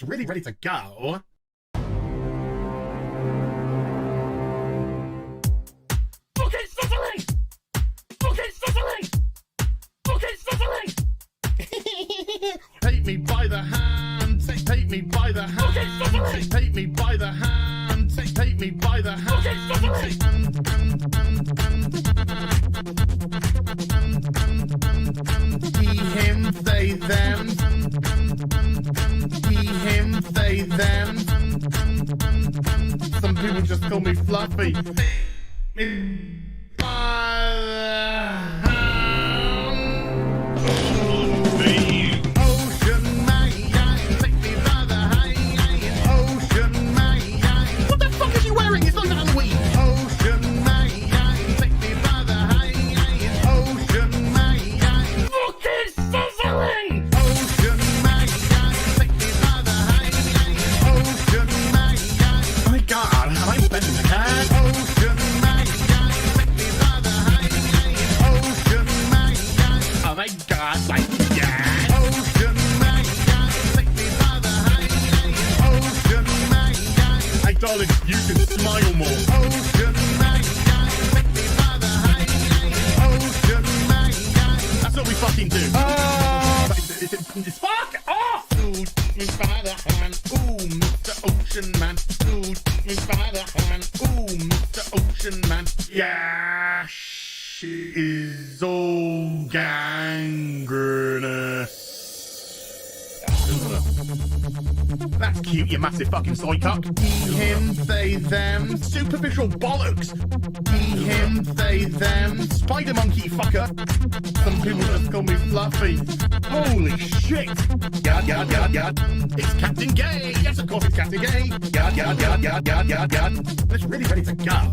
that's really ready to go. Okay, stuttering! Okay, stuttering! Okay, stuttering! Take me by the hand, take me by the hand, Okay, stuttering! take me by the hand, take me by the hand. Okay, stuttering! He, him, they, them. He, him, they, them. Some people just call me Fluffy. Me by the hand. Ocean man, take me by the hand. Ocean man. What the fuck is he wearing? It's not Halloween. Ocean man, take me by the hand. Ocean man. Okay, stuttering! Ocean man, take me by the hand. Ocean man. Oh my god, am I bending the cat? Ocean man, take me by the hand. Ocean man. Oh my god, like that. Ocean man, take me by the hand. Ocean man. Hey darling, you can smile more. Ocean man, take me by the hand. Ocean man. That's what we fucking do. Fuck off! Ooh, take me by the hand. Ooh, Mr. Ocean Man. Ooh, take me by the hand. Ooh, Mr. Ocean Man. Yeah, she is all gangrenous. That's cute, you massive fucking soy cock. He, him, they, them. Superficial bollocks. He, him, they, them. Spider monkey fucker. Some people just call me Fluffy. Holy shit. Yard, yard, yard, yard. It's Captain Gay. Yes, of course it's Captain Gay. Yard, yard, yard, yard, yard, yard, yard. It's really ready to go.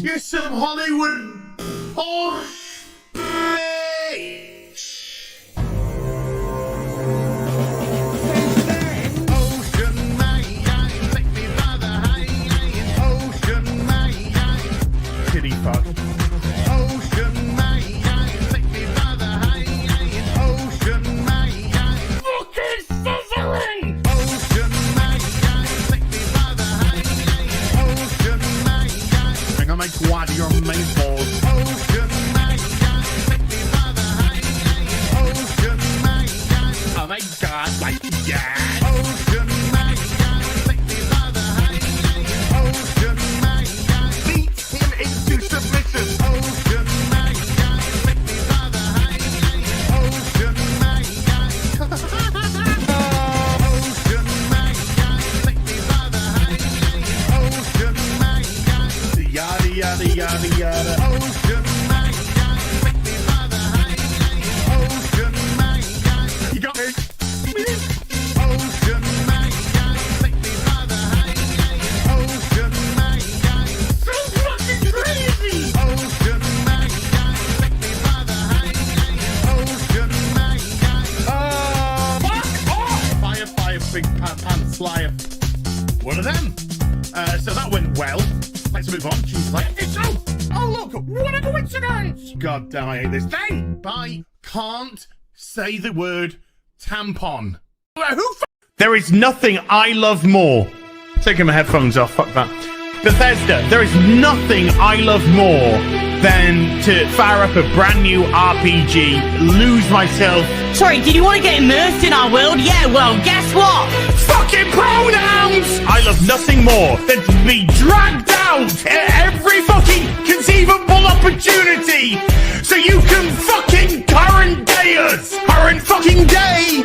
You're some Hollywood horse bitch. Ocean man, take me by the hand. Ocean man. Kitty fuck. Ocean man, take me by the hand. Ocean man. Okay, stuttering! Ocean man, take me by the hand. Ocean man. I'm gonna make wide your main balls. Ocean man, take me by the hand. Ocean man. Oh my god, like that. Ocean man, take me by the hand. Ocean man. Beat him into submission. Ocean man, take me by the hand. Ocean man. Ocean man, take me by the hand. Ocean man. Yada yada yada yada. Ocean man, take me by the hand. Ocean man. You got me. Ocean man, take me by the hand. Ocean man. So fucking crazy! Ocean man, take me by the hand. Ocean man. Fuck off! Fire, fire, big pants flyer. One of them. So that went well. Let's move on. She's like, it's oh look, what a coincidence! God damn, I hate this thing. I can't say the word tampon. There is nothing I love more. Taking my headphones off, fuck that. Bethesda, there is nothing I love more than to fire up a brand new RPG, lose myself. Sorry, did you want to get immersed in our world? Yeah, well, guess what? Fucking pronouns! I love nothing more than to be dragged out at every fucking conceivable opportunity so you can fucking current day us. Current fucking day!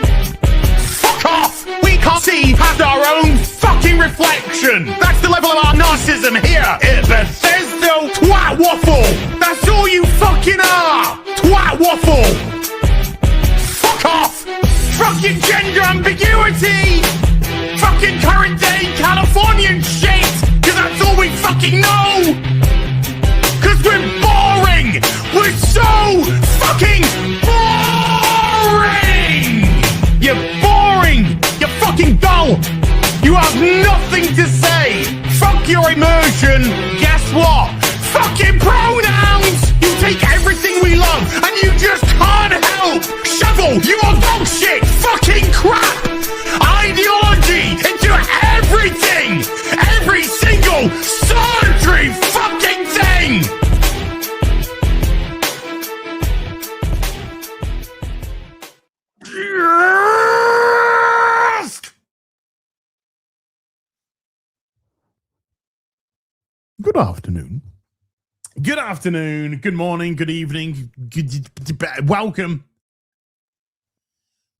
Fuck off! We can't see past our own fucking reflection. That's the level of our narcissism here at Bethesda Twat Waffle. That's all you fucking are! Twat Waffle! Fuck off! Fucking gender ambiguity! Fucking current day Californian shit! Cause that's all we fucking know! Cause we're boring! We're so fucking boring! You're boring! You're fucking dull! You have nothing to say! Fuck your immersion! Guess what? Fucking pronouns! You take everything we love and you just can't help! Shovel! You are bullshit! Fucking crap! Ideology! Good afternoon. Good afternoon. Good morning. Good evening. Welcome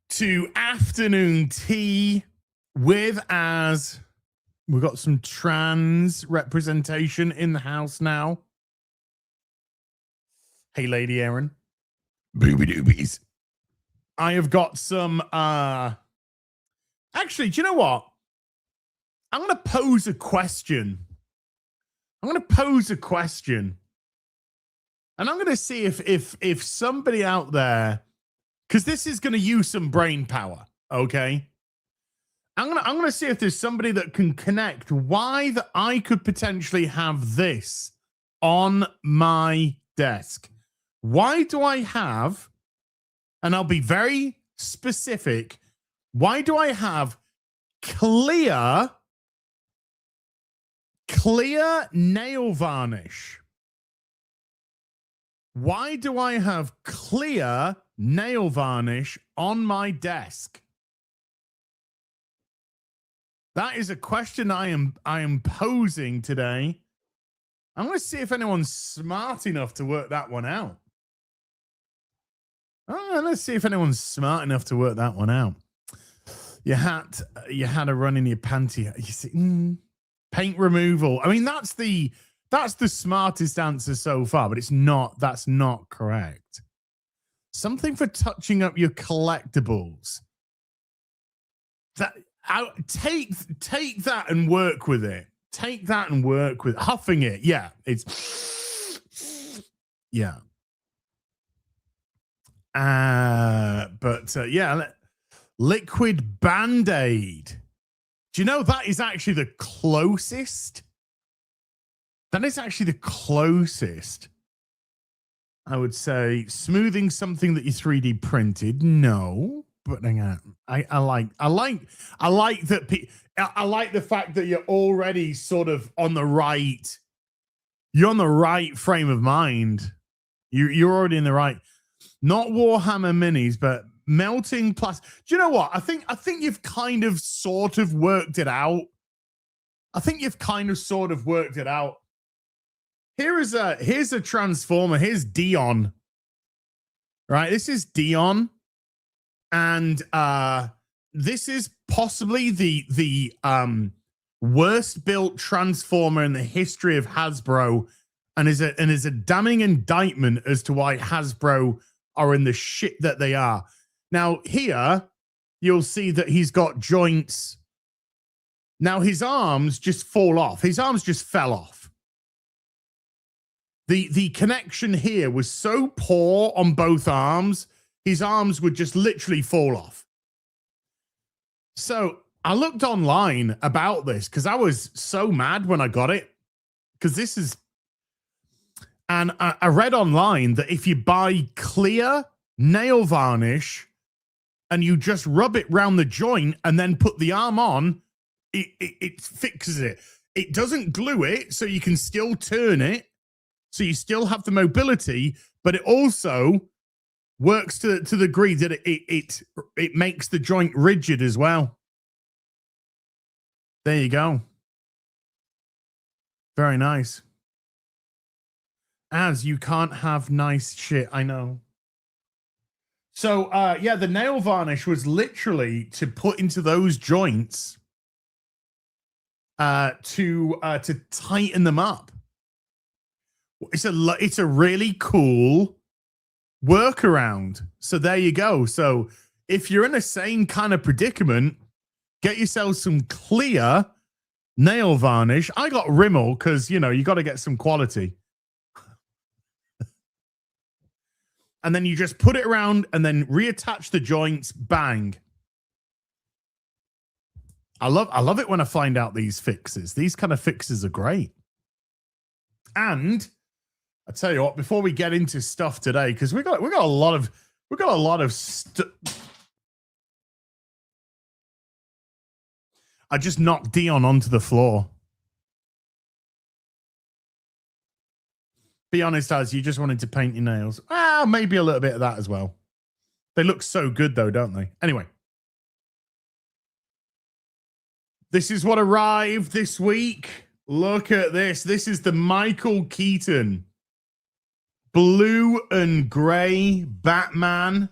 to afternoon tea with Az. We've got some trans representation in the house now. Hey, Lady Erin. Booby doobies. I have got some, actually, do you know what? I'm going to pose a question. And I'm going to see if somebody out there, because this is going to use some brain power, okay? I'm going to see if there's somebody that can connect why that I could potentially have this on my desk. Why do I have, and I'll be very specific, why do I have clear nail varnish? Why do I have clear nail varnish on my desk? That is a question I am posing today. I'm going to see if anyone's smart enough to work that one out. Let's see if anyone's smart enough to work that one out. You had a run in your panty. You see, paint removal. I mean, that's the smartest answer so far, but it's not. That's not correct. Something for touching up your collectibles. Take that and work with it. Take that and work with huffing it. Yeah, yeah. Liquid Band-Aid. Do you know that is actually the closest? That is actually the closest. I would say smoothing something that you 3D printed. No, but hang on. I like that. I like the fact that you're already sort of on the right. You're on the right frame of mind. You're already in the right. Not Warhammer minis, but melting plus. Do you know what? I think you've kind of sort of worked it out. Here's a transformer. Here's Dion. Right, this is Dion, and this is possibly the worst built transformer in the history of Hasbro, and is a damning indictment as to why Hasbro are in the shit that they are. Now here, you'll see that he's got joints. Now his arms just fall off. His arms just fell off. The connection here was so poor on both arms, his arms would just literally fall off. So I looked online about this because I was so mad when I got it. Because this is... And I read online that if you buy clear nail varnish and you just rub it round the joint and then put the arm on, it fixes it. It doesn't glue it, so you can still turn it. So you still have the mobility, but it also works to the degree that it makes the joint rigid as well. There you go. Very nice. As you can't have nice shit, I know. So, yeah, the nail varnish was literally to put into those joints to tighten them up. It's a really cool workaround. So there you go. So if you're in the same kind of predicament, get yourself some clear nail varnish. I got Rimmel because, you know, you got to get some quality. And then you just put it around and then reattach the joints. Bang. I love it when I find out these fixes. These kind of fixes are great. And I tell you what, before we get into stuff today, because we got a lot of stuff. I just knocked Dion onto the floor. Be honest, Az, you just wanted to paint your nails. Ah, maybe a little bit of that as well. They look so good, though, don't they? Anyway. This is what arrived this week. Look at this. This is the Michael Keaton blue and gray Batman.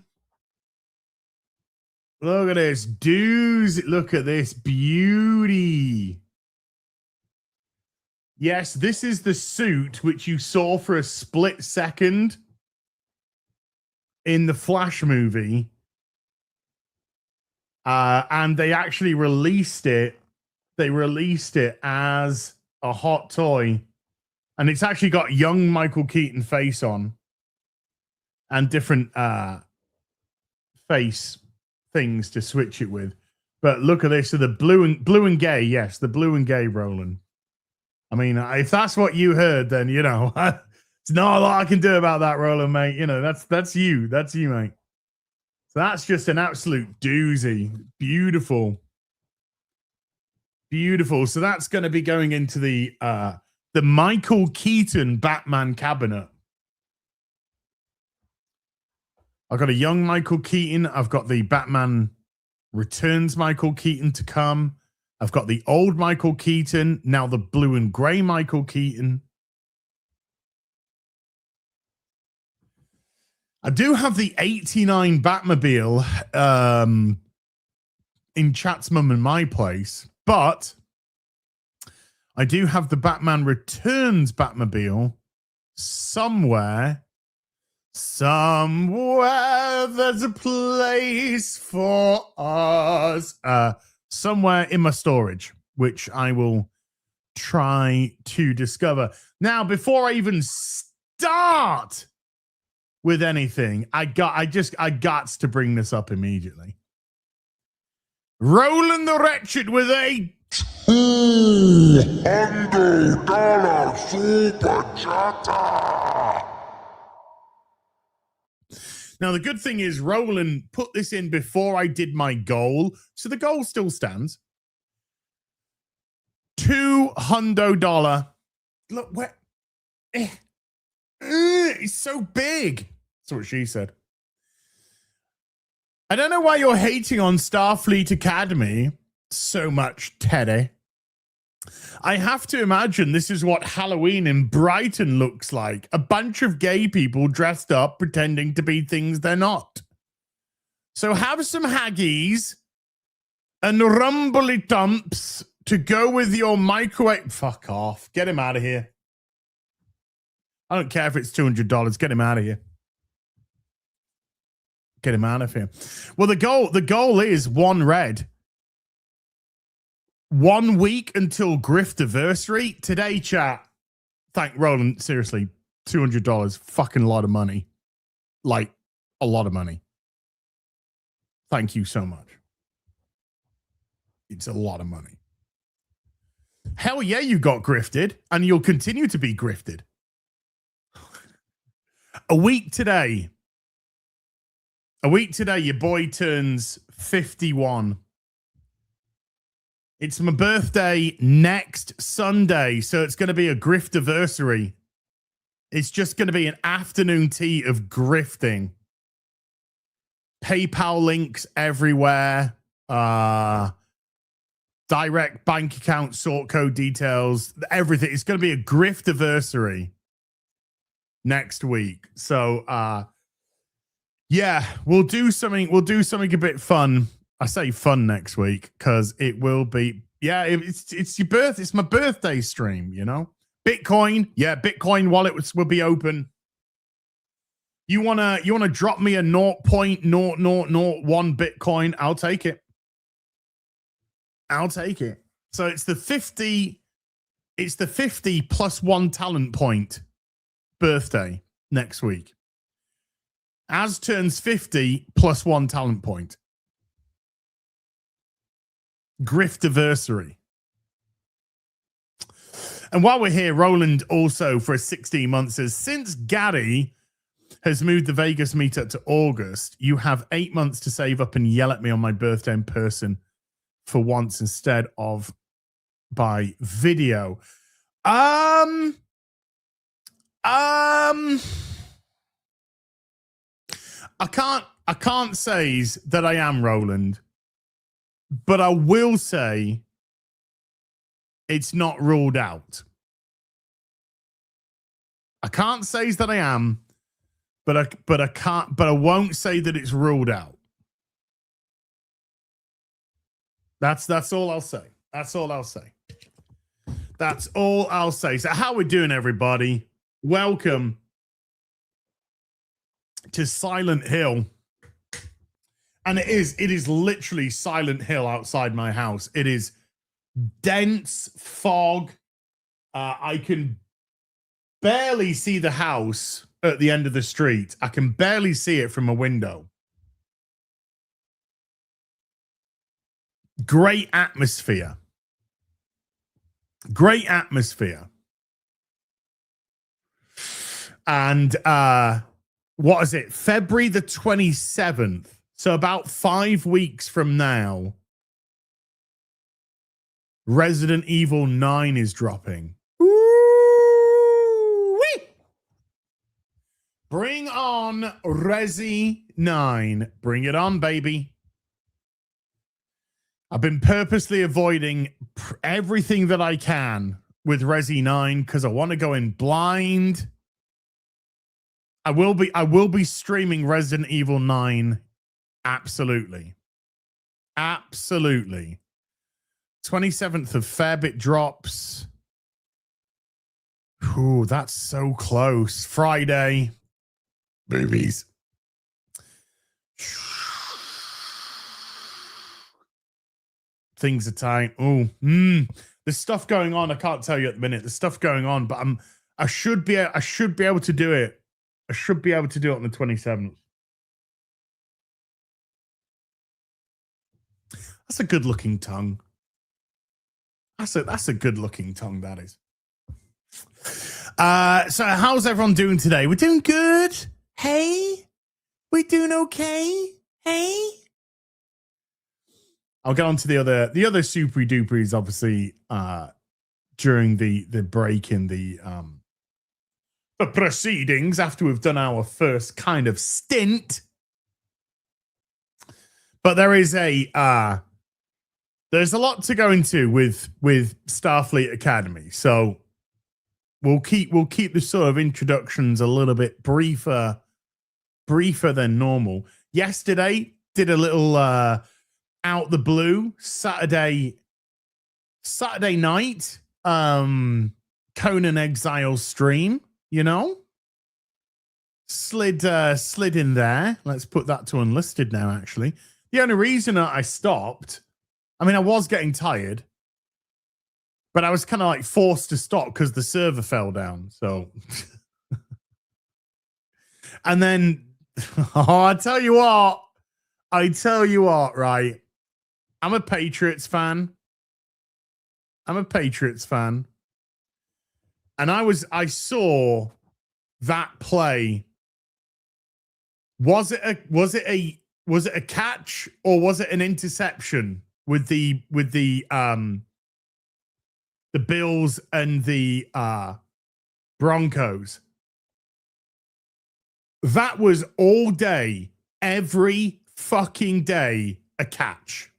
Look at this. Dudes, look at this beauty. Yes, this is the suit which you saw for a split second in the Flash movie. And they actually released it. They released it as a hot toy. And it's actually got young Michael Keaton face on. And different face things to switch it with. But look at this. So the blue and gay, yes, the blue and gay Roland. I mean, if that's what you heard, then, you know, it's not a lot I can do about that, Roland, mate. You know, that's you. That's you, mate. So that's just an absolute doozy. Beautiful. Beautiful. So that's going to be going into the Michael Keaton Batman cabinet. I've got a young Michael Keaton. I've got the Batman Returns Michael Keaton to come. I've got the old Michael Keaton, now the blue and gray Michael Keaton. I do have the 89 Batmobile in Chat's mum and my place, but I do have the Batman Returns Batmobile somewhere. Somewhere there's a place for us. Somewhere in my storage, which I will try to discover. Now, before I even start with anything, I got to bring this up immediately. Roland the Wretched with a $200 super chatter. Now, the good thing is Roland put this in before I did my goal, so the goal still stands. $200. Look, where? It's so big. That's what she said. I don't know why you're hating on Starfleet Academy so much, Teddy. I have to imagine this is what Halloween in Brighton looks like. A bunch of gay people dressed up pretending to be things they're not. So have some haggies and rumbly thumps to go with your microwave. Fuck off. Get him out of here. I don't care if it's $200. Get him out of here. Get him out of here. Well, the goal is one red. 1 week until Griftiversary. Today, chat. Thank Roland. Seriously, $200. Fucking lot of money. Like, a lot of money. Thank you so much. It's a lot of money. Hell yeah, you got grifted, and you'll continue to be grifted. A week today, your boy turns 51. It's my birthday next Sunday, so it's going to be a griftiversary. It's just going to be an afternoon tea of grifting. PayPal links everywhere. Direct bank account, sort code details, everything. It's going to be a griftiversary next week. So, yeah, we'll do something a bit fun. I say fun next week because it will be, yeah, it's your birth. It's my birthday stream, you know. Bitcoin, yeah, Bitcoin wallet will be open. You wanna drop me a 0.0001 Bitcoin? I'll take it. I'll take it. So it's the 50 plus 1 talent point birthday next week. Az turns 50 plus 1 talent point. Griftiversary. And while we're here, Roland also for 16 months says, since Gary has moved the Vegas meetup to August, you have 8 months to save up and yell at me on my birthday in person for once instead of by video. I can't say that I am, Roland. But I will say It's not ruled out. I can't say that I am, but I won't say that it's ruled out. That's all I'll say. That's all I'll say. That's all I'll say. So how we doing, everybody? Welcome to Silent Hill. And it is literally Silent Hill outside my house. It is dense fog. I can barely see the house at the end of the street. I can barely see it from a window. Great atmosphere. Great atmosphere. And what is it? February the 27th. So about 5 weeks from now, Resident Evil 9 is dropping. Ooh-wee! Bring on Resi 9. Bring it on, baby. I've been purposely avoiding everything that I can with Resi 9 because I want to go in blind. I will be streaming Resident Evil 9. Absolutely. Absolutely. 27th of Feb, it drops. Ooh, that's so close. Friday. Movies. Things are tight. Oh, there's stuff going on. I can't tell you at the minute. There's stuff going on, but I should be able to do it. I should be able to do it on the 27th. That's a good-looking tongue. That's a good-looking tongue, that is. So how's everyone doing today? We're doing good. Hey? We doing okay? Hey? I'll get on to the other super duperies, obviously, during the break in the proceedings after we've done our first kind of stint. But there's a lot to go into with Starfleet Academy, so we'll keep the sort of introductions a little bit briefer than normal. Yesterday did a little out the blue Saturday night Conan Exile stream, you know, slid in there. Let's put that to unlisted now. Actually, the only reason I stopped, I mean, I was getting tired, but I was kind of like forced to stop because the server fell down. So, and then, I tell you what, right? I'm a Patriots fan. And I saw that play. Was it a catch or was it an interception with the Bills and the Broncos? That was all day, every fucking day, a catch.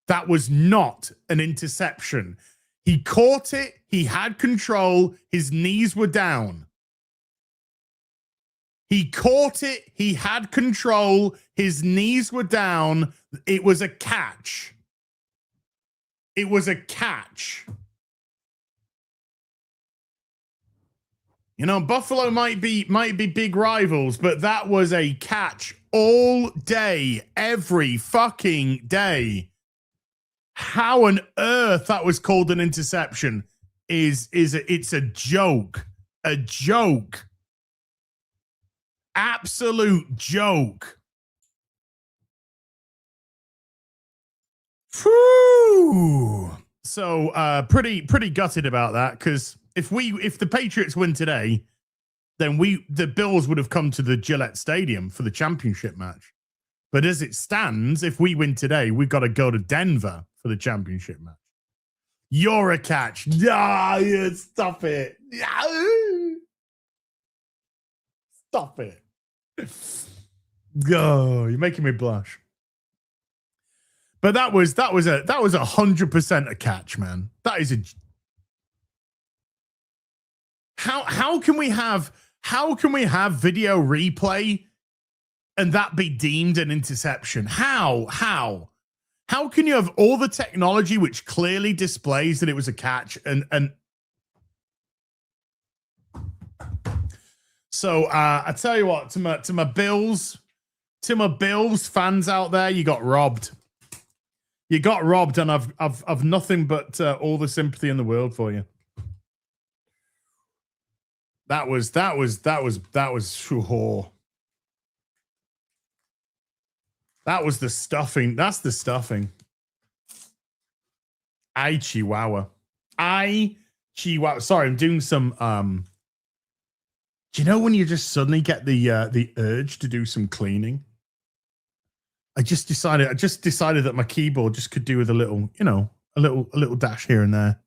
That was not an interception. He caught it. He had control. His knees were down. He caught it. He had control. His knees were down. It was a catch. It was a catch. You know, Buffalo might be big rivals, but that was a catch all day, every fucking day. How on earth that was called an interception it's a joke. A joke. Absolute joke. Whew. So pretty gutted about that, because if the Patriots win today, then the Bills would have come to the Gillette Stadium for the championship match. But as it stands, if we win today, we've got to go to Denver for the championship match. You're a catch. Yeah, stop it. Stop it. Oh, you're making me blush. But that was 100% a catch, man. That is a how can we have video replay and that be deemed an interception? How can you have all the technology which clearly displays that it was a catch and so I tell you what, to my Bills fans out there, you got robbed. You got robbed, and I've nothing but all the sympathy in the world for you. That was oh. That was the stuffing. That's the stuffing. Chihuahua. Sorry, I'm doing some do you know when you just suddenly get the urge to do some cleaning? I just decided that my keyboard just could do with a little, a little dash here and there.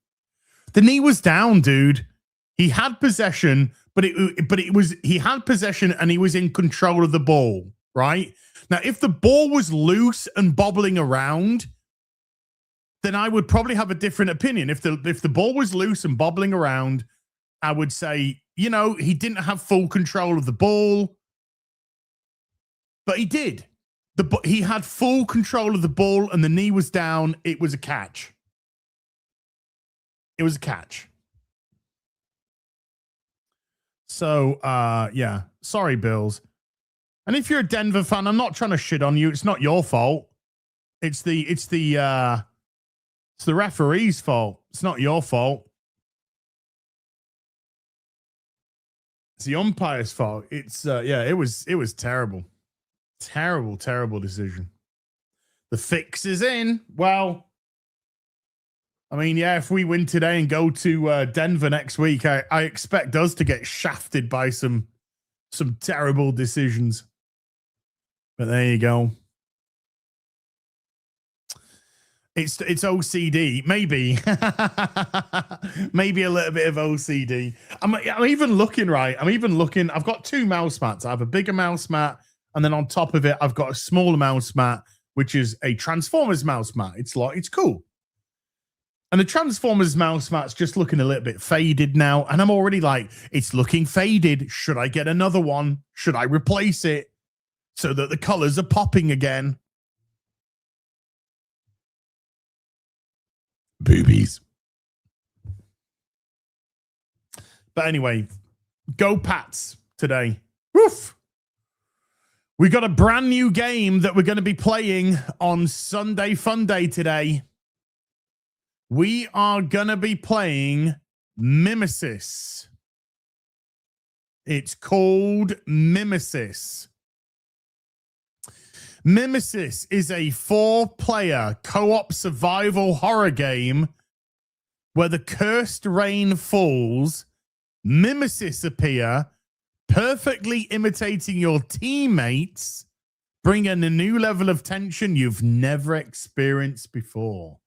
The knee was down, dude. He had possession, but he had possession and he was in control of the ball, right? Now, if the ball was loose and bobbling around, then I would probably have a different opinion. If the ball was loose and bobbling around, I would say, he didn't have full control of the ball, but he did. He had full control of the ball and the knee was down. It was a catch. It was a catch. So, yeah. Sorry, Bills. And if you're a Denver fan, I'm not trying to shit on you. It's not your fault. It's the referee's fault. It's not your fault. It's the umpire's fault. It's it was terrible. Terrible decision. The fix is in. Well, I mean, yeah, if we win today and go to Denver next week, I expect us to get shafted by some terrible decisions. But there you go. It's OCD, maybe. Maybe a little bit of OCD. I'm even looking right. I've got two mouse mats. I have a bigger mouse mat, and then on top of it, I've got a smaller mouse mat, which is a Transformers mouse mat. It's cool. And the Transformers mouse mat's just looking a little bit faded now, and I'm already like, it's looking faded. Should I get another one? Should I replace it so that the colors are popping again? Boobies. But anyway, go Pats today. Woof. We got a brand new game that we're going to be playing on Sunday Fun Day today. We are going to be playing Mimesis. It's called Mimesis. Mimesis is a 4-player co-op survival horror game where the cursed rain falls, Mimesis appear, perfectly imitating your teammates, bringing a new level of tension you've never experienced before.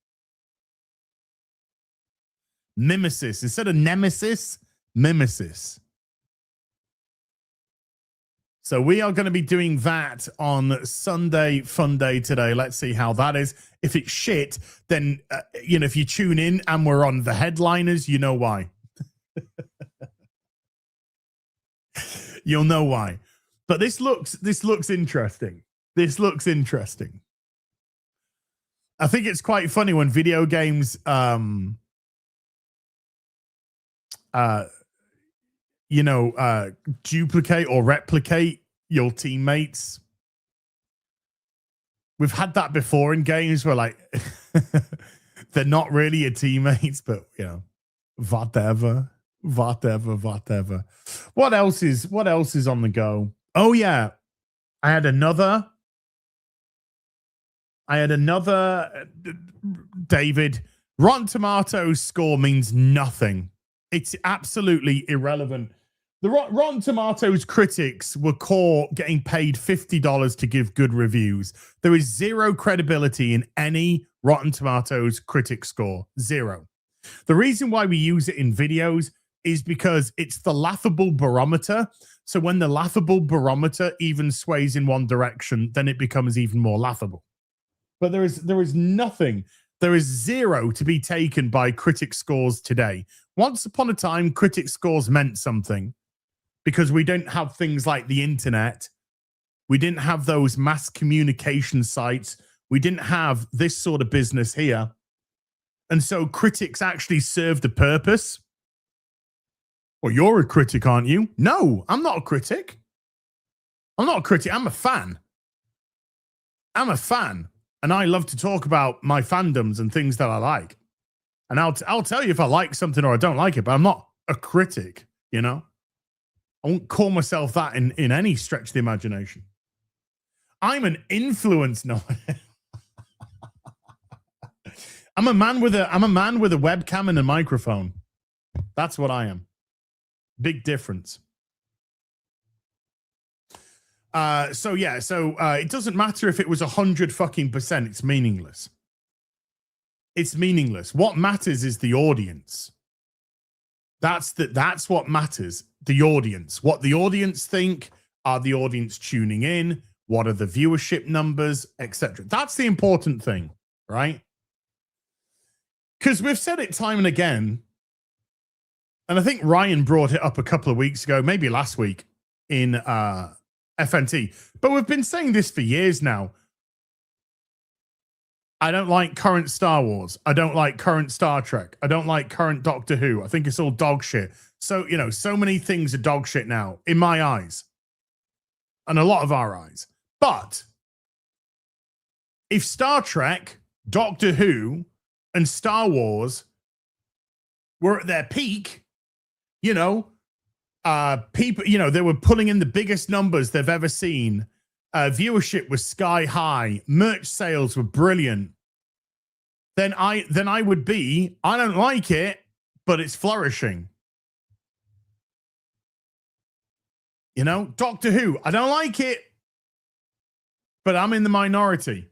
Mimesis. Instead of Nemesis, Mimesis. So we are going to be doing that on Sunday Fun Day today. Let's see how that is. If it's shit, then, if you tune in and we're on the headliners, you know why. You'll know why. But this looks interesting. This looks interesting. I think it's quite funny when video games duplicate or replicate your teammates. We've had that before in games where like they're not really your teammates, but whatever. What else is on the go? Oh yeah. I had another David. Rotten Tomatoes score means nothing. It's absolutely irrelevant. The Rotten Tomatoes critics were caught getting paid $50 to give good reviews. There is zero credibility in any Rotten Tomatoes critic score. Zero. The reason why we use it in videos is because it's the laughable barometer. So when the laughable barometer even sways in one direction, then it becomes even more laughable. But there is nothing. There is zero to be taken by critic scores today. Once upon a time, critic scores meant something because we didn't have things like the internet. We didn't have those mass communication sites. We didn't have this sort of business here. And so critics actually served a purpose. Well, you're a critic, aren't you? No, I'm not a critic. I'm not a critic. I'm a fan. I'm a fan. And I love to talk about my fandoms and things that I like. And I'll tell you if I like something or I don't like it, but I'm not a critic, you know? I won't call myself that in any stretch of the imagination. I'm an influence. No. I'm a man with a webcam and a microphone. That's what I am. Big difference. So it doesn't matter if it was 100%. It's meaningless. It's meaningless. What matters is the audience. That's what matters. The audience. What the audience think. Are the audience tuning in? What are the viewership numbers, etc.? That's the important thing, right? Because we've said it time and again, and I think Ryan brought it up a couple of weeks ago, maybe last week in FNT, but we've been saying this for years now. I don't like current Star Wars. I don't like current Star Trek. I don't like current Doctor Who. I think it's all dog shit. So, so many things are dog shit now in my eyes and a lot of our eyes. But if Star Trek, Doctor Who, and Star Wars were at their peak, people, they were pulling in the biggest numbers they've ever seen. Viewership was sky high. Merch sales were brilliant. Then I would be, I don't like it, but it's flourishing. Doctor Who, I don't like it, but I'm in the minority.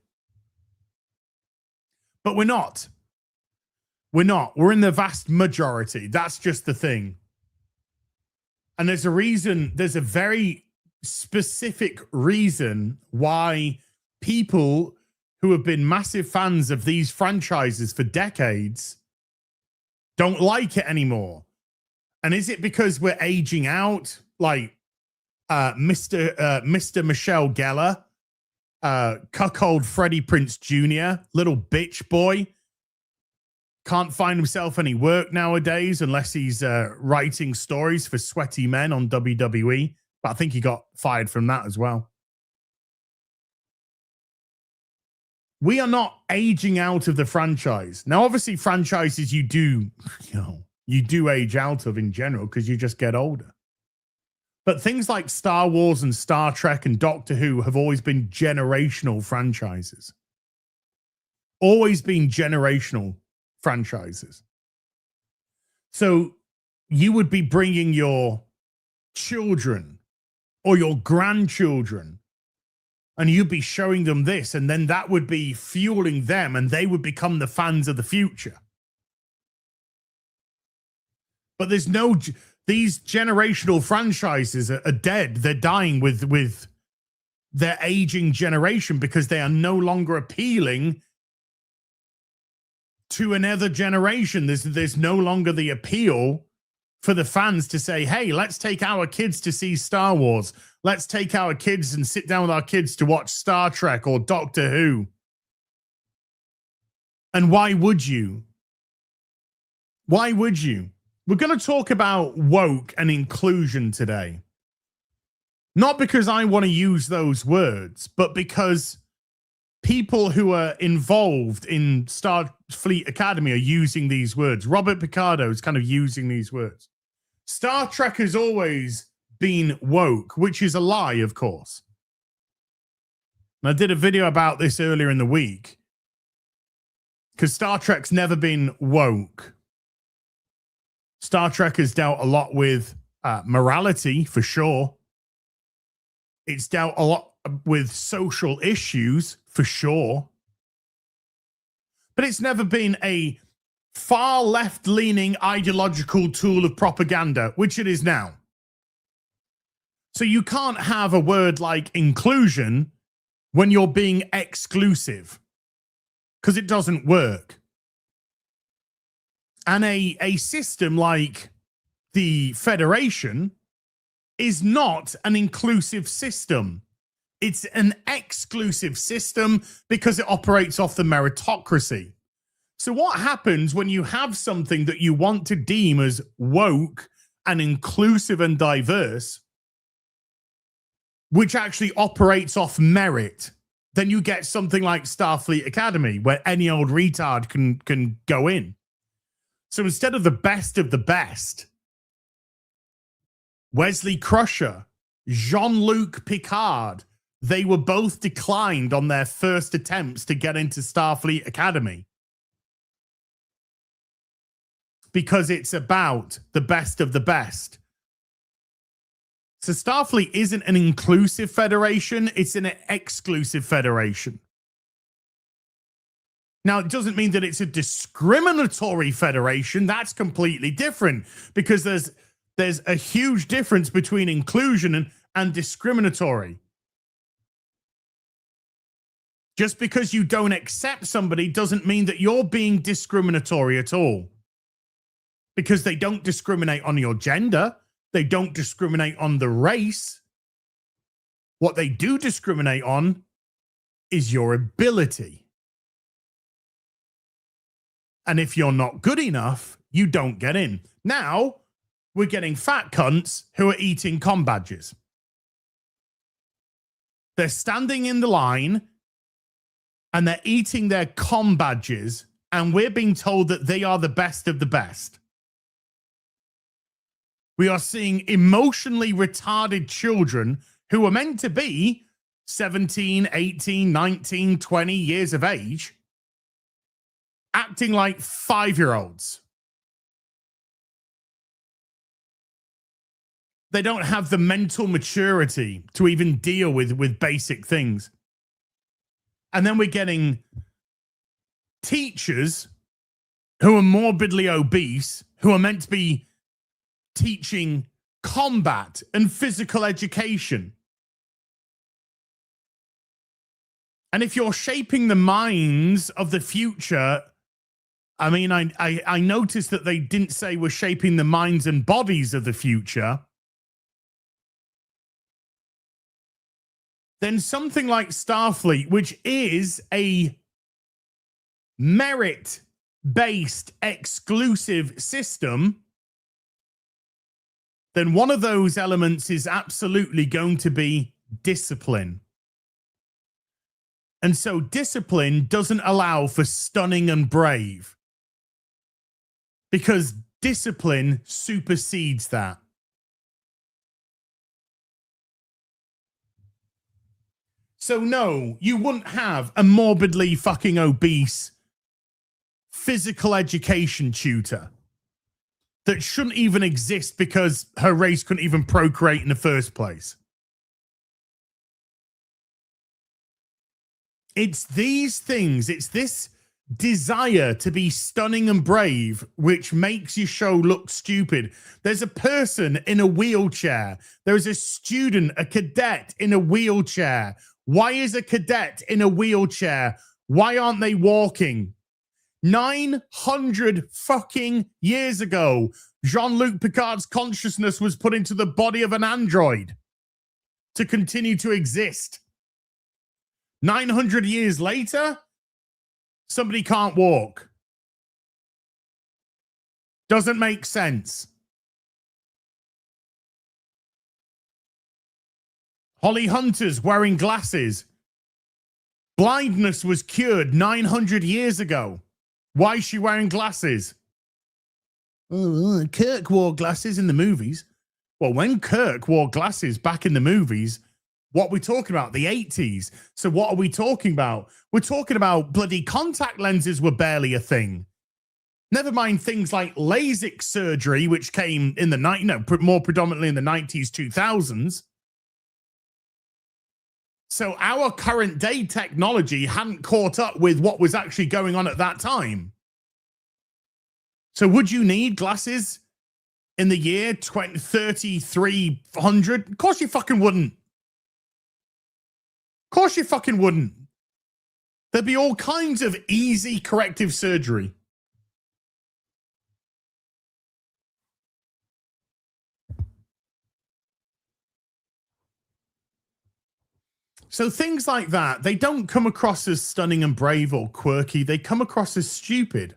But we're not. We're not. We're in the vast majority. That's just the thing. And there's a reason, there's a very specific reason why people who have been massive fans of these franchises for decades don't like it anymore. And is it because we're aging out? Like Mr. Michelle Gellar, cuckold Freddie Prinze Jr., little bitch boy, can't find himself any work nowadays unless he's writing stories for Sweaty Men on WWE. But I think he got fired from that as well. We are not aging out of the franchise. Now, obviously, franchises you do age out of in general because you just get older. But things like Star Wars and Star Trek and Doctor Who have always been generational franchises. Always been generational franchises. So you would be bringing your children or your grandchildren and you'd be showing them this, and then that would be fueling them and they would become the fans of the future. But there's no... These generational franchises are dead. They're dying with their aging generation because they are no longer appealing to another generation. There's no longer the appeal for the fans to say, hey, let's take our kids to see Star Wars. Let's take our kids and sit down with our kids to watch Star Trek or Doctor Who. And why would you? Why would you? We're going to talk about woke and inclusion today. Not because I want to use those words, but because people who are involved in Starfleet Academy are using these words. Robert Picardo is kind of using these words. Star Trek has always been woke, which is a lie, of course. And I did a video about this earlier in the week because Star Trek's never been woke. Star Trek has dealt a lot with morality, for sure. It's dealt a lot with social issues, for sure. But it's never been a far left-leaning ideological tool of propaganda, which it is now. So you can't have a word like inclusion when you're being exclusive. because it doesn't work. And a system like the Federation is not an inclusive system. It's an exclusive system because it operates off the meritocracy. So what happens when you have something that you want to deem as woke and inclusive and diverse, which actually operates off merit? Then you get something like Starfleet Academy, where any old retard can go in. So instead of the best, Wesley Crusher, Jean-Luc Picard, they were both declined on their first attempts to get into Starfleet Academy. Because it's about the best of the best. So Starfleet isn't an inclusive federation, it's an exclusive federation. Now, it doesn't mean that it's a discriminatory federation. That's completely different, because there's a huge difference between inclusion and discriminatory. Just because you don't accept somebody doesn't mean that you're being discriminatory at all. Because they don't discriminate on your gender. They don't discriminate on the race. What they do discriminate on is your ability. And if you're not good enough, you don't get in. Now, we're getting fat cunts who are eating comm badges. They're standing in the line and they're eating their comm badges, and we're being told that they are the best of the best. We are seeing emotionally retarded children who are meant to be 17, 18, 19, 20 years of age acting like 5-year-olds. They don't have the mental maturity to even deal with basic things. And then we're getting teachers who are morbidly obese, who are meant to be teaching combat and physical education. And if you're shaping the minds of the future, I mean, I noticed that they didn't say we're shaping the minds and bodies of the future. Then something like Starfleet, which is a merit-based exclusive system, then one of those elements is absolutely going to be discipline. And so discipline doesn't allow for stunning and brave, because discipline supersedes that. So no, you wouldn't have a morbidly fucking obese physical education tutor that shouldn't even exist because her race couldn't even procreate in the first place. It's these things, it's this desire to be stunning and brave which makes your show look stupid. There's a person in a wheelchair. There's a student, a cadet in a wheelchair. Why is a cadet in a wheelchair? Why aren't they walking? 900 fucking years ago, Jean-Luc Picard's consciousness was put into the body of an android to continue to exist. 900 years later, somebody can't walk. Doesn't make sense. Holly Hunter's wearing glasses. Blindness was cured 900 years ago. Why is she wearing glasses? Oh, Kirk wore glasses in the movies. Well, when Kirk wore glasses back in the movies, what we're talking about, the 80s. So what are we talking about? We're talking about bloody contact lenses were barely a thing. Never mind things like LASIK surgery, which came in the more predominantly in the 90s, 2000s. So our current day technology hadn't caught up with what was actually going on at that time. So would you need glasses in the year 3300? Of course you fucking wouldn't. Of course you fucking wouldn't. There'd be all kinds of easy corrective surgery. So things like that, they don't come across as stunning and brave or quirky. They come across as stupid.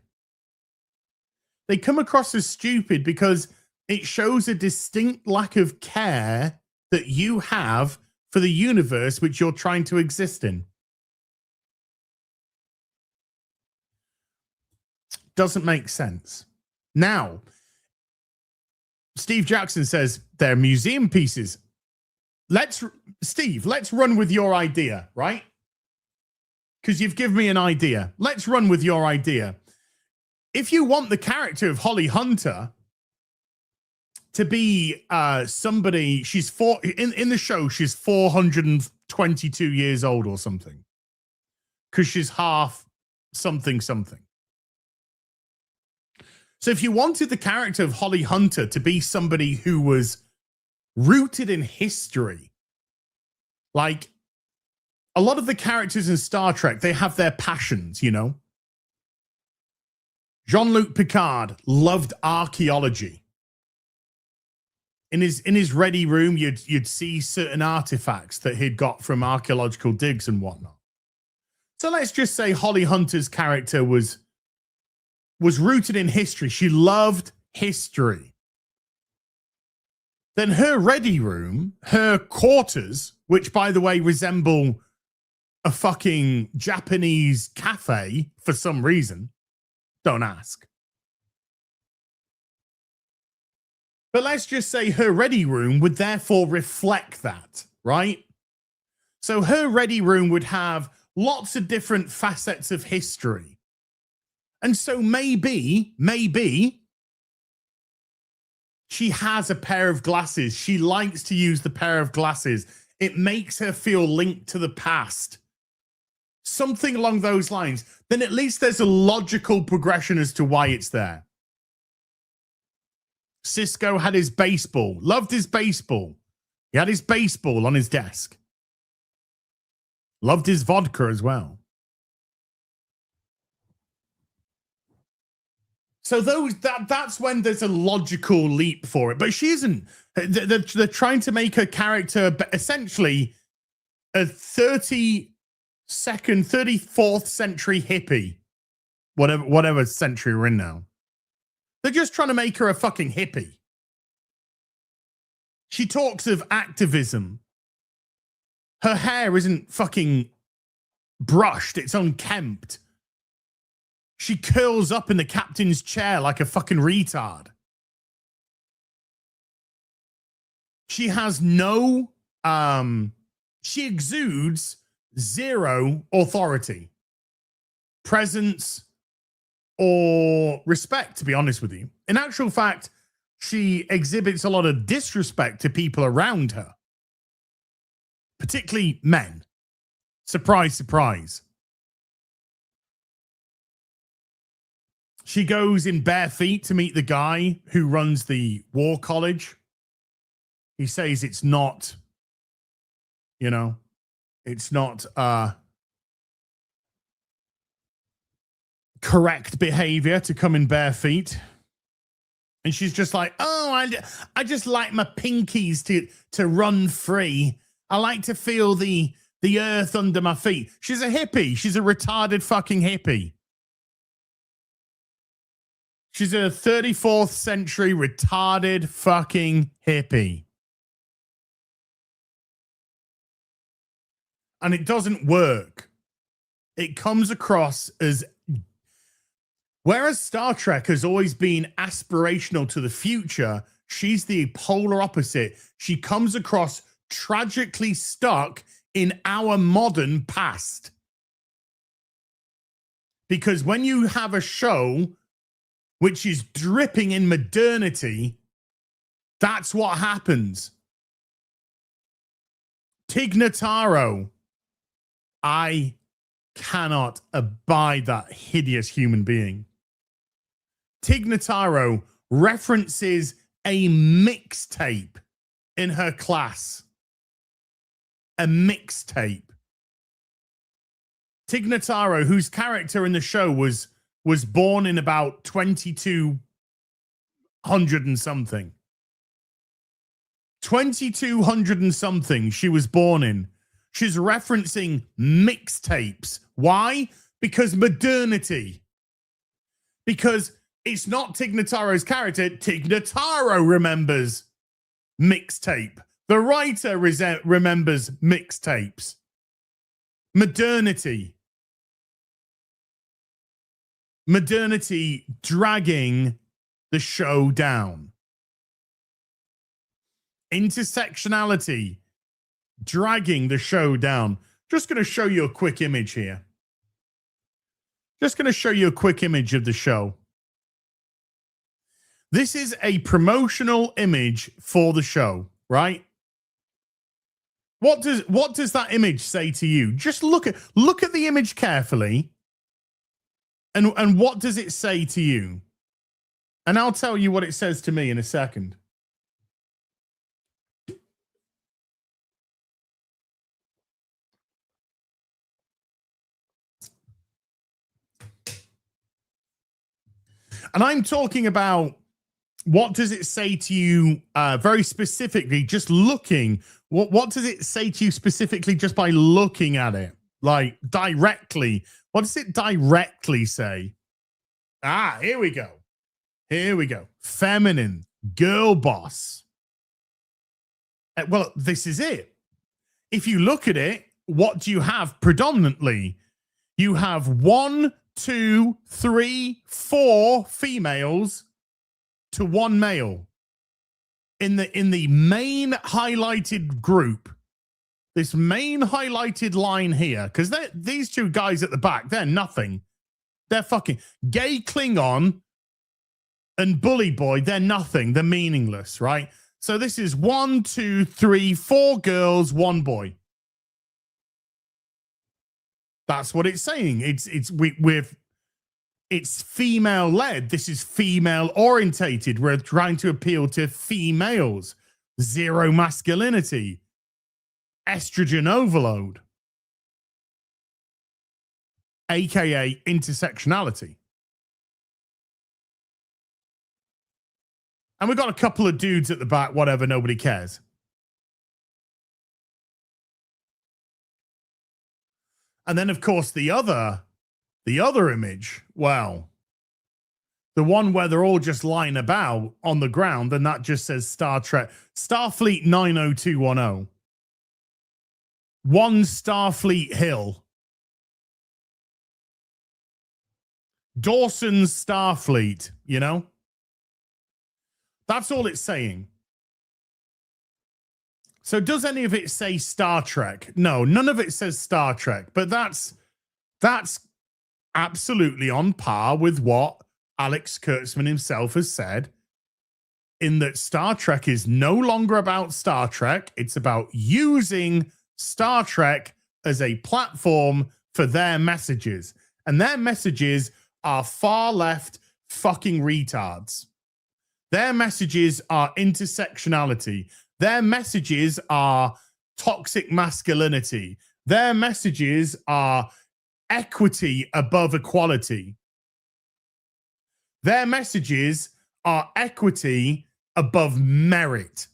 They come across as stupid because it shows a distinct lack of care that you have for the universe which you're trying to exist in. Doesn't make sense. Now, Steve Jackson says they're museum pieces. Steve, let's run with your idea, right? Because you've given me an idea. Let's run with your idea. If you want the character of Holly Hunter to be somebody, she's in the show, she's 422 years old or something. Because she's half something. So if you wanted the character of Holly Hunter to be somebody who was rooted in history, like a lot of the characters in Star Trek, they have their passions, you know. Jean-Luc Picard loved archaeology. In his ready room, you'd see certain artifacts that he'd got from archaeological digs and whatnot. So let's just say Holly Hunter's character was rooted in history. She loved history. Then her ready room, her quarters, which by the way resemble a fucking Japanese cafe for some reason. Don't ask. But let's just say her ready room would therefore reflect that, right? So her ready room would have lots of different facets of history. And so maybe she has a pair of glasses. She likes to use the pair of glasses. It makes her feel linked to the past. Something along those lines. Then at least there's a logical progression as to why it's there. Cisco had his baseball. Loved his baseball. He had his baseball on his desk. Loved his vodka as well. So that's when there's a logical leap for it. But she isn't. They're trying to make her character essentially a 34th century hippie. Whatever century we're in now. They're just trying to make her a fucking hippie. She talks of activism. Her hair isn't fucking brushed. It's unkempt. She curls up in the captain's chair like a fucking retard. She has no, she exudes zero authority, presence, or respect, to be honest with you. In actual fact, she exhibits a lot of disrespect to people around her, particularly men. Surprise, surprise. She goes in bare feet to meet the guy who runs the war college. He says it's not, it's not correct behavior to come in bare feet. And she's just like, oh, I just like my pinkies to run free. I like to feel the earth under my feet. She's a hippie. She's a retarded fucking hippie. She's a 34th century retarded fucking hippie. And it doesn't work. It comes across as, whereas Star Trek has always been aspirational to the future, she's the polar opposite. She comes across tragically stuck in our modern past. Because when you have a show which is dripping in modernity, that's what happens. Tig Notaro. I cannot abide that hideous human being. Tig Notaro references a mixtape in her class. A mixtape. Tig Notaro, whose character in the show was born in about 2200 and something. 2200 and something she was born in. She's referencing mixtapes. Why? Because modernity. Because it's not Tig Notaro's character. Tig Notaro remembers mixtape. The writer remembers mixtapes. Modernity. Modernity dragging the show down. Intersectionality dragging the show down. Just going to show you a quick image here. Just going to show you a quick image of the show. This is a promotional image for the show, right? What does that image say to you? Just look at the image carefully. And what does it say to you? And I'll tell you what it says to me in a second. And I'm talking about what does it say to you very specifically, just looking. What does it say to you specifically just by looking at it? Like directly. What does it directly say? Ah, here we go. Here we go. Feminine, girl boss. Well, this is it. If you look at it, what do you have predominantly? You have 1, 2, 3, 4 females to 1 male in the main highlighted group. This main highlighted line here, because these two guys at the back, they're nothing. They're fucking gay Klingon and bully boy. They're nothing. They're meaningless, right? So this is 1, 2, 3, 4 girls, 1 boy. That's what it's saying. It's female led. This is female orientated. We're trying to appeal to females. Zero masculinity. Estrogen overload. AKA intersectionality. And we've got a couple of dudes at the back, whatever, nobody cares. And then, of course, the other image, well, the one where they're all just lying about on the ground, and that just says Star Trek, Starfleet 90210. 1 Starfleet Hill. Dawson's Starfleet, you know? That's all it's saying. So does any of it say Star Trek? No, none of it says Star Trek, but that's absolutely on par with what Alex Kurtzman himself has said, in that Star Trek is no longer about Star Trek. It's about using Star Trek as a platform for their messages. And their messages are far left fucking retards. Their messages are intersectionality. Their messages are toxic masculinity. Their messages are equity above equality. Their messages are equity above merit.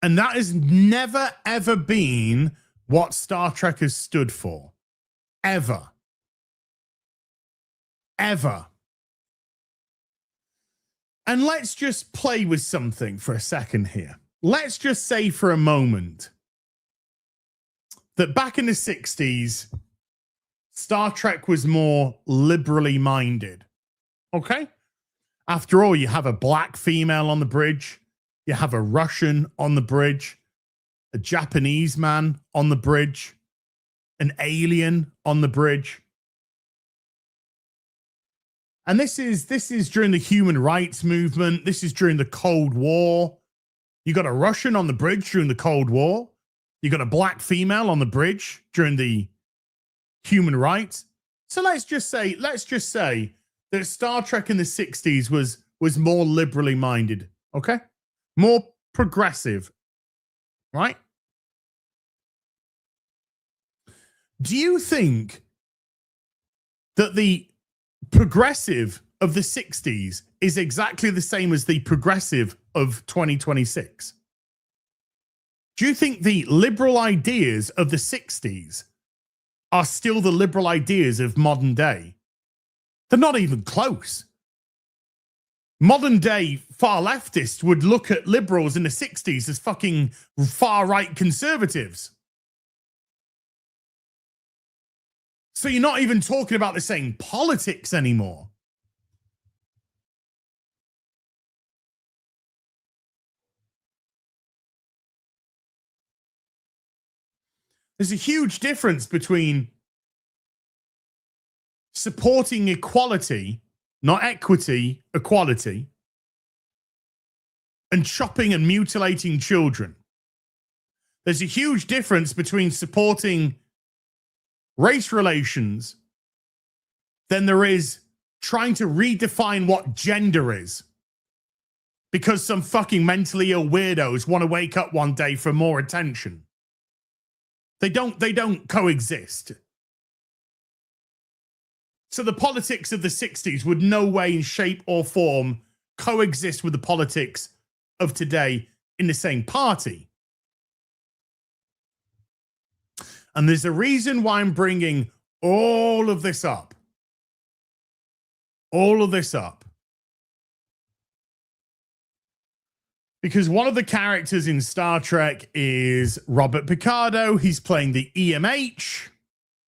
And that has never, ever been what Star Trek has stood for. Ever. Ever. And let's just play with something for a second here. Let's just say for a moment that back in the 60s, Star Trek was more liberally minded. Okay? After all, you have a black female on the bridge. You have a Russian on the bridge, a Japanese man on the bridge, an alien on the bridge. And this is during the human rights movement. This is during the Cold War. You got a Russian on the bridge during the Cold War. You got a black female on the bridge during the human rights. So let's just say that Star Trek in the 60s was more liberally minded. Okay? More progressive, right? Do you think that the progressive of the 60s is exactly the same as the progressive of 2026? Do you think the liberal ideas of the 60s are still the liberal ideas of modern day? They're not even close. Modern day far leftists would look at liberals in the 60s as fucking far right conservatives. So you're not even talking about the same politics anymore. There's a huge difference between supporting equality, not equity, equality, and chopping and mutilating children. There's a huge difference between supporting race relations than there is trying to redefine what gender is because some fucking mentally ill weirdos want to wake up one day for more attention. They don't coexist. So the politics of the 60s would no way in shape or form coexist with the politics of today in the same party. And there's a reason why I'm bringing all of this up. All of this up. Because one of the characters in Star Trek is Robert Picardo. He's playing the EMH,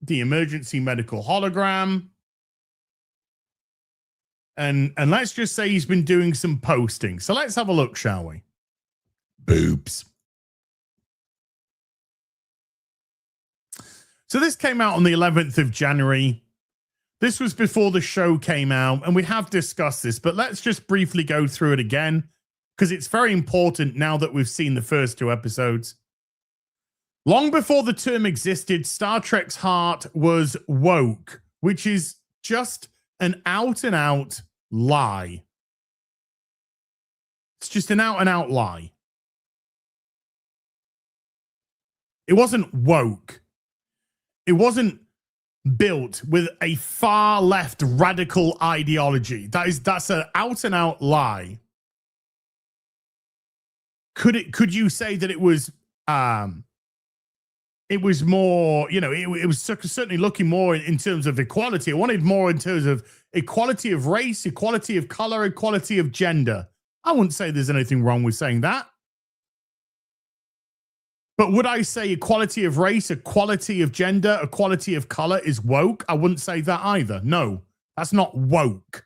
the Emergency Medical Hologram. And let's just say he's been doing some posting. So let's have a look, shall we? Boobs. So this came out on the 11th of January. This was before the show came out, and we have discussed this, but let's just briefly go through it again, because it's very important now that we've seen the first two episodes. Long before the term existed, Star Trek's heart was woke, which is just an out-and-out lie. It's just an out-and-out lie. It wasn't woke. It wasn't built with a far left radical ideology. That's an out and out lie. Could you say that it was more, you know, it was certainly looking more in terms of equality. I wanted more in terms of equality of race, equality of color, equality of gender. I wouldn't say there's anything wrong with saying that. But would I say equality of race, equality of gender, equality of color is woke? I wouldn't say that either. No, that's not woke.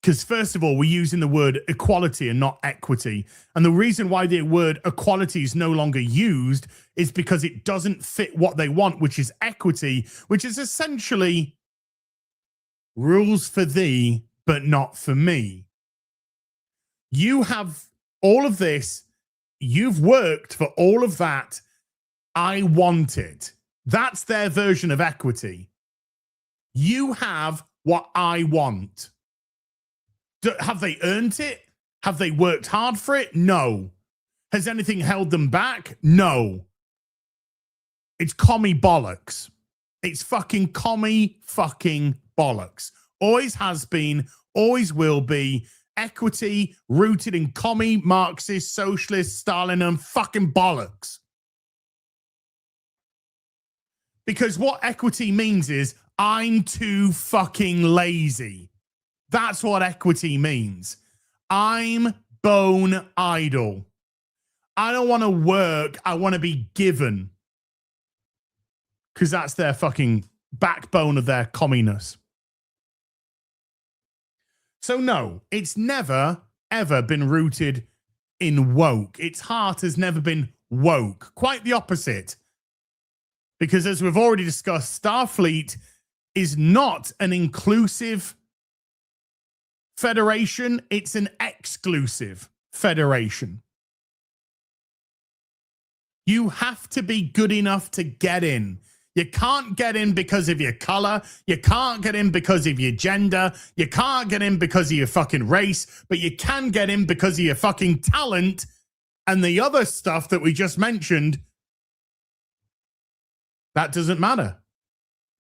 Because first of all, we're using the word equality and not equity. And the reason why the word equality is no longer used is because it doesn't fit what they want, which is equity, which is essentially rules for thee, but not for me. You have all of this. You've worked for all of that. I want it. That's their version of equity. You have what I want. Have they earned it? Have they worked hard for it? No. Has anything held them back? No. It's commie bollocks. It's fucking commie fucking bollocks. Always has been, always will be. Equity rooted in commie, Marxist, socialist, Stalinism, fucking bollocks. Because what equity means is I'm too fucking lazy. That's what equity means. I'm bone idle. I don't want to work. I want to be given. Because that's their fucking backbone of their communist. So no, it's never, ever been rooted in woke. Its heart has never been woke. Quite the opposite. Because as we've already discussed, Starfleet is not an inclusive federation. It's an exclusive federation. You have to be good enough to get in. You can't get in because of your color. You can't get in because of your gender. You can't get in because of your fucking race, but you can get in because of your fucking talent and the other stuff that we just mentioned. That doesn't matter.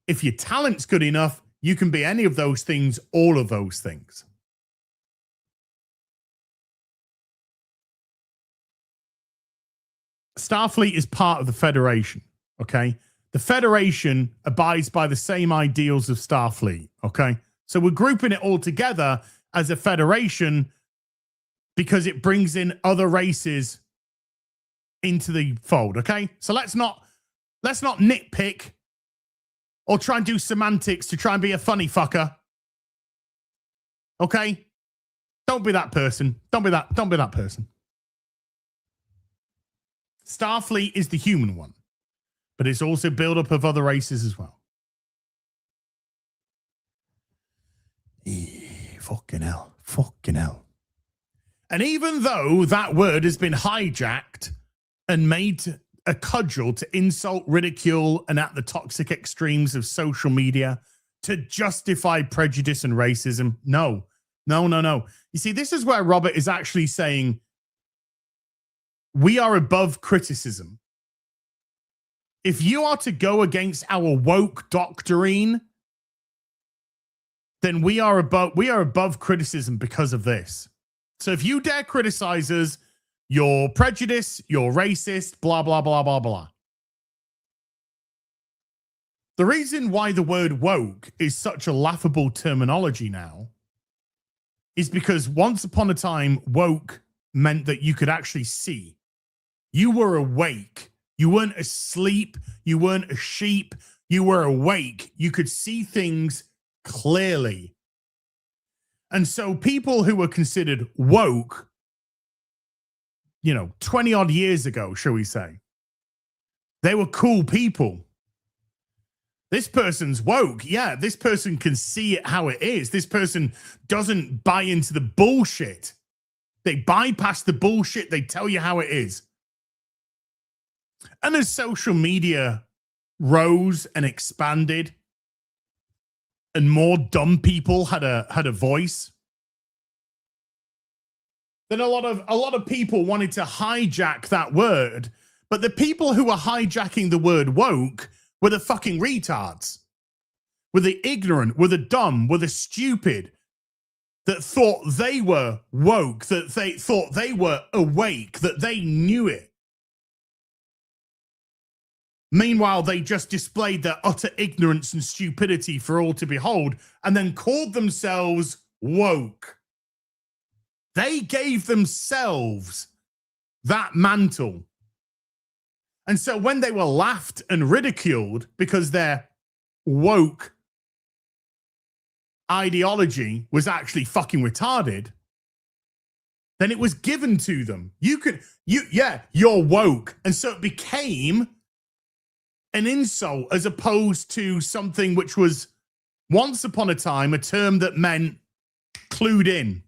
If your talent's good enough, you can be any of those things, all of those things. Starfleet is part of the Federation, okay? The Federation abides by the same ideals of Starfleet, okay? So we're grouping it all together as a federation because it brings in other races into the fold, okay? So let's not nitpick or try and do semantics to try and be a funny fucker. Okay? Don't be that person. Don't be that person. Starfleet is the human one, but it's also built up of other races as well. Fucking hell. Fucking hell. And even though that word has been hijacked and made a cudgel to insult, ridicule, and at the toxic extremes of social media to justify prejudice and racism, no. You see, this is where Robert is actually saying we are above criticism. If you are to go against our woke doctrine, then we are above criticism because of this. So if you dare criticize us, you're prejudiced, you're racist, blah, blah, blah, blah, blah. The reason why the word woke is such a laughable terminology now is because once upon a time, woke meant that you could actually see. You were awake. You weren't asleep. You weren't a sheep. You were awake. You could see things clearly. And so people who were considered woke, 20 odd years ago, shall we say, they were cool people. This person's woke. Yeah, this person can see it how it is. This person doesn't buy into the bullshit. They bypass the bullshit. They tell you how it is. And as social media rose and expanded and more dumb people had a voice, then a lot of people wanted to hijack that word. But the people who were hijacking the word woke were the fucking retards, were the ignorant, were the dumb, were the stupid that thought they were woke, that they thought they were awake, that they knew it. Meanwhile, they just displayed their utter ignorance and stupidity for all to behold and then called themselves woke. They gave themselves that mantle. And so when they were laughed and ridiculed because their woke ideology was actually fucking retarded, then it was given to them. You're woke. And so it became an insult as opposed to something which was once upon a time a term that meant clued in.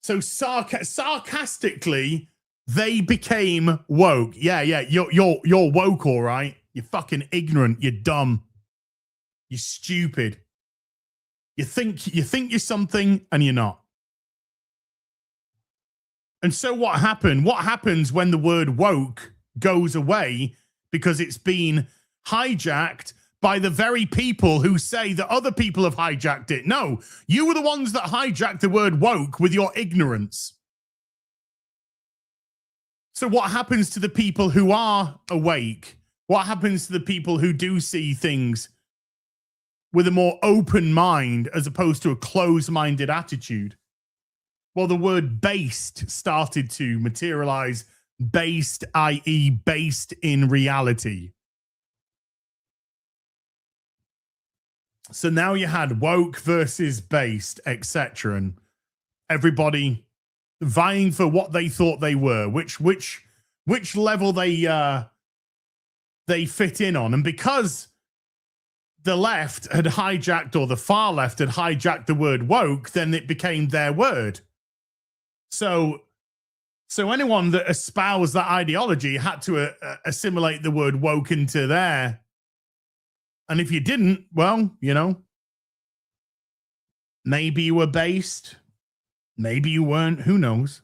So sarcastically, they became woke. Yeah, you're woke, all right. You're fucking ignorant. You're dumb. You're stupid. You think you're something and you're not. And so what happened? What happens when the word woke goes away because it's been hijacked by the very people who say that other people have hijacked it? No, you were the ones that hijacked the word woke with your ignorance. So what happens to the people who are awake? What happens to the people who do see things with a more open mind as opposed to a closed-minded attitude? Well, the word based started to materialize. Based, i.e. based in reality. So now you had woke versus based, etc. And everybody vying for what they thought they were, which level they fit in on. And because the left had hijacked, or the far left had hijacked the word woke, then it became their word. So So anyone that espoused that ideology had to assimilate the word woke into there. And if you didn't, well, you know, maybe you were based, maybe you weren't, who knows?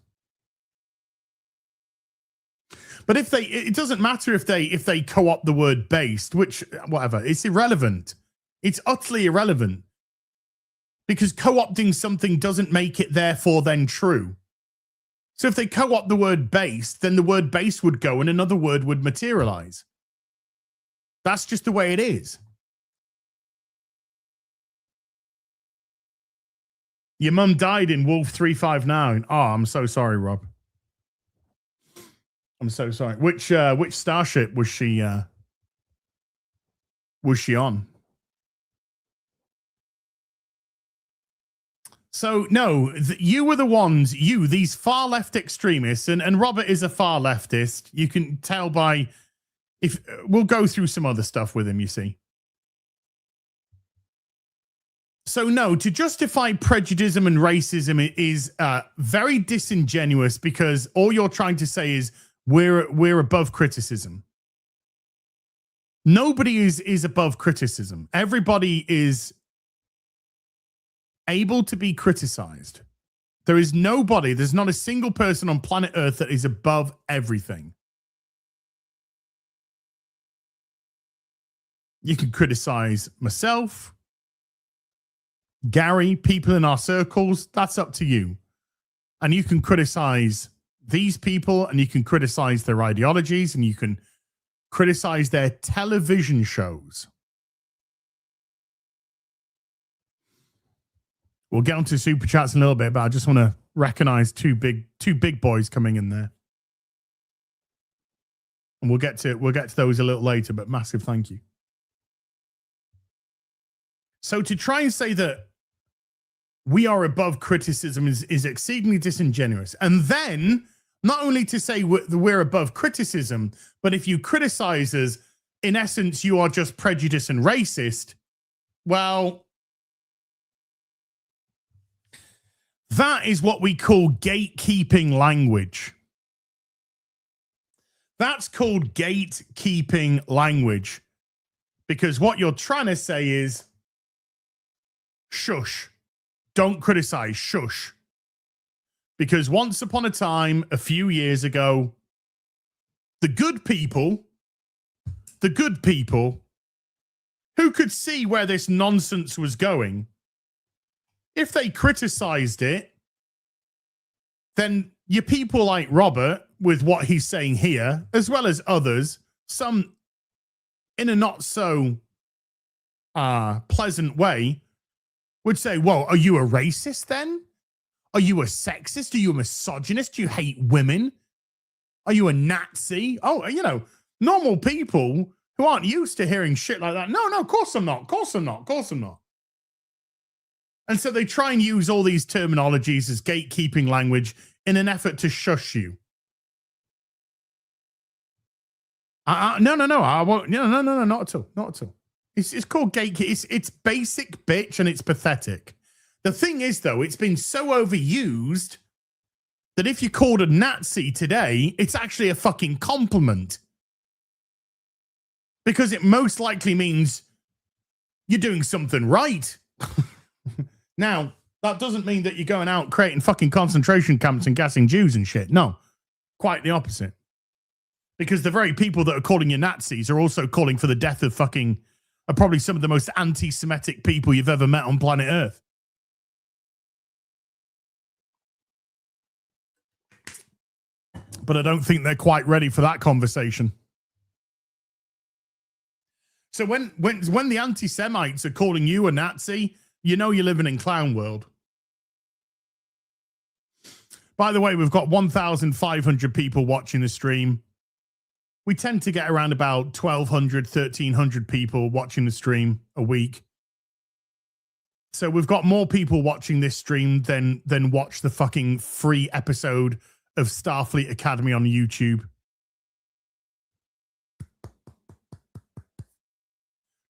But if it doesn't matter if they co-opt the word based, which, whatever, it's irrelevant. It's utterly irrelevant. Because co-opting something doesn't make it therefore then true. So if they co-opt the word based, then the word based would go and another word would materialize. That's just the way it is. Your mum died in Wolf 359. Oh, I'm so sorry, Rob. I'm so sorry. Which starship was she on? So no, you were the ones, these far left extremists, and Robert is a far leftist. You can tell by, if we'll go through some other stuff with him, you see. So no, to justify prejudice and racism is very disingenuous, because all you're trying to say is we're above criticism. Nobody is above criticism. Everybody is able to be criticized. There's not a single person on planet Earth that is above everything. You can criticize myself, Gary, people in our circles. That's up to you. And you can criticize these people, and you can criticize their ideologies, and you can criticize their television shows. We'll get onto super chats in a little bit, but I just want to recognize two big boys coming in there. And we'll get to those a little later, but massive thank you. So to try and say that we are above criticism is exceedingly disingenuous. And then not only to say we're above criticism, but if you criticize us, in essence, you are just prejudiced and racist. Well, that is what we call gatekeeping language. That's called gatekeeping language. Because what you're trying to say is, shush. Don't criticize, shush. Because once upon a time, a few years ago, the good people who could see where this nonsense was going, if they criticized it, then your people like Robert, with what he's saying here, as well as others, some in a not so pleasant way, would say, well, are you a racist then? Are you a sexist? Are you a misogynist? Do you hate women? Are you a Nazi? Oh, you know, normal people who aren't used to hearing shit like that. No, of course I'm not. Of course I'm not. Of course I'm not. And so they try and use all these terminologies as gatekeeping language in an effort to shush you. No. I won't. No, not at all. Not at all. It's called gatekeeping. It's basic bitch, and it's pathetic. The thing is, though, it's been so overused that if you're called a Nazi today, it's actually a fucking compliment. Because it most likely means you're doing something right. Now, that doesn't mean that you're going out creating fucking concentration camps and gassing Jews and shit. No, quite the opposite. Because the very people that are calling you Nazis are also calling for the death of fucking, are probably some of the most anti-Semitic people you've ever met on planet Earth. But I don't think they're quite ready for that conversation. So when the anti-Semites are calling you a Nazi, you know you're living in clown world. By the way, we've got 1,500 people watching the stream. We tend to get around about 1,200, 1,300 people watching the stream a week. So we've got more people watching this stream than watch the fucking free episode of Starfleet Academy on YouTube.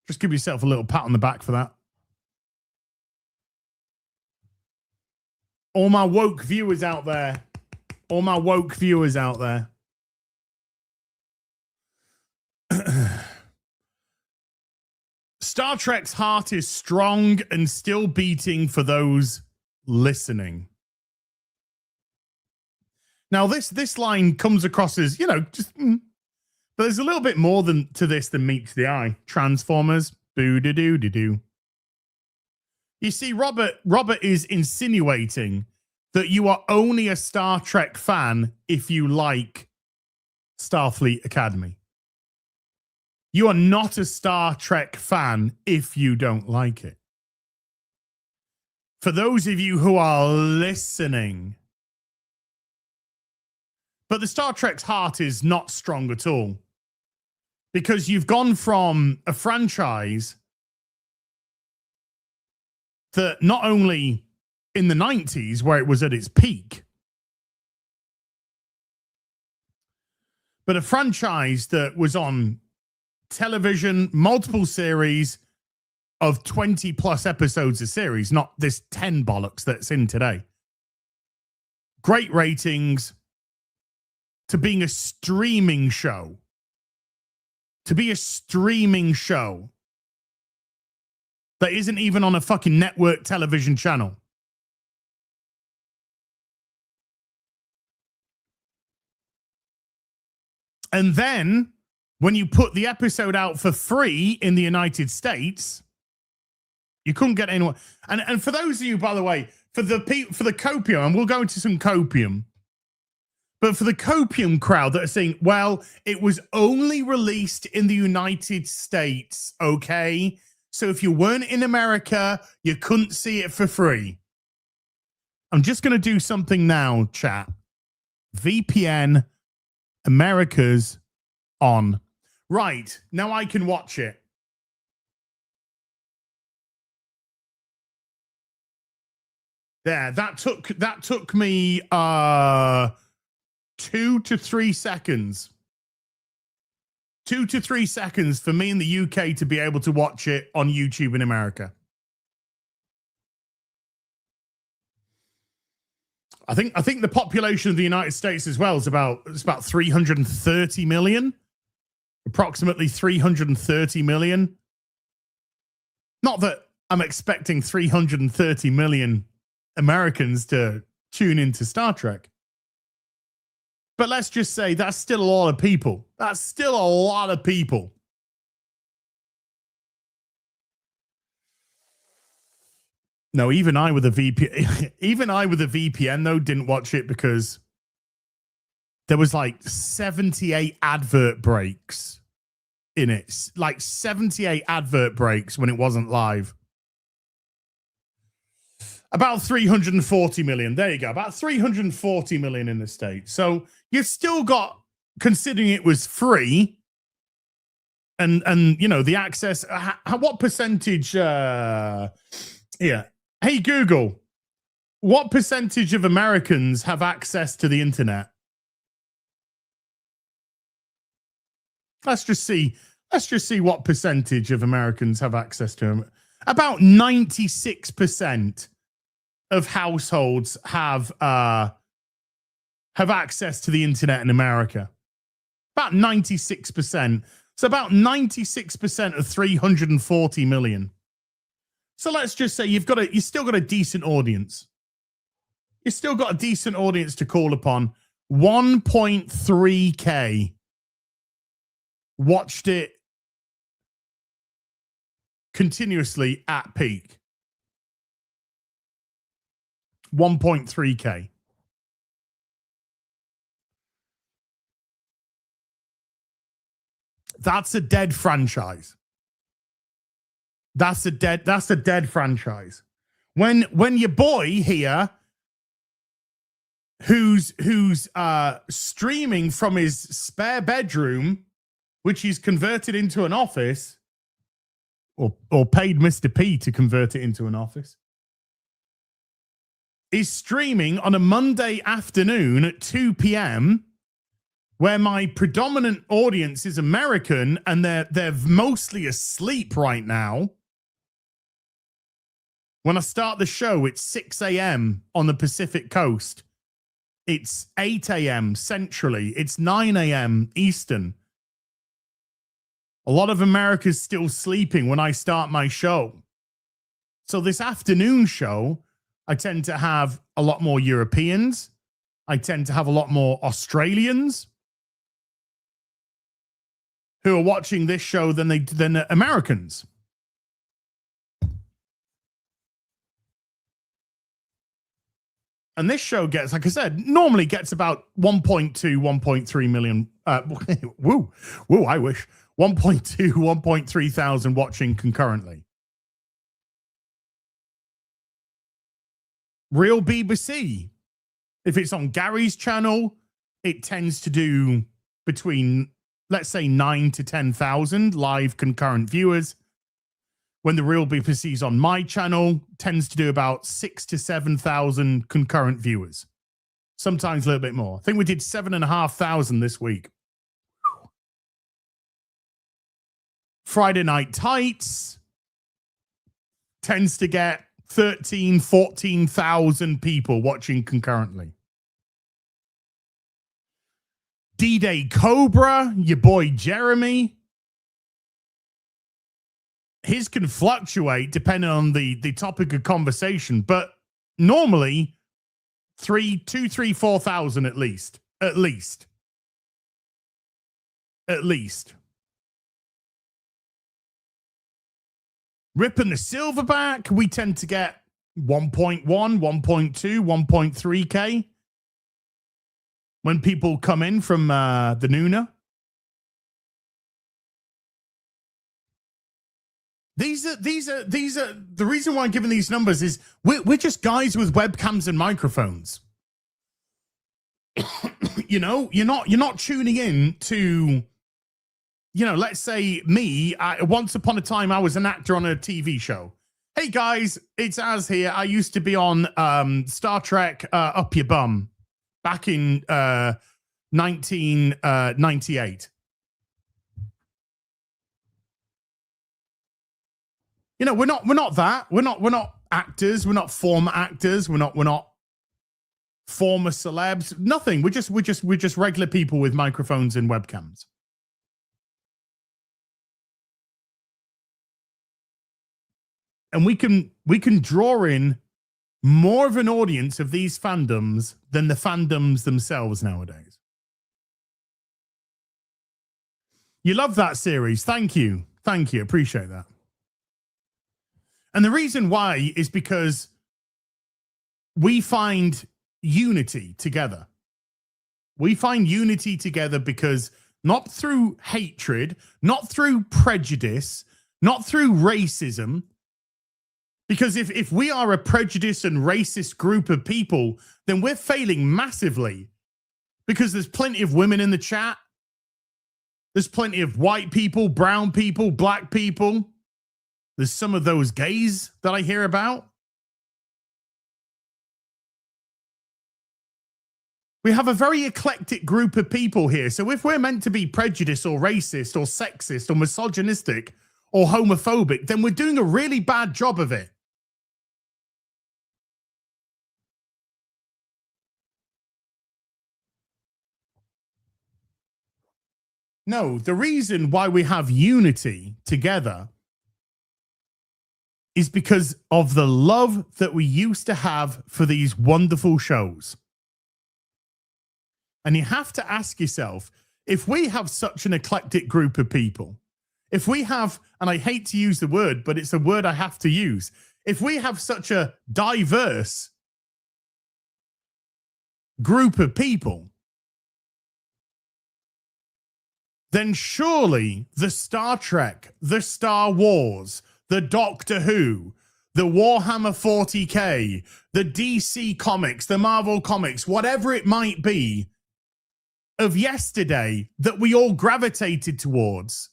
Just give yourself a little pat on the back for that. All my woke viewers out there, All my woke viewers out there. Star Trek's heart is strong and still beating for those listening. Now, this line comes across as, just... But there's a little bit more to this than meets the eye. Transformers. Boo-doo-doo-doo-doo. You see, Robert is insinuating that you are only a Star Trek fan if you like Starfleet Academy. You are not a Star Trek fan if you don't like it. For those of you who are listening, but the Star Trek's heart is not strong at all, because you've gone from a franchise that not only in the 90s, where it was at its peak, but a franchise that was on television, multiple series of 20 plus episodes a series, not this 10 bollocks that's in today. Great ratings, to being a streaming show. To be a streaming show that isn't even on a fucking network television channel. And then when you put the episode out for free in the United States, you couldn't get anyone. And for those of you, by the way, for the copium, and we'll go into some copium, but for the copium crowd that are saying, well, it was only released in the United States, okay? So if you weren't in America, you couldn't see it for free. I'm just going to do something now, chat. VPN, America's on. Right, now I can watch it. There, that took me 2 to 3 seconds. 2 to 3 seconds for me in the UK to be able to watch it on YouTube in America. I think the population of the United States as well is about 330 million. Approximately 330 million. Not that I'm expecting 330 million Americans to tune into Star Trek. But let's just say that's still a lot of people. That's still a lot of people. No, even I with a VPN though didn't watch it because there was like 78 advert breaks in it. Like 78 advert breaks when it wasn't live. About 340 million. There you go. About 340 million in the States. So you've still got, considering it was free and the access, what percentage, here. Hey, Google, what percentage of Americans have access to the internet? Let's just see what percentage of Americans have access to them. About 96% of households have access to the internet in America. About 96%. So about 96% of 340 million. So let's just say you still got a decent audience. You still got a decent audience to call upon. 1.3K watched it continuously at peak. 1.3K. That's a dead franchise. That's a dead franchise. When your boy here, who's streaming from his spare bedroom, which he's converted into an office, or paid Mr. P to convert it into an office, is streaming on a Monday afternoon at 2 p.m., where my predominant audience is American and they're mostly asleep right now. When I start the show, it's 6 a.m. on the Pacific coast. It's 8 a.m. centrally. It's 9 a.m. Eastern. A lot of America's still sleeping when I start my show. So this afternoon show, I tend to have a lot more Europeans. I tend to have a lot more Australians who are watching this show than Americans. And this show gets, like I said, normally gets about 1.2, 1.3 million. Woo, I wish. 1.2, 1.3 thousand watching concurrently. Real BBC, if it's on Gary's channel, it tends to do between, let's say, 9 to 10,000 live concurrent viewers. When the Real BBC's on my channel, tends to do about 6 to 7,000 concurrent viewers. Sometimes a little bit more. I think we did 7,500 this week. Friday Night Tights tends to get 13, 14,000 people watching concurrently. D-Day Cobra, your boy Jeremy. His can fluctuate depending on the topic of conversation, but normally 4,000 at least. At least. Ripping the Silverback, we tend to get 1.1, 1.2, 1.3K when people come in from the Nuna. These are the reason why I'm giving these numbers is we're just guys with webcams and microphones. You know, you're not tuning in to, you know, let's say me. Once upon a time, I was an actor on a TV show. Hey guys, it's Az here. I used to be on Star Trek Up Your Bum back in 1998. You know, we're not that. We're not actors. We're not former actors. We're not former celebs. Nothing. We're just regular people with microphones and webcams. And we can draw in more of an audience of these fandoms than the fandoms themselves nowadays. You love that series. Thank you. Appreciate that. And the reason why is because we find unity together. We find unity together because not through hatred, not through prejudice, not through racism. Because if we are a prejudiced and racist group of people, then we're failing massively. Because there's plenty of women in the chat. There's plenty of white people, brown people, black people. There's some of those gays that I hear about. We have a very eclectic group of people here. So if we're meant to be prejudiced or racist or sexist or misogynistic or homophobic, then we're doing a really bad job of it. No, the reason why we have unity together is because of the love that we used to have for these wonderful shows. And you have to ask yourself, if we have such an eclectic group of people, if we have, and I hate to use the word, but it's a word I have to use, if we have such a diverse group of people, then surely the Star Trek, the Star Wars, the Doctor Who, the Warhammer 40K, the DC comics, the Marvel comics, whatever it might be of yesterday that we all gravitated towards.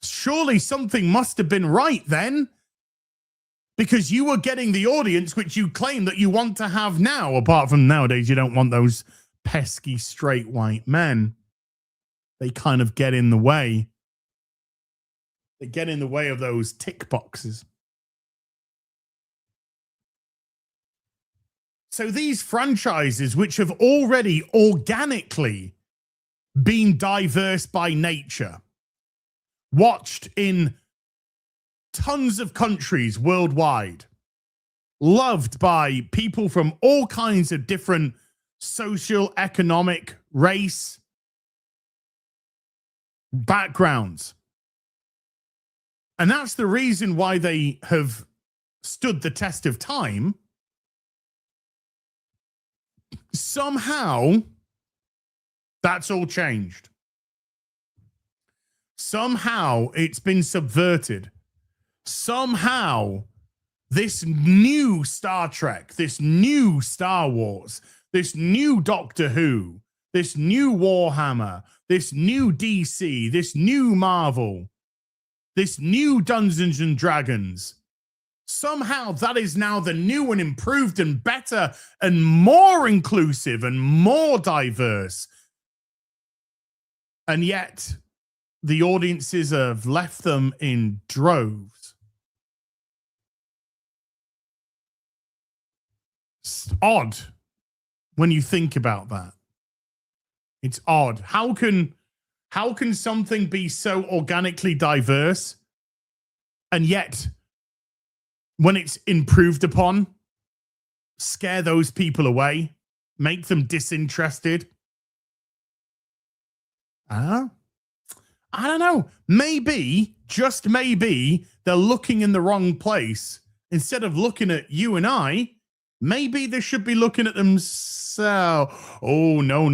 Surely something must have been right then, because you were getting the audience which you claim that you want to have now, apart from nowadays you don't want those pesky straight white men. They kind of get in the way. They get in the way of those tick boxes. So these franchises, which have already organically been diverse by nature, watched in tons of countries worldwide, loved by people from all kinds of different social, economic, race, backgrounds. And that's the reason why they have stood the test of time. Somehow, that's all changed. Somehow, it's been subverted. Somehow, this new Star Trek, this new Star Wars, this new Doctor Who, this new Warhammer, this new DC, this new Marvel, this new Dungeons and Dragons, somehow that is now the new and improved and better and more inclusive and more diverse. And yet the audiences have left them in droves. It's odd when you think about that. It's odd. How can something be so organically diverse and yet when it's improved upon, scare those people away, make them disinterested? I don't know. Maybe, just maybe, they're looking in the wrong place. Instead of looking at you and I, maybe they should be looking at themselves. Oh, no.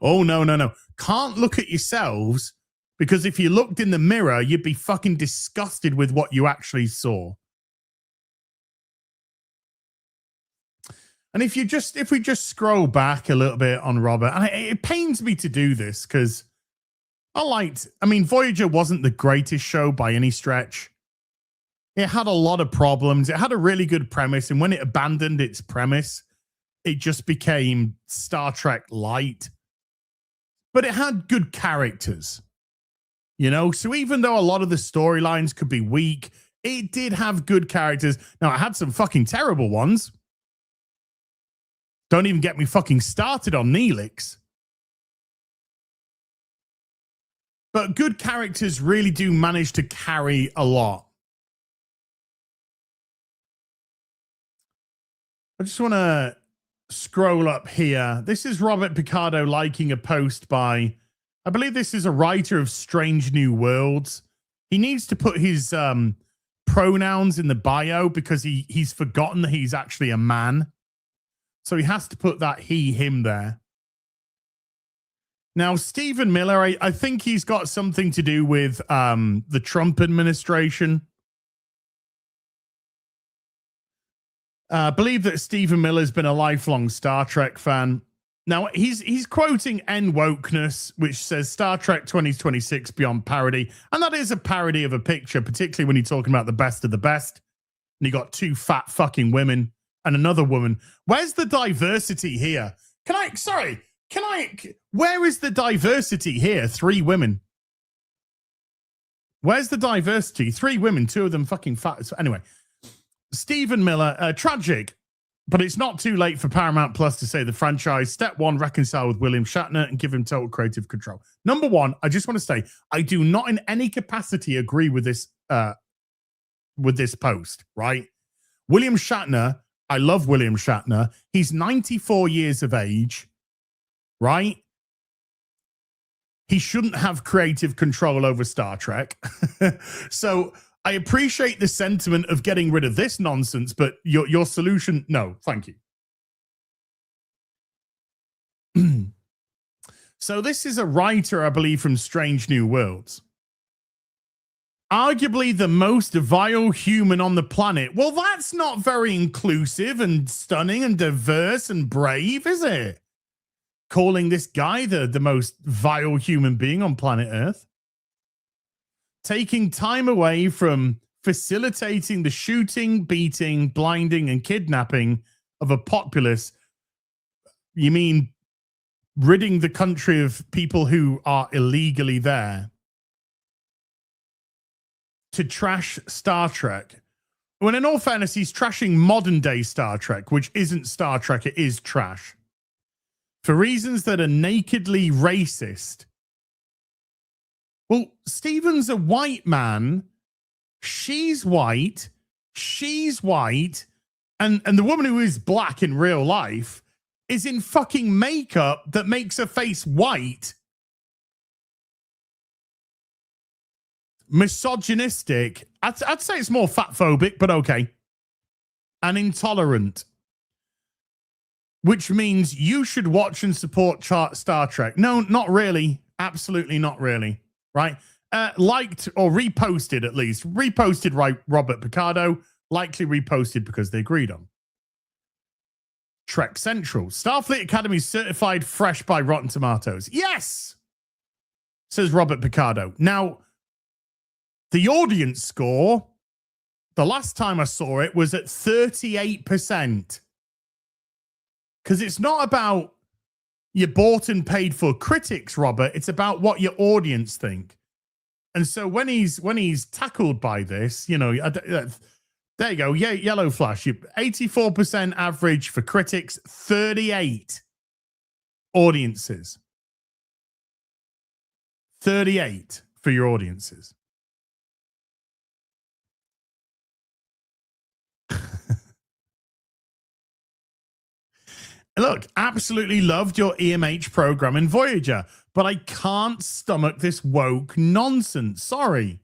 Oh, no. Can't look at yourselves, because if you looked in the mirror, you'd be fucking disgusted with what you actually saw. And if we just scroll back a little bit on Robert, and it pains me to do this because Voyager wasn't the greatest show by any stretch. It had a lot of problems. It had a really good premise. And when it abandoned its premise, it just became Star Trek light. But it had good characters, you know? So even though a lot of the storylines could be weak, it did have good characters. Now, it had some fucking terrible ones. Don't even get me fucking started on Neelix. But good characters really do manage to carry a lot. I just want to scroll up here. This is Robert Picardo liking a post by, I believe this is a writer of Strange New Worlds. He needs to put his pronouns in the bio because he's forgotten that he's actually a man. So he has to put that he, him there. Now, Stephen Miller, I think he's got something to do with the Trump administration. I believe that Stephen Miller's been a lifelong Star Trek fan. Now, he's quoting N-Wokeness, which says Star Trek 2026 beyond parody. And that is a parody of a picture, particularly when you're talking about the best of the best. And you got two fat fucking women and another woman. Where's the diversity here? Where is the diversity here? 3 women. Where's the diversity? 3 women, 2 of them fucking fat. So anyway, Stephen Miller, tragic, but it's not too late for Paramount Plus to say the franchise. Step 1, reconcile with William Shatner and give him total creative control. Number 1, I just want to say, I do not in any capacity agree with this post, right? William Shatner, I love William Shatner. He's 94 years of age, right? He shouldn't have creative control over Star Trek. So I appreciate the sentiment of getting rid of this nonsense, but your solution, no, thank you. So this is a writer, I believe, from Strange New Worlds. Arguably the most vile human on the planet. Well, that's not very inclusive and stunning and diverse and brave, is it? Calling this guy the most vile human being on planet Earth. Taking time away from facilitating the shooting, beating, blinding, and kidnapping of a populace. You mean ridding the country of people who are illegally there? To trash Star Trek when in all fairness, he's trashing modern day Star Trek, which isn't Star Trek, it is trash. For reasons that are nakedly racist. Well, Steven's a white man. She's white. She's white. And the woman who is black in real life is in fucking makeup that makes her face white. Misogynistic. I'd say it's more fatphobic, but okay. And intolerant. Which means you should watch and support Star Trek. No, not really. Absolutely not really. Right? Liked or reposted at least. Reposted Robert Picardo. Likely reposted because they agreed on. Trek Central. Starfleet Academy certified fresh by Rotten Tomatoes. Yes! Says Robert Picardo. Now, the audience score, the last time I saw it, was at 38%. Because it's not about your bought and paid for critics, Robert. It's about what your audience think. And so when he's tackled by this, you know, there you go. Yeah, Yellow Flash. 84% average for critics, 38 audiences. 38 for your audiences. Look, absolutely loved your EMH program in Voyager, but I can't stomach this woke nonsense. Sorry.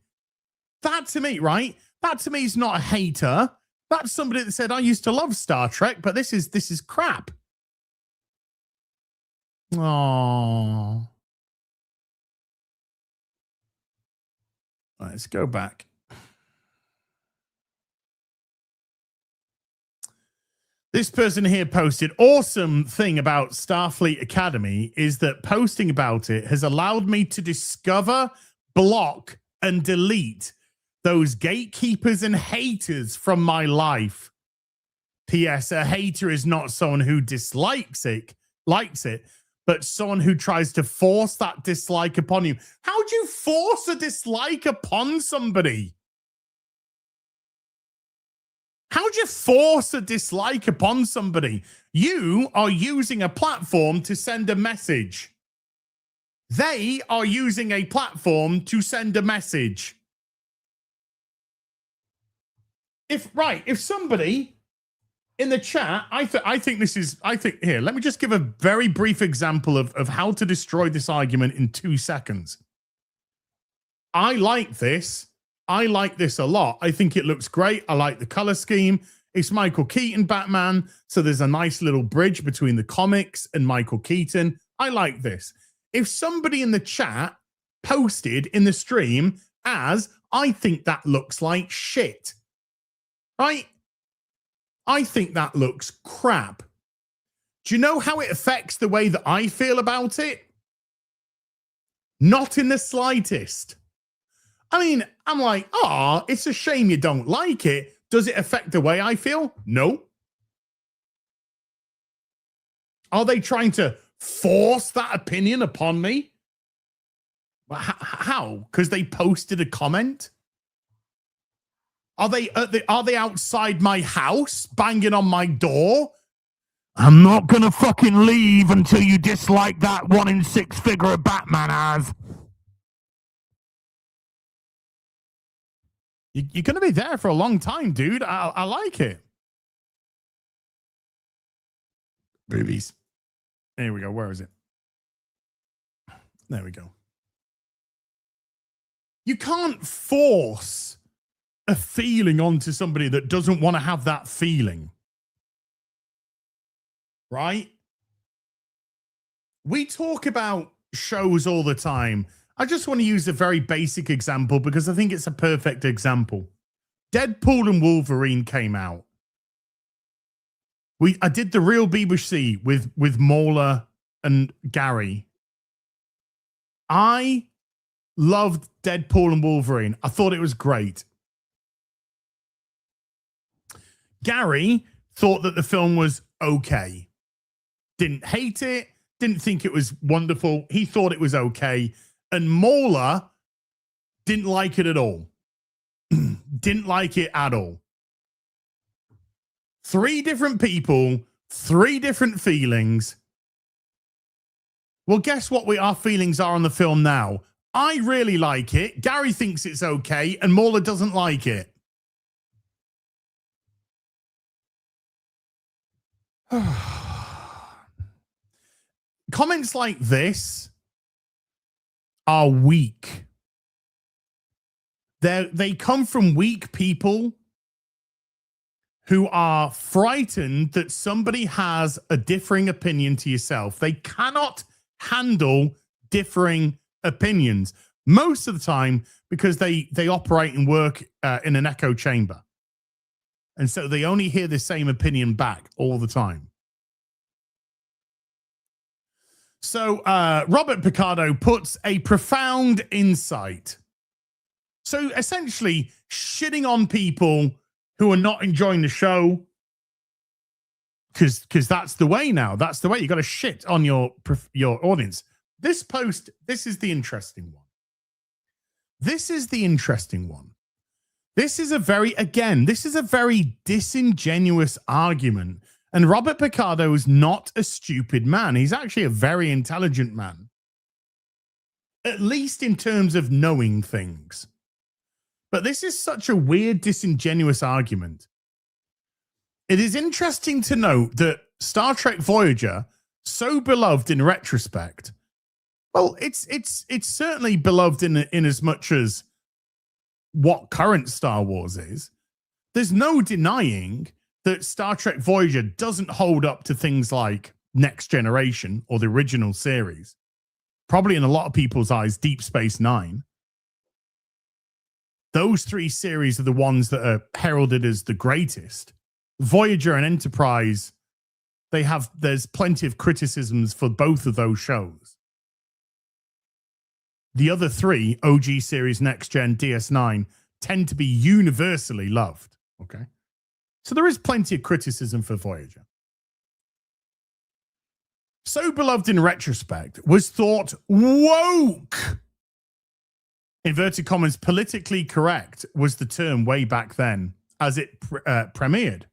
That to me, right? That to me is not a hater. That's somebody that said, I used to love Star Trek, but this is crap. Oh. Let's go back. This person here posted, awesome thing about Starfleet Academy is that posting about it has allowed me to discover, block, and delete those gatekeepers and haters from my life. P.S. A hater is not someone who likes it, but someone who tries to force that dislike upon you. How do you force a dislike upon somebody? How do you force a dislike upon somebody? You are using a platform to send a message. They are using a platform to send a message. If somebody in the chat, I think here, let me just give a very brief example of how to destroy this argument in 2 seconds. I like this. I like this a lot. I think it looks great. I like the color scheme. It's Michael Keaton Batman. So there's a nice little bridge between the comics and Michael Keaton. I like this. If somebody in the chat posted in the stream as, I think that looks like shit, right? I think that looks crap. Do you know how it affects the way that I feel about it? Not in the slightest. I mean, I'm like, oh, it's a shame you don't like it. Does it affect the way I feel? No. Are they trying to force that opinion upon me? How? Because they posted a comment? Are they outside my house banging on my door? I'm not going to fucking leave until you dislike that 1 in 6 figure of Batman has. You're going to be there for a long time, dude. I like it. Boobies. Here we go. Where is it? There we go. You can't force a feeling onto somebody that doesn't want to have that feeling. Right? We talk about shows all the time. I just want to use a very basic example because I think it's a perfect example. Deadpool and Wolverine came out. I did the real BBC with Mola and Gary. I loved Deadpool and Wolverine. I thought it was great. Gary thought that the film was okay. Didn't hate it. Didn't think it was wonderful. He thought it was okay. And Mola didn't like it at all. Didn't like it at all. 3 different people, 3 different feelings. Well, guess what our feelings are on the film now? I really like it. Gary thinks it's okay, and Mauler doesn't like it. Comments like this are weak. They come from weak people who are frightened that somebody has a differing opinion to yourself. They cannot handle differing opinions most of the time because they operate and work in an echo chamber. And so they only hear the same opinion back all the time. So Robert Picardo puts a profound insight. So essentially shitting on people who are not enjoying the show, because that's the way now. That's the way. You got to shit on your audience. This post, this is the interesting one. This is a very disingenuous argument. And Robert Picardo is not a stupid man. He's actually a very intelligent man, at least in terms of knowing things. But this is such a weird, disingenuous argument. It is interesting to note that Star Trek Voyager, so beloved in retrospect, well, it's certainly beloved in as much as what current Star Wars is. There's no denying that Star Trek Voyager doesn't hold up to things like Next Generation or the original series. Probably in a lot of people's eyes, Deep Space Nine. Those 3 series are the ones that are heralded as the greatest. Voyager and Enterprise, there's plenty of criticisms for both of those shows. The other 3, OG series, Next Gen, DS9, tend to be universally loved. Okay. So there is plenty of criticism for Voyager. So beloved in retrospect was thought woke. Inverted commas, politically correct was the term way back then as it premiered.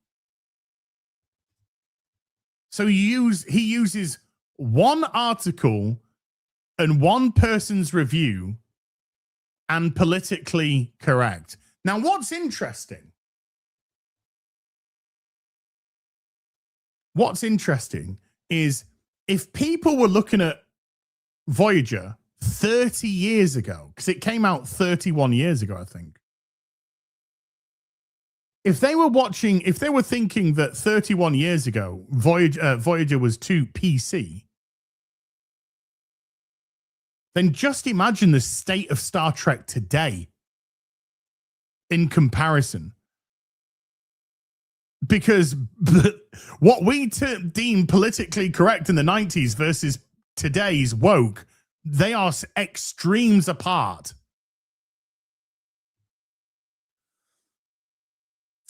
So he uses one article and one person's review and politically correct. Now, what's interesting? What's interesting is if people were looking at Voyager 30 years ago, because it came out 31 years ago, I think. If they were thinking that 31 years ago, Voyager was too PC, then just imagine the state of Star Trek today in comparison. Because what we deem politically correct in the 90s versus today's woke, they are extremes apart.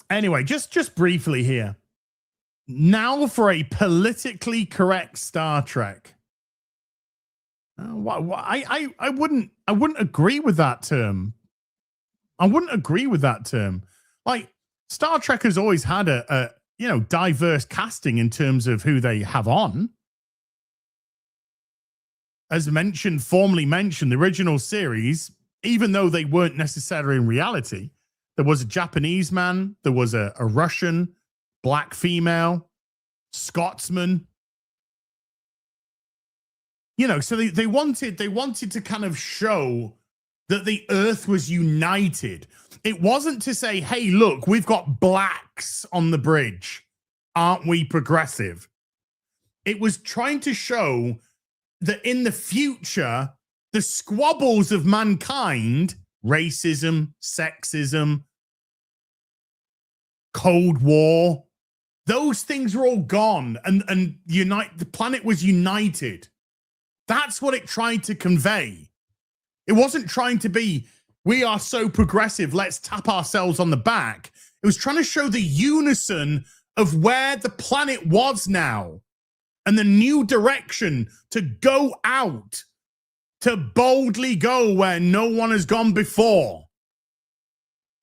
Anyway, just briefly here. Now for a politically correct Star Trek. I wouldn't agree with that term. I wouldn't agree with that term. Like, Star Trek has always had a diverse casting in terms of who they have on. As formerly mentioned, the original series, even though they weren't necessarily in reality, there was a Japanese man, there was a Russian, black female, Scotsman. So they wanted to kind of show that the Earth was united. It wasn't to say, hey, look, we've got blacks on the bridge. Aren't we progressive? It was trying to show that in the future, the squabbles of mankind, racism, sexism, Cold War, those things were all gone, and the planet was united. That's what it tried to convey. It wasn't trying to be, we are so progressive, let's tap ourselves on the back. It was trying to show the unison of where the planet was now and the new direction to go out, to boldly go where no one has gone before.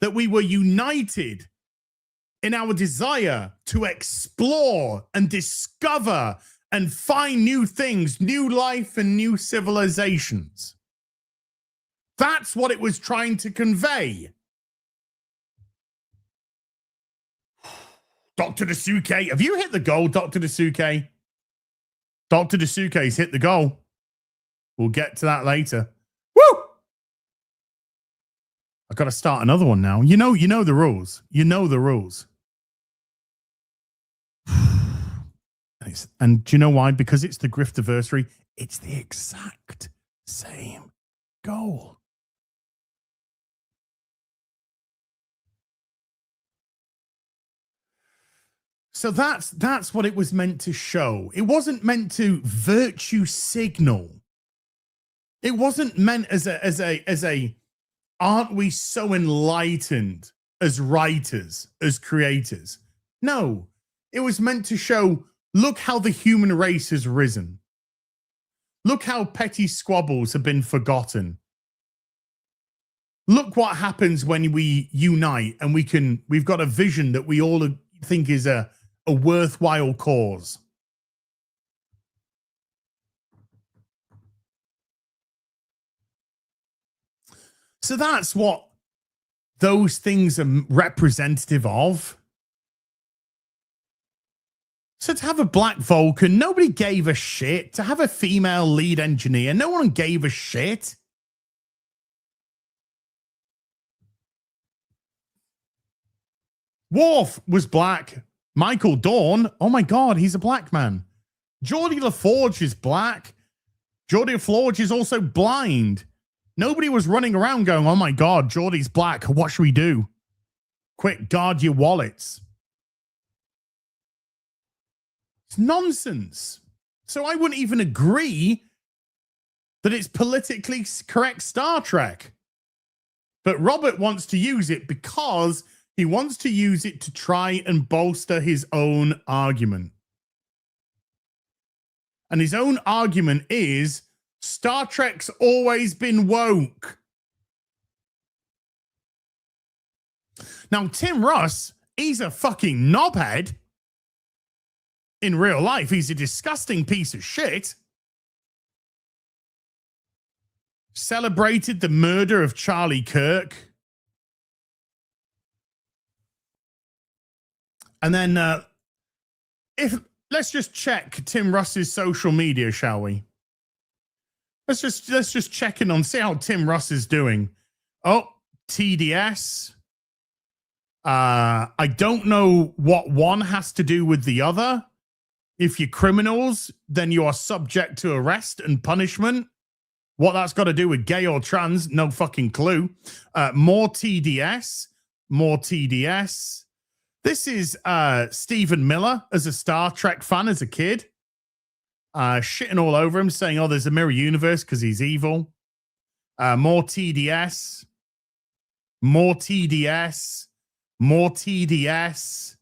That we were united in our desire to explore and discover and find new things, new life, and new civilizations. That's what it was trying to convey. Dr. Dasuke, have you hit the goal, Dr. Dasuke? Dr. Dasuke's hit the goal. We'll get to that later. Woo! I've got to start another one now. You know the rules. You know the rules. And do you know why? Because it's the Griftiversary. It's the exact same goal. So that's what it was meant to show. It wasn't meant to virtue signal. It wasn't meant as a aren't we so enlightened as writers, as creators? No, it was meant to show, look how the human race has risen. Look how petty squabbles have been forgotten. Look what happens when we unite and we've got a vision that we all think is a worthwhile cause. So that's what those things are representative of. So to have a black Vulcan, nobody gave a shit. To have a female lead engineer, no one gave a shit. Worf was black. Michael Dorn, oh my God, he's a black man. Geordie LaForge is black. Geordie LaForge is also blind. Nobody was running around going, oh my God, Geordie's black. What should we do? Quick, guard your wallets. It's nonsense. So I wouldn't even agree that it's politically correct Star Trek. But Robert wants to use it because he wants to use it to try and bolster his own argument. And his own argument is Star Trek's always been woke. Now, Tim Russ, he's a fucking knobhead. In real life, he's a disgusting piece of shit. Celebrated the murder of Charlie Kirk. And then let's just check Tim Russ's social media, shall we? Let's just check in on, see how Tim Russ is doing. Oh, TDS. I don't know what one has to do with the other. If you're criminals, then you are subject to arrest and punishment. What that's got to do with gay or trans, no fucking clue. More TDS. More TDS. This is Stephen Miller as a Star Trek fan as a kid. Shitting all over him, saying, oh, there's a mirror universe because he's evil. More TDS. More TDS. More TDS.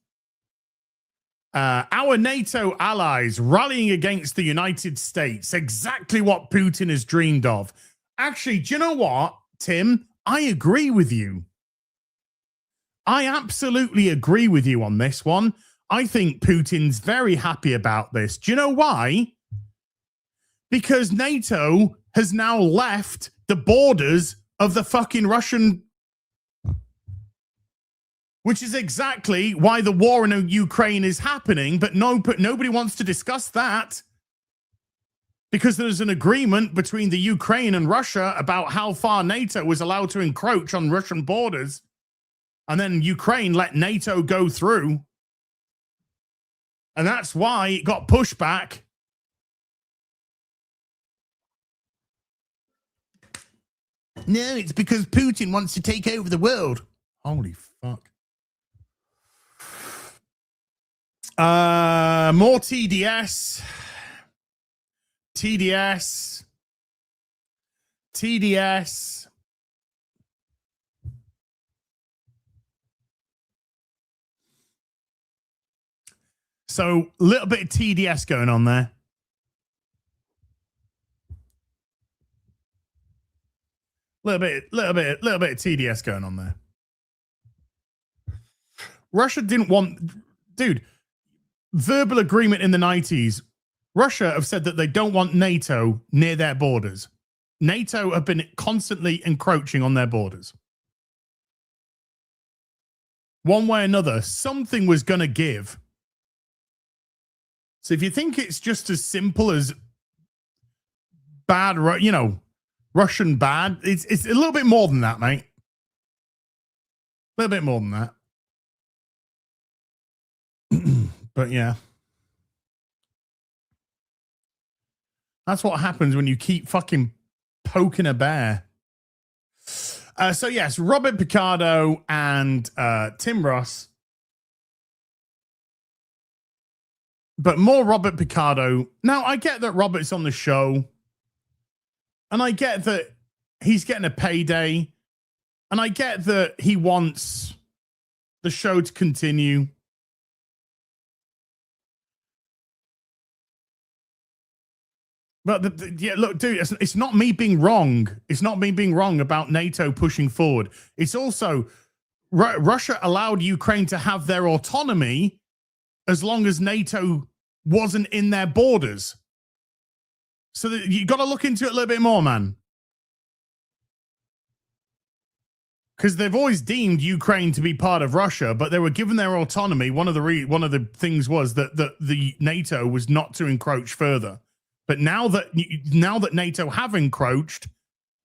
Our NATO allies rallying against the United States. Exactly what Putin has dreamed of. Actually, do you know what, Tim? I agree with you. I absolutely agree with you on this one. I think Putin's very happy about this. Do you know why? Because NATO has now left the borders of the fucking Russian, which is exactly why the war in Ukraine is happening, but nobody wants to discuss that because there's an agreement between the Ukraine and Russia about how far NATO was allowed to encroach on Russian borders, and then Ukraine let NATO go through, and that's why it got pushed back. No, it's because Putin wants to take over the world. Holy fuck. More TDS. TDS. TDS. So, a little bit of TDS going on there. Little bit of TDS going on there. Russia didn't want, dude, verbal agreement in the 90s. Russia have said that they don't want NATO near their borders. NATO have been constantly encroaching on their borders. One way or another, something was going to give. So if you think it's just as simple as bad, you know, Russian bad, it's a little bit more than that, mate. A little bit more than that. But yeah. That's what happens when you keep fucking poking a bear. So yes, Robert Picardo and Tim Ross. But more Robert Picardo. Now, I get that Robert's on the show. And I get that he's getting a payday. And I get that he wants the show to continue. But yeah, look, dude, it's not me being wrong. It's not me being wrong about NATO pushing forward. It's also Russia allowed Ukraine to have their autonomy as long as NATO wasn't in their borders. So you got to look into it a little bit more, man. Because they've always deemed Ukraine to be part of Russia, but they were given their autonomy. One of the things was that the NATO was not to encroach further. But now that NATO have encroached,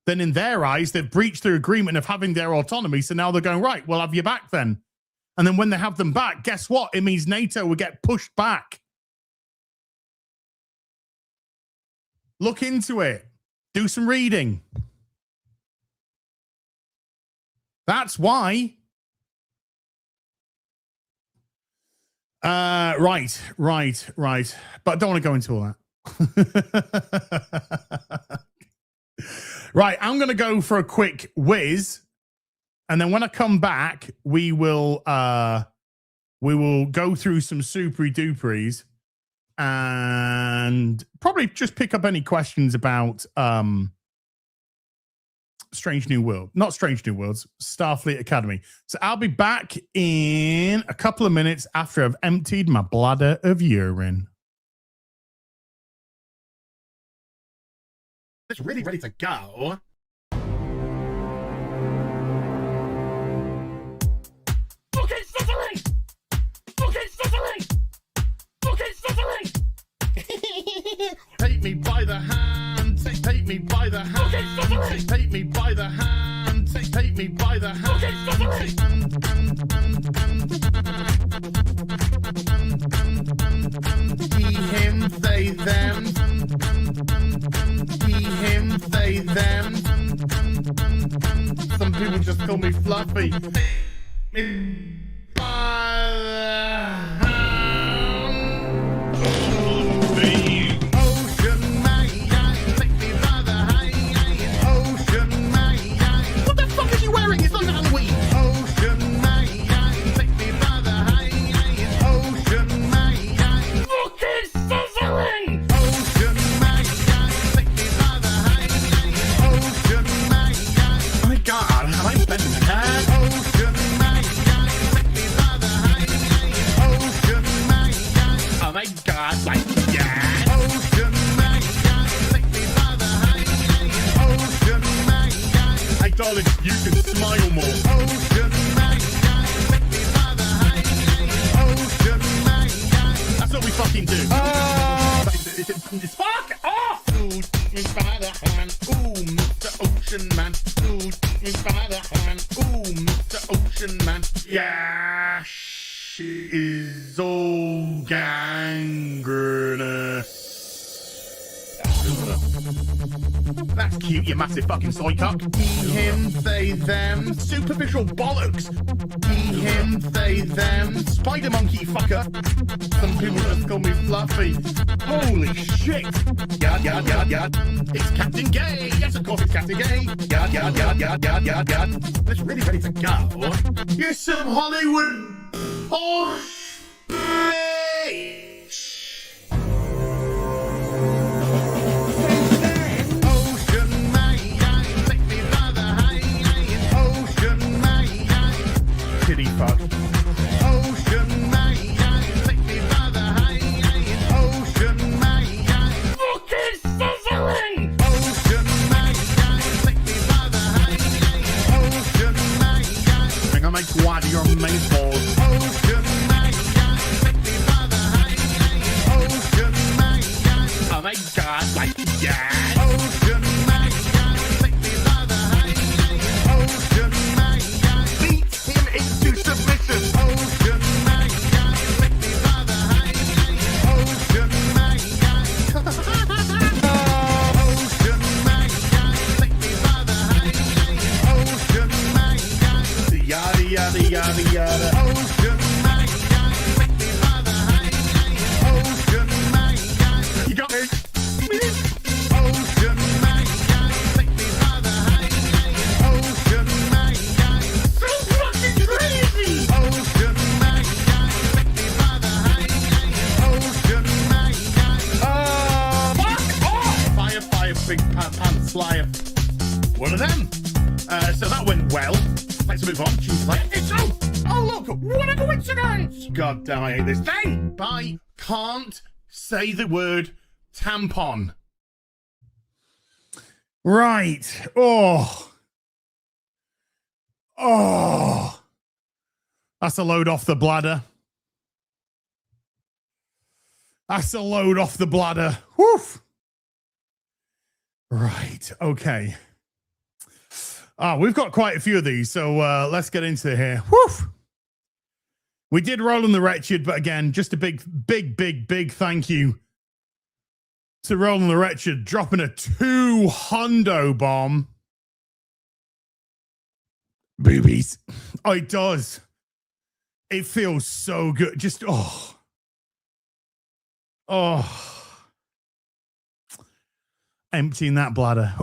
then in their eyes, they've breached their agreement of having their autonomy. So now they're going, right, we'll have you back then. And then when they have them back, guess what? It means NATO will get pushed back. Look into it. Do some reading. That's why. Right. But I don't want to go into all that. Right, I'm going to go for a quick whiz. And then when I come back, we will go through some supery duperies and probably just pick up any questions about Strange New World. Not Strange New Worlds, Starfleet Academy. So I'll be back in a couple of minutes after I've emptied my bladder of urine. It's really ready to go. Fucking stuttering! Fucking stuttering! Fucking stuttering! Take me by the hand, take me by the hand, take me by the hand, take me by the hand. He, him, they, them. He, him, they, them. Some people just call me Fluffy. Me by the hand. Ocean man, take me by the hand. Ocean man. What the fuck is he wearing? It's not Halloween. Ocean man, take me by the hand. Ocean man. Fucking stuttering! Ocean man, take me by the hand. Ocean man. My God, have I been mad? Ocean man, take me by the hand. Ocean man. Oh my God, like yeah. Ocean man, take me by the hand. Ocean man. Hey darling, you can smile more. Ocean man, take me by the hand. Ocean man. That's what we fucking do. Fuck off! Ooh, take me by the hand. Ooh, Mr. Ocean Man. Ooh, take me by the hand. Ooh, Mr. Ocean Man. Yeah, she is all gangrenous. That's cute, you massive fucking soy cock. He, him, they, them. Superficial bollocks. He, him, they, them. Spider monkey fucker. Some people just call me Fluffy. Holy shit. Yard, yard, yard, yard. It's Captain Gay. Yes, of course it's Captain Gay. Yard, yard, yard, yard, yard, yard, yard. It's really ready to go. Here's some Hollywood horse bitch. Ocean man, take me by the hand. Ocean man. Kitty fuck. big pants flyer. One of them. So that went well. Let's move on. Choose player. It's oh look, what a coincidence! God damn, I hate this thing. I can't say the word tampon. Right. Oh. That's a load off the bladder. That's a load off the bladder. Woof. Right. Okay. We've got quite a few of these, so let's get into it here. Woof. We did Roland the Wretched, but again, just a big thank you to Roland the Wretched dropping a 200 bomb. Boobies. Oh, it does. It feels so good. Just, emptying that bladder.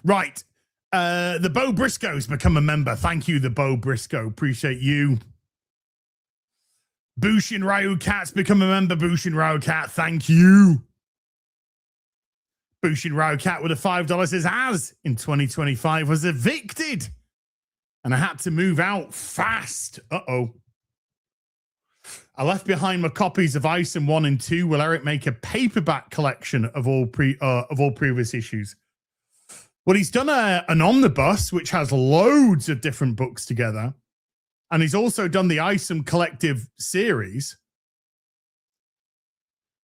Right. The Bo Briscoe's become a member. Thank you, the Bo Briscoe. Appreciate you. Bushin Ryu Cat's become a member. Bushin Ryu Cat, thank you. Bushin Ryu Cat with a $5 says, as in 2025 was evicted and I had to move out fast. I left behind my copies of Isom 1 and 2. Will Eric make a paperback collection of all previous issues? Well, he's done an omnibus, which has loads of different books together. And he's also done the Isom Collective series.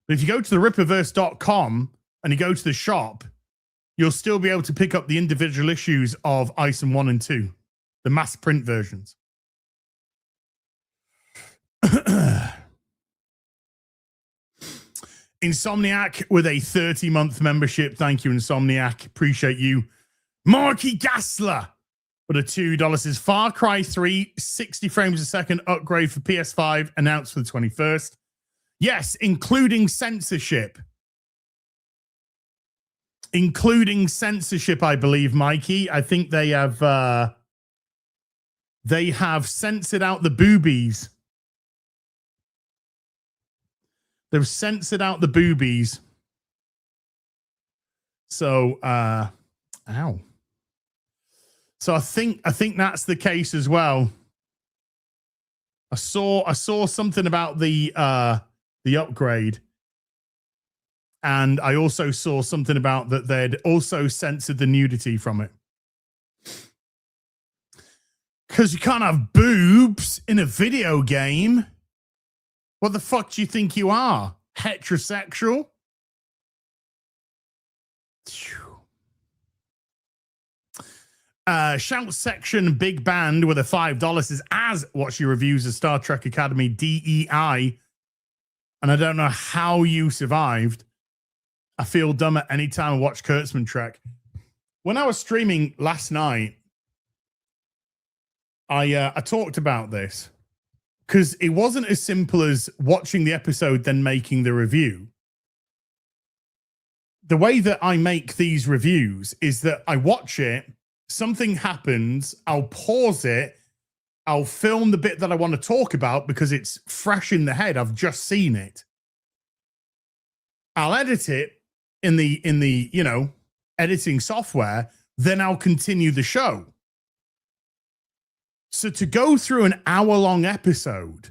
But if you go to the ripperverse.com and you go to the shop, you'll still be able to pick up the individual issues of Isom 1 and 2, the mass print versions. Insomniac with a 30-month membership. Thank you, Insomniac. Appreciate you. Marky Gassler with a $2 says Far Cry 3 60 frames a second upgrade for PS5 announced for the 21st. Yes, including censorship. Including censorship, I believe, Mikey. I think they have censored out the boobies. They've censored out the boobies. So, ow. So I think that's the case as well. I saw something about the upgrade, and I also saw something about that they'd also censored the nudity from it. Because you can't have boobs in a video game. What the fuck do you think you are? Heterosexual? Shout section big band with a $5 is as what she reviews as Star Trek Academy DEI. And I don't know how you survived. I feel dumb at any time I watch Kurtzman Trek. When I was streaming last night, I talked about this because it wasn't as simple as watching the episode then making the review. The way that I make these reviews is that I watch it, something happens, I'll pause it, I'll film the bit that I want to talk about because it's fresh in the head. I've just seen it. I'll edit it in the editing software, then I'll continue the show. So to go through an hour-long episode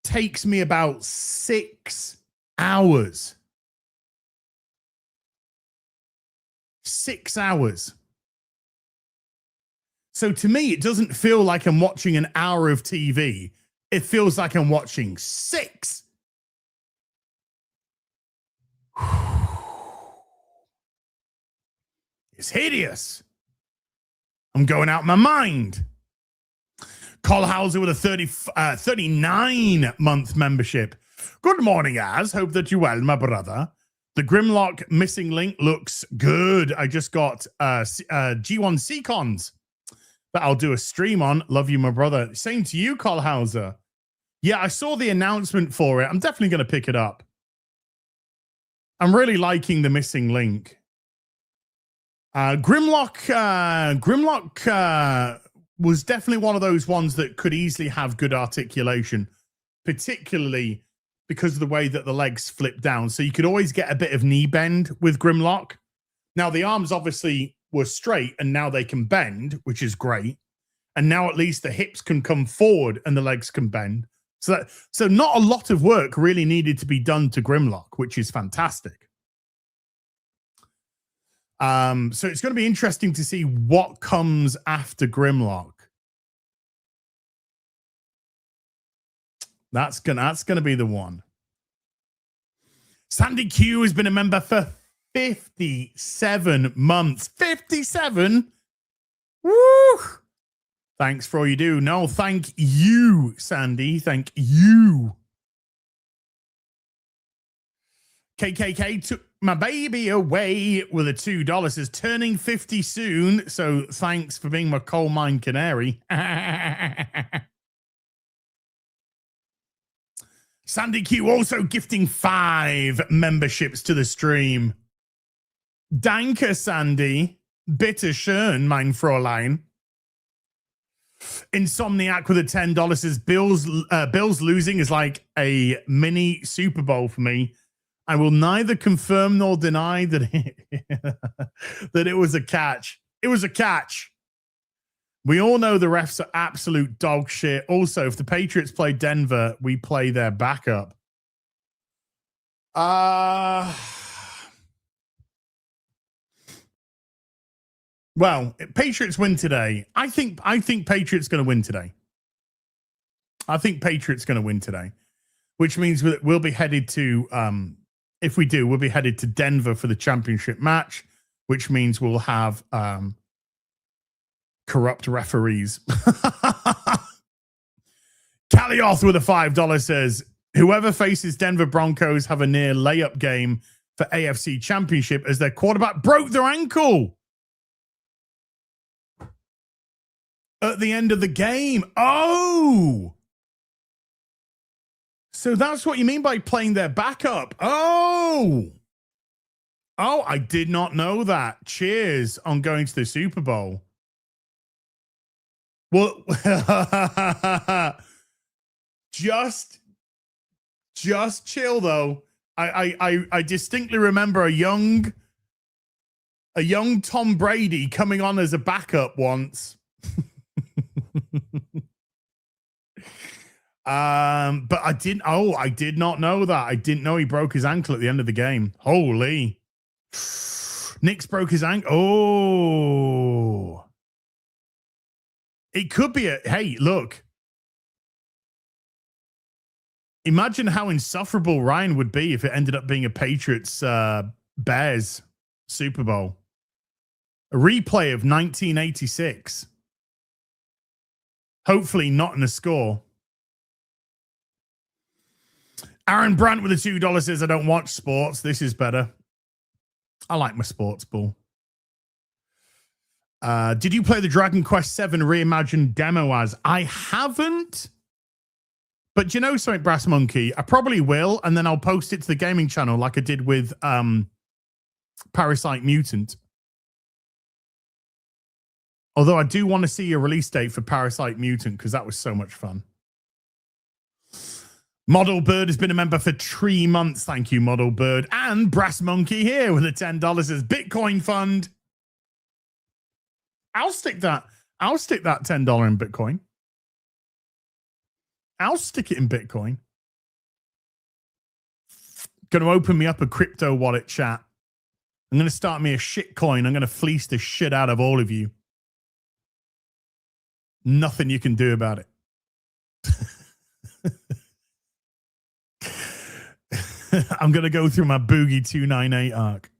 takes me about 6 hours. 6 hours. So to me, it doesn't feel like I'm watching an hour of TV. It feels like I'm watching 6. It's hideous. I'm going out my mind. Cole Hauser with a 39-month membership. Good morning, Az. Hope that you're well, my brother. The Grimlock missing link looks good. I just got G1 Seacons that I'll do a stream on. Love you, my brother. Same to you, Cole Hauser. Yeah, I saw the announcement for it. I'm definitely going to pick it up. I'm really liking the missing link. Grimlock was definitely one of those ones that could easily have good articulation, particularly because of the way that the legs flip down. So you could always get a bit of knee bend with Grimlock. Now, the arms obviously were straight, and now they can bend, which is great. And now at least the hips can come forward and the legs can bend. So not a lot of work really needed to be done to Grimlock, which is fantastic. So it's going to be interesting to see what comes after Grimlock. That's gonna be the one. Sandy Q has been a member for 57 months. 57? Woo! Thanks for all you do. No, thank you, Sandy. Thank you. KKK took my baby away with a $2. Is turning 50 soon. So thanks for being my coal mine canary. Sandy Q also gifting 5 memberships to the stream. Danke, Sandy. Bitte schön, mein Fräulein. Insomniac with a $10 says Bills losing is like a mini Super Bowl for me. I will neither confirm nor deny that that it was a catch. It was a catch. We all know the refs are absolute dog shit. Also, if the Patriots play Denver, we play their backup. Well, Patriots win today. I think Patriots going to win today. I think Patriots going to win today, which means we'll be headed to, if we do, we'll be headed to Denver for the championship match, which means we'll have corrupt referees. Calioth with a $5 says, whoever faces Denver Broncos have a near layup game for AFC championship as their quarterback broke their ankle at the end of the game. Oh, so that's what you mean by playing their backup. Oh, I did not know that. Cheers on going to the Super Bowl. Well, just chill though. I distinctly remember a young Tom Brady coming on as a backup once. But I did not know that. I didn't know he broke his ankle at the end of the game. Holy. Knicks broke his ankle. Oh. It could be hey, look. Imagine how insufferable Ryan would be if it ended up being a Patriots Bears Super Bowl. A replay of 1986. Hopefully not in a score. Aaron Brandt with a $2 says, I don't watch sports. This is better. I like my sports ball. Did you play the Dragon Quest VII reimagined demo as? I haven't. But you know something, Brass Monkey? I probably will, and then I'll post it to the gaming channel like I did with Parasite Mutant. Although I do want to see a release date for Parasite Mutant because that was so much fun. Model Bird has been a member for 3 months. Thank you, Model Bird. And Brass Monkey here with a $10 as Bitcoin Fund. I'll stick that $10 in Bitcoin. I'll stick it in Bitcoin. Going to open me up a crypto wallet, chat. I'm going to start me a shit coin. I'm going to fleece the shit out of all of you. Nothing you can do about it. I'm going to go through my Boogie 298 arc.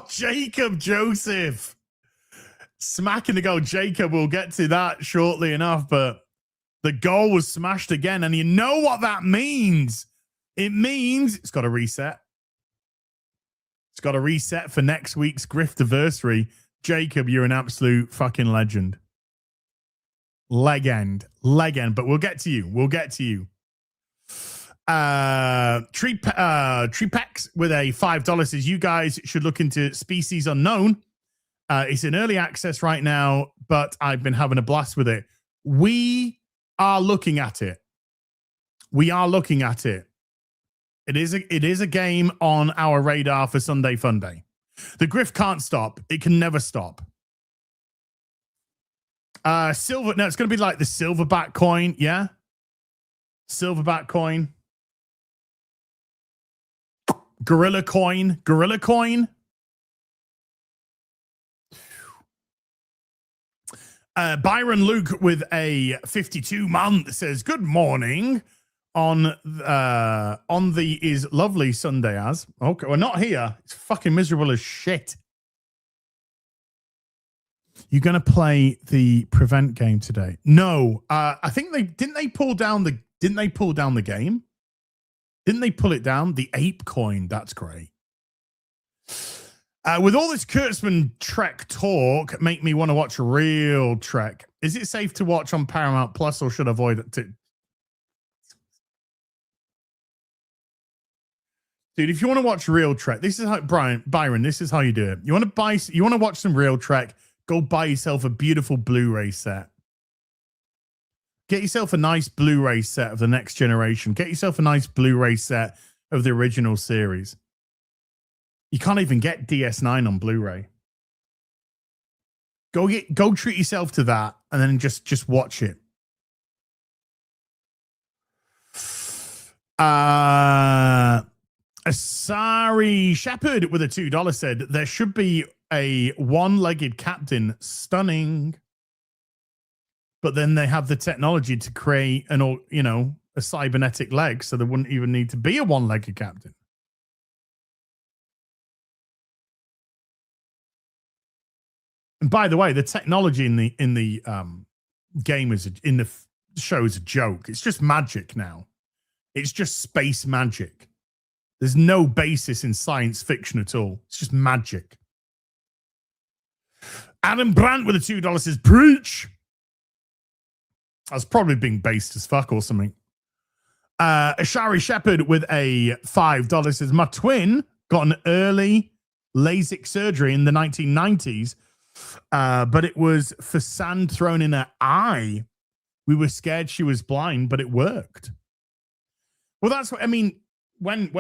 Jacob Joseph. Smacking the goal. Jacob, we'll get to that shortly enough, but the goal was smashed again. And you know what that means? It means it's got to reset. It's got to reset for next week's Griftiversary. Jacob, you're an absolute fucking legend. Legend. But we'll get to you. Treepex with a $5 says you guys should look into Species Unknown. It's in early access right now, but I've been having a blast with it. We are looking at it. We are looking at it. It is a game on our radar for Sunday Fun Day. The Griff can't stop. It can never stop. Silver. No, it's going to be like the silverback coin. Yeah. Silverback coin. Gorilla coin. Gorilla coin. Byron Luke with a 52 month says, good morning on the is lovely Sunday as. Okay, we're not here. It's fucking miserable as shit. You're going to play the prevent game today? No. I think they pull down the game? Didn't they pull it down? The ape coin. That's great. With all this Kurtzman Trek talk, make me want to watch real Trek. Is it safe to watch on Paramount Plus or should I avoid it too? Dude, if you want to watch real Trek, this is how Byron, this is how you do it. You want to watch some real Trek, go buy yourself a beautiful Blu-ray set. Get yourself a nice Blu-ray set of The Next Generation. Get yourself a nice Blu-ray set of the original series. You can't even get DS9 on Blu-ray. Go treat yourself to that and then just watch it. Asari Shepherd with a $2 said there should be a one-legged captain. Stunning. But then they have the technology to create a cybernetic leg, so there wouldn't even need to be a one-legged captain. And by the way, the technology in the game in the show is a joke. It's just magic now. It's just space magic. There's no basis in science fiction at all. It's just magic. Adam Brandt with a $2 says, preach. That's probably being based as fuck or something. Ashari Shepherd with a $5 says, my twin got an early LASIK surgery in the 1990s, but it was for sand thrown in her eye. We were scared she was blind, but it worked. Well, that's what I mean. When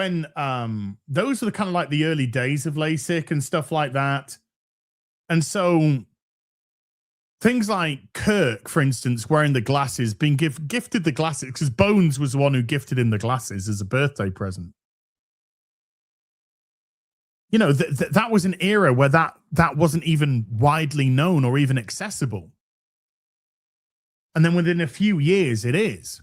those are the kind of like the early days of LASIK and stuff like that. And so things like Kirk, for instance, wearing the glasses, being gifted the glasses, because Bones was the one who gifted him the glasses as a birthday present. You know, that was an era where that wasn't even widely known or even accessible. And then within a few years, it is.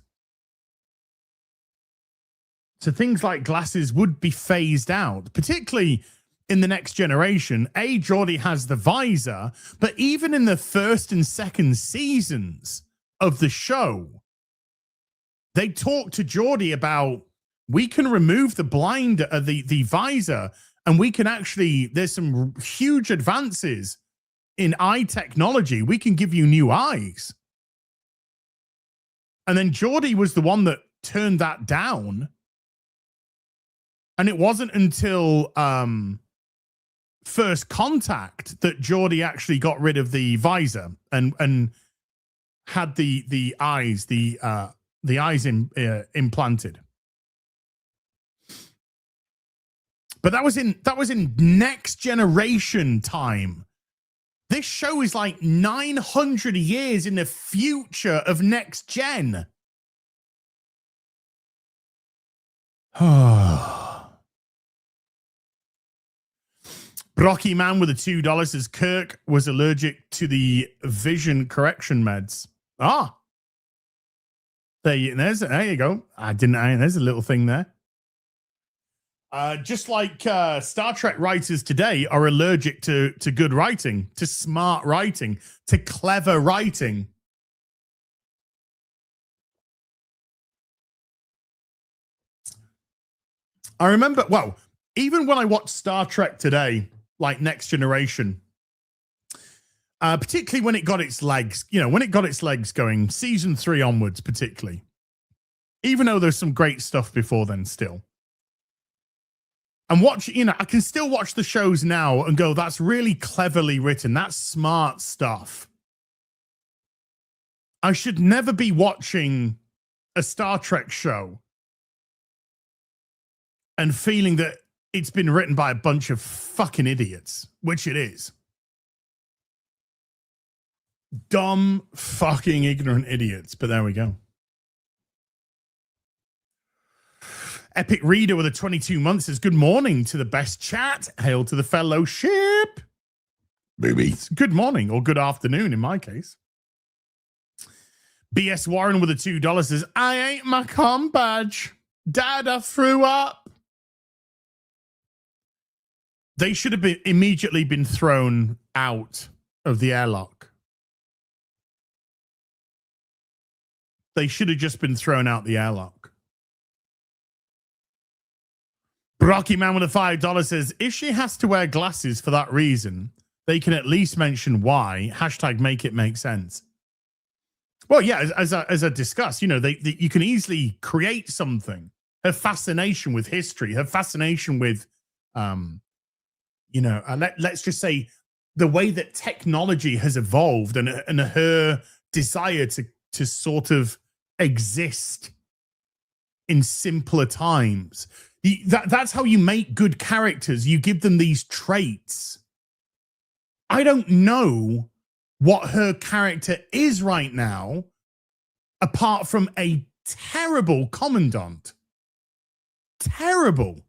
So things like glasses would be phased out, particularly in the Next Generation. Geordi has the visor, but even in the first and second seasons of the show, they talk to Geordi about, we can remove the the visor, and we can actually, there's some huge advances in eye technology. We can give you new eyes. And then Geordi was the one that turned that down. And it wasn't until First Contact that Geordi actually got rid of the visor and had the eyes implanted. But that was in Next Generation time. This show is like 900 years in the future of Next Gen. Brocky Man with a $2 says Kirk was allergic to the vision correction meds. There you go. There's a little thing there. Just like Star Trek writers today are allergic to good writing, to smart writing, to clever writing. I remember, even when I watched Star Trek today, like Next Generation, particularly when it got its legs, going, season 3 onwards, particularly, even though there's some great stuff before then still. And I can still watch the shows now and go, that's really cleverly written. That's smart stuff. I should never be watching a Star Trek show and feeling that it's been written by a bunch of fucking idiots, which it is. Dumb, fucking ignorant idiots. But there we go. Epic Reader with a 22 months says, good morning to the best chat. Hail to the fellowship. Baby. Good morning or good afternoon in my case. BS Warren with a $2 says, I ate my com badge. Dad, I threw up. They should have been immediately been thrown out of the airlock. They should have just been thrown out the airlock. Brocky Man with a $5 says, if she has to wear glasses for that reason, they can at least mention why. Hashtag make it make sense. Well, yeah, as I discussed, you know, you can easily create something. Her fascination with history, her fascination with, you know, let's just say the way that technology has evolved and her desire to sort of exist in simpler times. That's how you make good characters. You give them these traits. I don't know what her character is right now, apart from a terrible commandant. Terrible.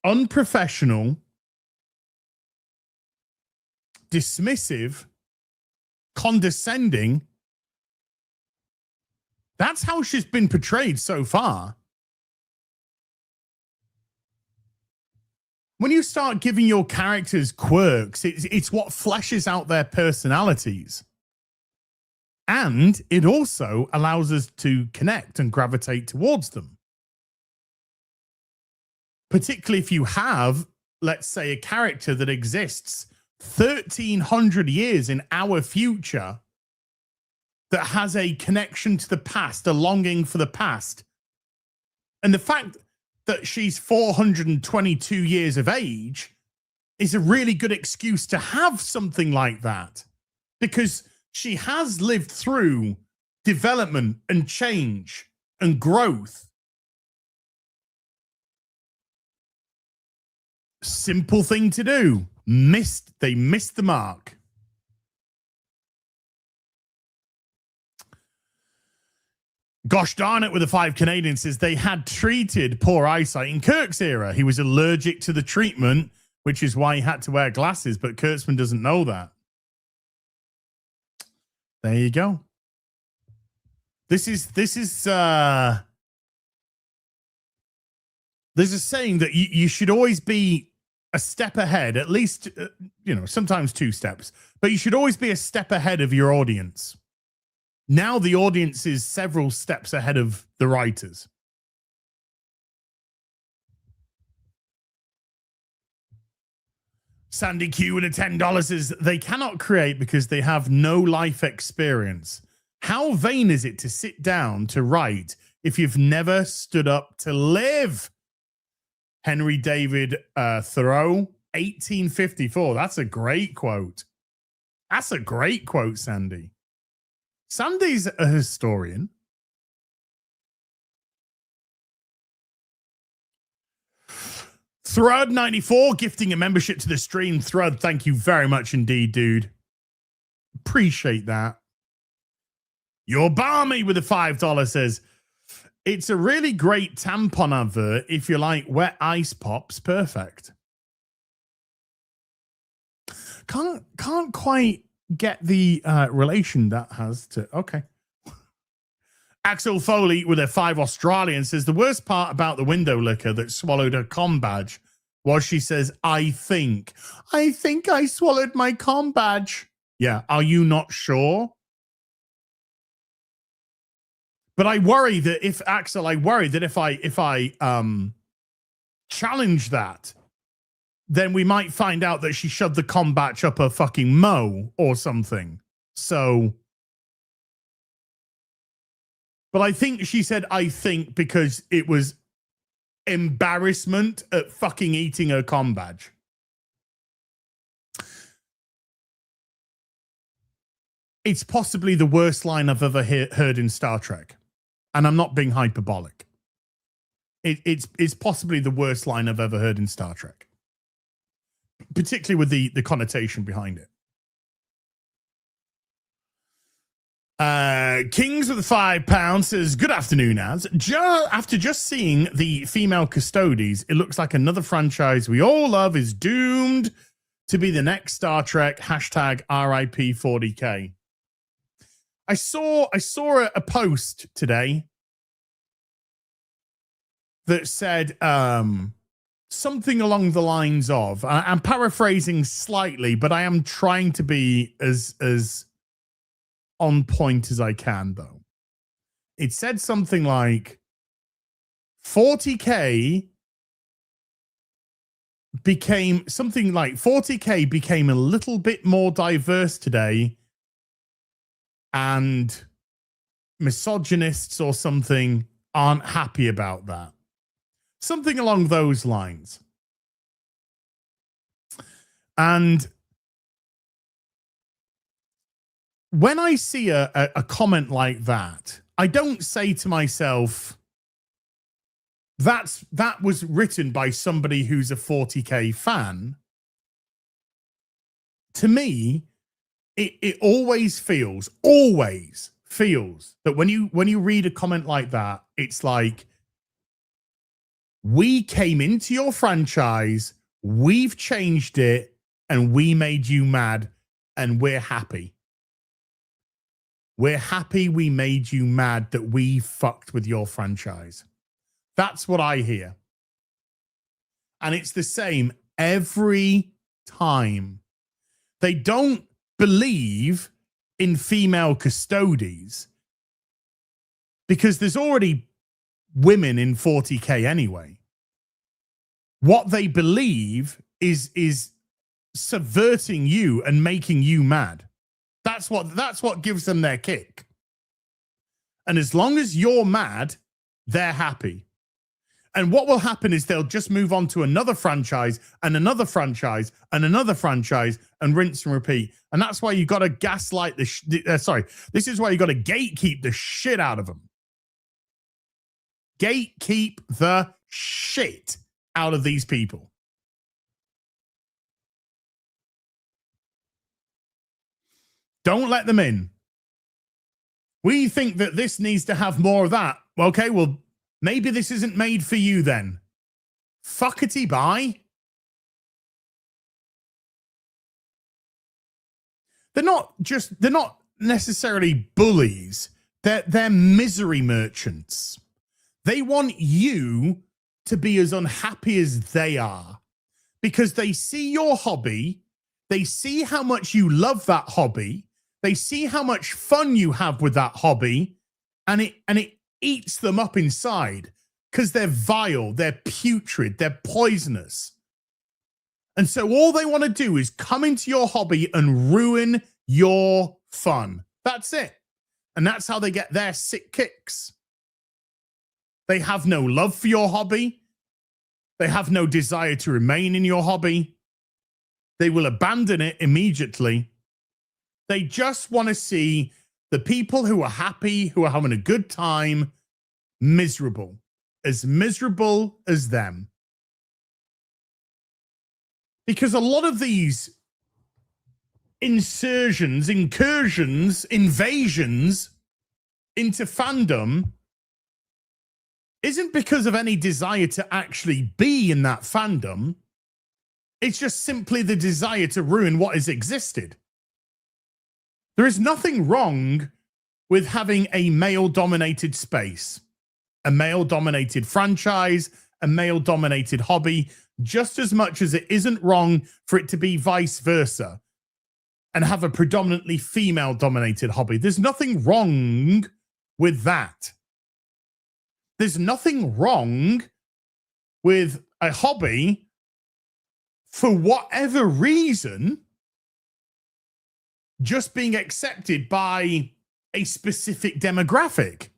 Unprofessional, dismissive, condescending. That's how she's been portrayed so far. When you start giving your characters quirks, it's what fleshes out their personalities. And it also allows us to connect and gravitate towards them. Particularly if you have, let's say, a character that exists 1,300 years in our future that has a connection to the past, a longing for the past. And the fact that she's 422 years of age is a really good excuse to have something like that, because she has lived through development and change and growth. Simple thing to do. They missed the mark. Gosh darn it with the 5 Canadian says they had treated poor eyesight in Kirk's era. He was allergic to the treatment, which is why he had to wear glasses, but Kurtzman doesn't know that. There you go. There's a saying that you should always be a step ahead, at least, you know, sometimes 2 steps, but you should always be a step ahead of your audience. Now the audience is several steps ahead of the writers. Sandy Q with a $10 says they cannot create because they have no life experience. How vain is it to sit down to write if you've never stood up to live? Henry David Thoreau, 1854. That's a great quote. That's a great quote, Sandy. Sandy's a historian. Thrud94 gifting a membership to the stream. Thrud, thank you very much indeed, dude. Appreciate that. You're balmy with a $5 says, it's a really great tampon advert if you like wet ice pops. Perfect. Can't quite get the relation that has to. Okay. Axel Foley with a 5 Australian says the worst part about the window licker that swallowed her comm badge was she says, I think I swallowed my comm badge. Yeah. Are you not sure? But I worry that if I challenge that, then we might find out that she shoved the comm badge up her fucking mo or something. So, but I think she said, I think, because it was embarrassment at fucking eating her comm badge. it's possibly the worst line I've ever heard in Star Trek. And I'm not being hyperbolic. It's possibly the worst line I've ever heard in Star Trek. Particularly with the connotation behind it. Kings with £5 says, good afternoon, Az. After just seeing the female Custodes, it looks like another franchise we all love is doomed to be the next Star Trek. Hashtag RIP 40K. I saw a post today that said something along the lines of, I'm paraphrasing slightly, but I am trying to be as on point as I can, though. It said something like 40K became a little bit more diverse today, and misogynists or something aren't happy about that. Something along those lines. And when I see a comment like that, I don't say to myself, that was written by somebody who's a 40K fan. To me, it always feels that when you read a comment like that, it's like, we came into your franchise, we've changed it, and we made you mad, and we're happy. We're happy we made you mad that we fucked with your franchise. That's what I hear. And it's the same every time. They don't believe in female Custodes because there's already women in 40K anyway. What they believe is subverting you and making you mad. That's what gives them their kick. And as long as you're mad, they're happy. And what will happen is they'll just move on to another franchise and another franchise and another franchise and rinse and repeat. And that's why you got to gaslight this is why you got to gatekeep the shit out of them. Gatekeep the shit out of these people. Don't let them in. We think that this needs to have more of that. Okay, well, maybe this isn't made for you then. Fuckety bye. They're not necessarily bullies. They're misery merchants. They want you to be as unhappy as they are because they see your hobby. They see how much you love that hobby. They see how much fun you have with that hobby, and it eats them up inside because they're vile, they're putrid, they're poisonous. And so all they want to do is come into your hobby and ruin your fun. That's it. And that's how they get their sick kicks. They have no love for your hobby. They have no desire to remain in your hobby. They will abandon it immediately. They just want to see the people who are happy, who are having a good time, miserable as them. Because a lot of these incursions, invasions into fandom isn't because of any desire to actually be in that fandom. It's just simply the desire to ruin what has existed. There is nothing wrong with having a male-dominated space, a male-dominated franchise, a male-dominated hobby, just as much as it isn't wrong for it to be vice versa and have a predominantly female-dominated hobby. There's nothing wrong with that. There's nothing wrong with a hobby, for whatever reason, just being accepted by a specific demographic.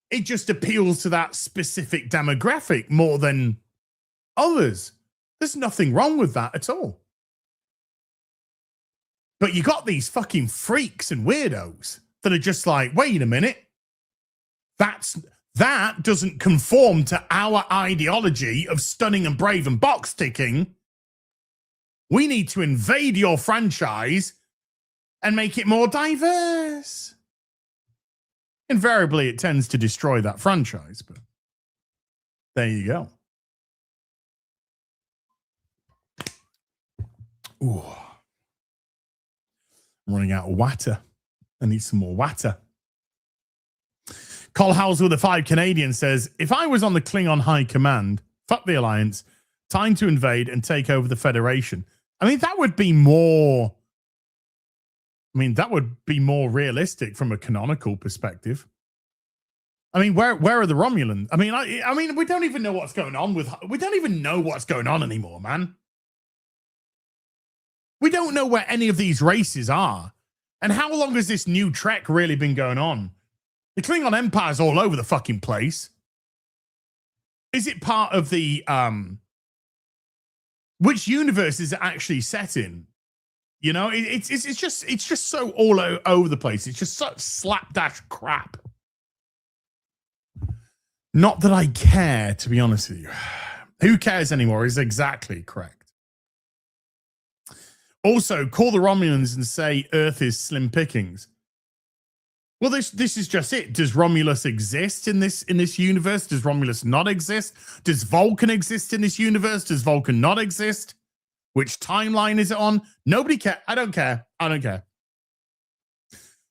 It just appeals to that specific demographic more than others. There's nothing wrong with that at all. But you got these fucking freaks and weirdos that are just like, wait a minute. That doesn't conform to our ideology of stunning and brave and box ticking. We need to invade your franchise and make it more diverse. Invariably, it tends to destroy that franchise, but there you go. Ooh. I'm running out of water. I need some more water. Col Howes with a 5 Canadian says, if I was on the Klingon High Command, fuck the Alliance, time to invade and take over the Federation. I mean, that would be more... that would be more realistic from a canonical perspective. I mean, where are the Romulans? I mean, we don't even know what's going on with... We don't even know what's going on anymore, man. We don't know where any of these races are. And how long has this new trek really been going on? The Klingon Empire's all over the fucking place. Is it part of the... Which universe is it actually set in? You know, it's just so all over the place. It's just such slapdash crap. Not that I care, to be honest with you. Who cares anymore is exactly correct. Also, call the Romulans and say Earth is slim pickings. Well, this is just it. Does Romulus exist in this universe? Does Romulus not exist? Does Vulcan exist in this universe? Does Vulcan not exist? Which timeline is it on? Nobody cares. I don't care. I don't care.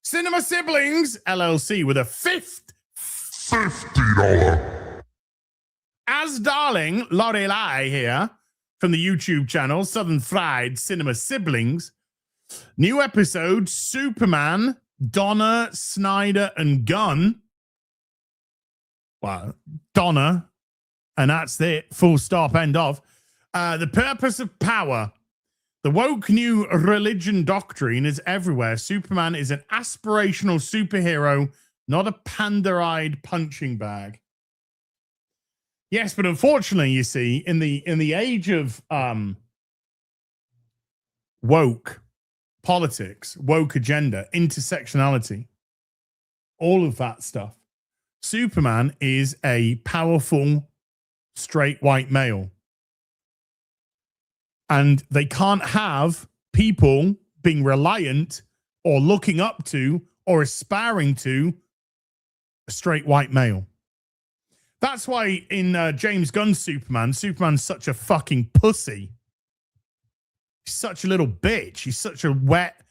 Cinema Siblings LLC with a $50. As darling Lorelei here from the YouTube channel Southern Fried Cinema Siblings. New episode, Superman, Donna, Snyder, and Gunn. Well, Donna, and that's it. Full stop, end of. The purpose of power. The woke new religion doctrine is everywhere. Superman is an aspirational superhero, not a panda-eyed punching bag. Yes, but unfortunately, you see, in the age of woke politics, woke agenda, intersectionality, all of that stuff, Superman is a powerful, straight white male. And they can't have people being reliant or looking up to or aspiring to a straight white male. That's why in James Gunn's Superman, Superman's such a fucking pussy. He's such a little bitch. He's such a wet,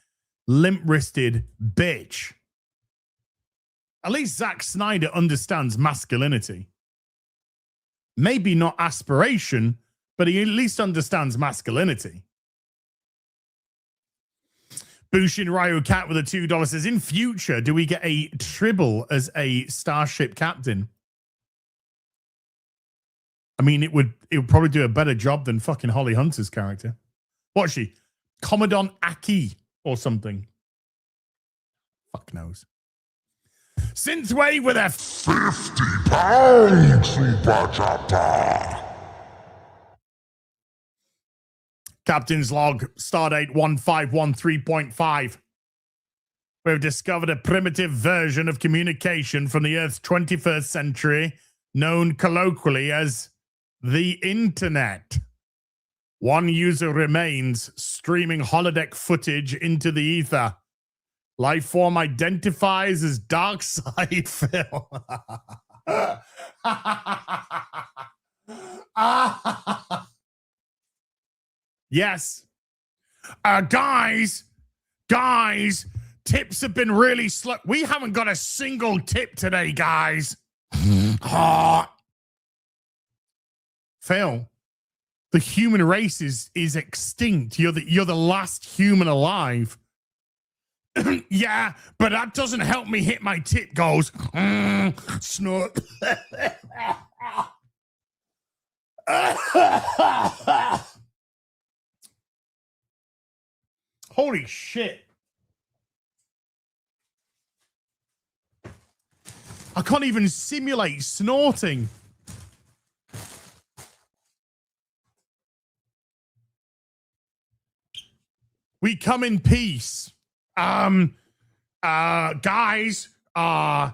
limp-wristed bitch. At least Zack Snyder understands masculinity. Maybe not aspiration, but he at least understands masculinity. Bushin Ryu Cat with a $2 says, in future, do we get a Tribble as a starship captain? I mean, it would probably do a better job than fucking Holly Hunter's character. What's she? Commandant Aki or something. Fuck knows. Synthwave with a £50 super chatter. Captain's log, stardate 1513.5. We've discovered a primitive version of communication from the Earth's 21st century, known colloquially as the Internet. One user remains, streaming holodeck footage into the ether. Life form identifies as dark side Phil. Yes. Guys, tips have been really slow. We haven't got a single tip today, guys. Phil, the human race is extinct. You're the last human alive. Yeah, but that doesn't help me hit my tip goals. Snort. Holy shit. I can't even simulate snorting. We come in peace. Guys, I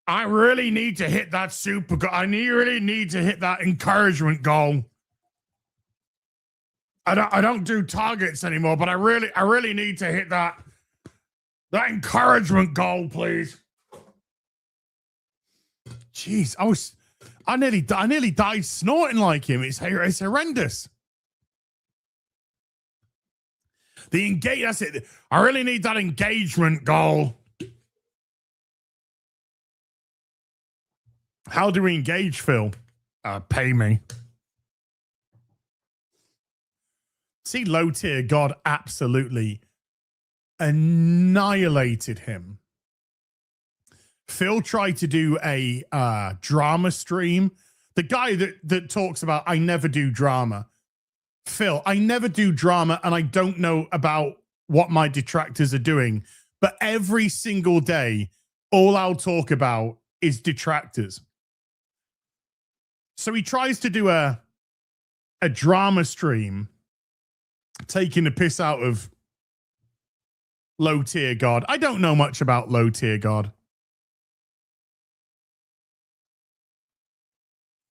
really need to hit that super goal. Really need to hit that encouragement goal. I don't do targets anymore, but I really need to hit that encouragement goal, please. Jeez, I nearly died snorting like him. It's horrendous. That's it. I really need that engagement goal. How do we engage, Phil? Pay me. See, low tier God absolutely annihilated him. Phil tried to do a drama stream. The guy that talks about, I never do drama. Phil, I never do drama, and I don't know about what my detractors are doing. But every single day, all I'll talk about is detractors. So he tries to do a drama stream, taking the piss out of low tier God. I don't know much about low tier God.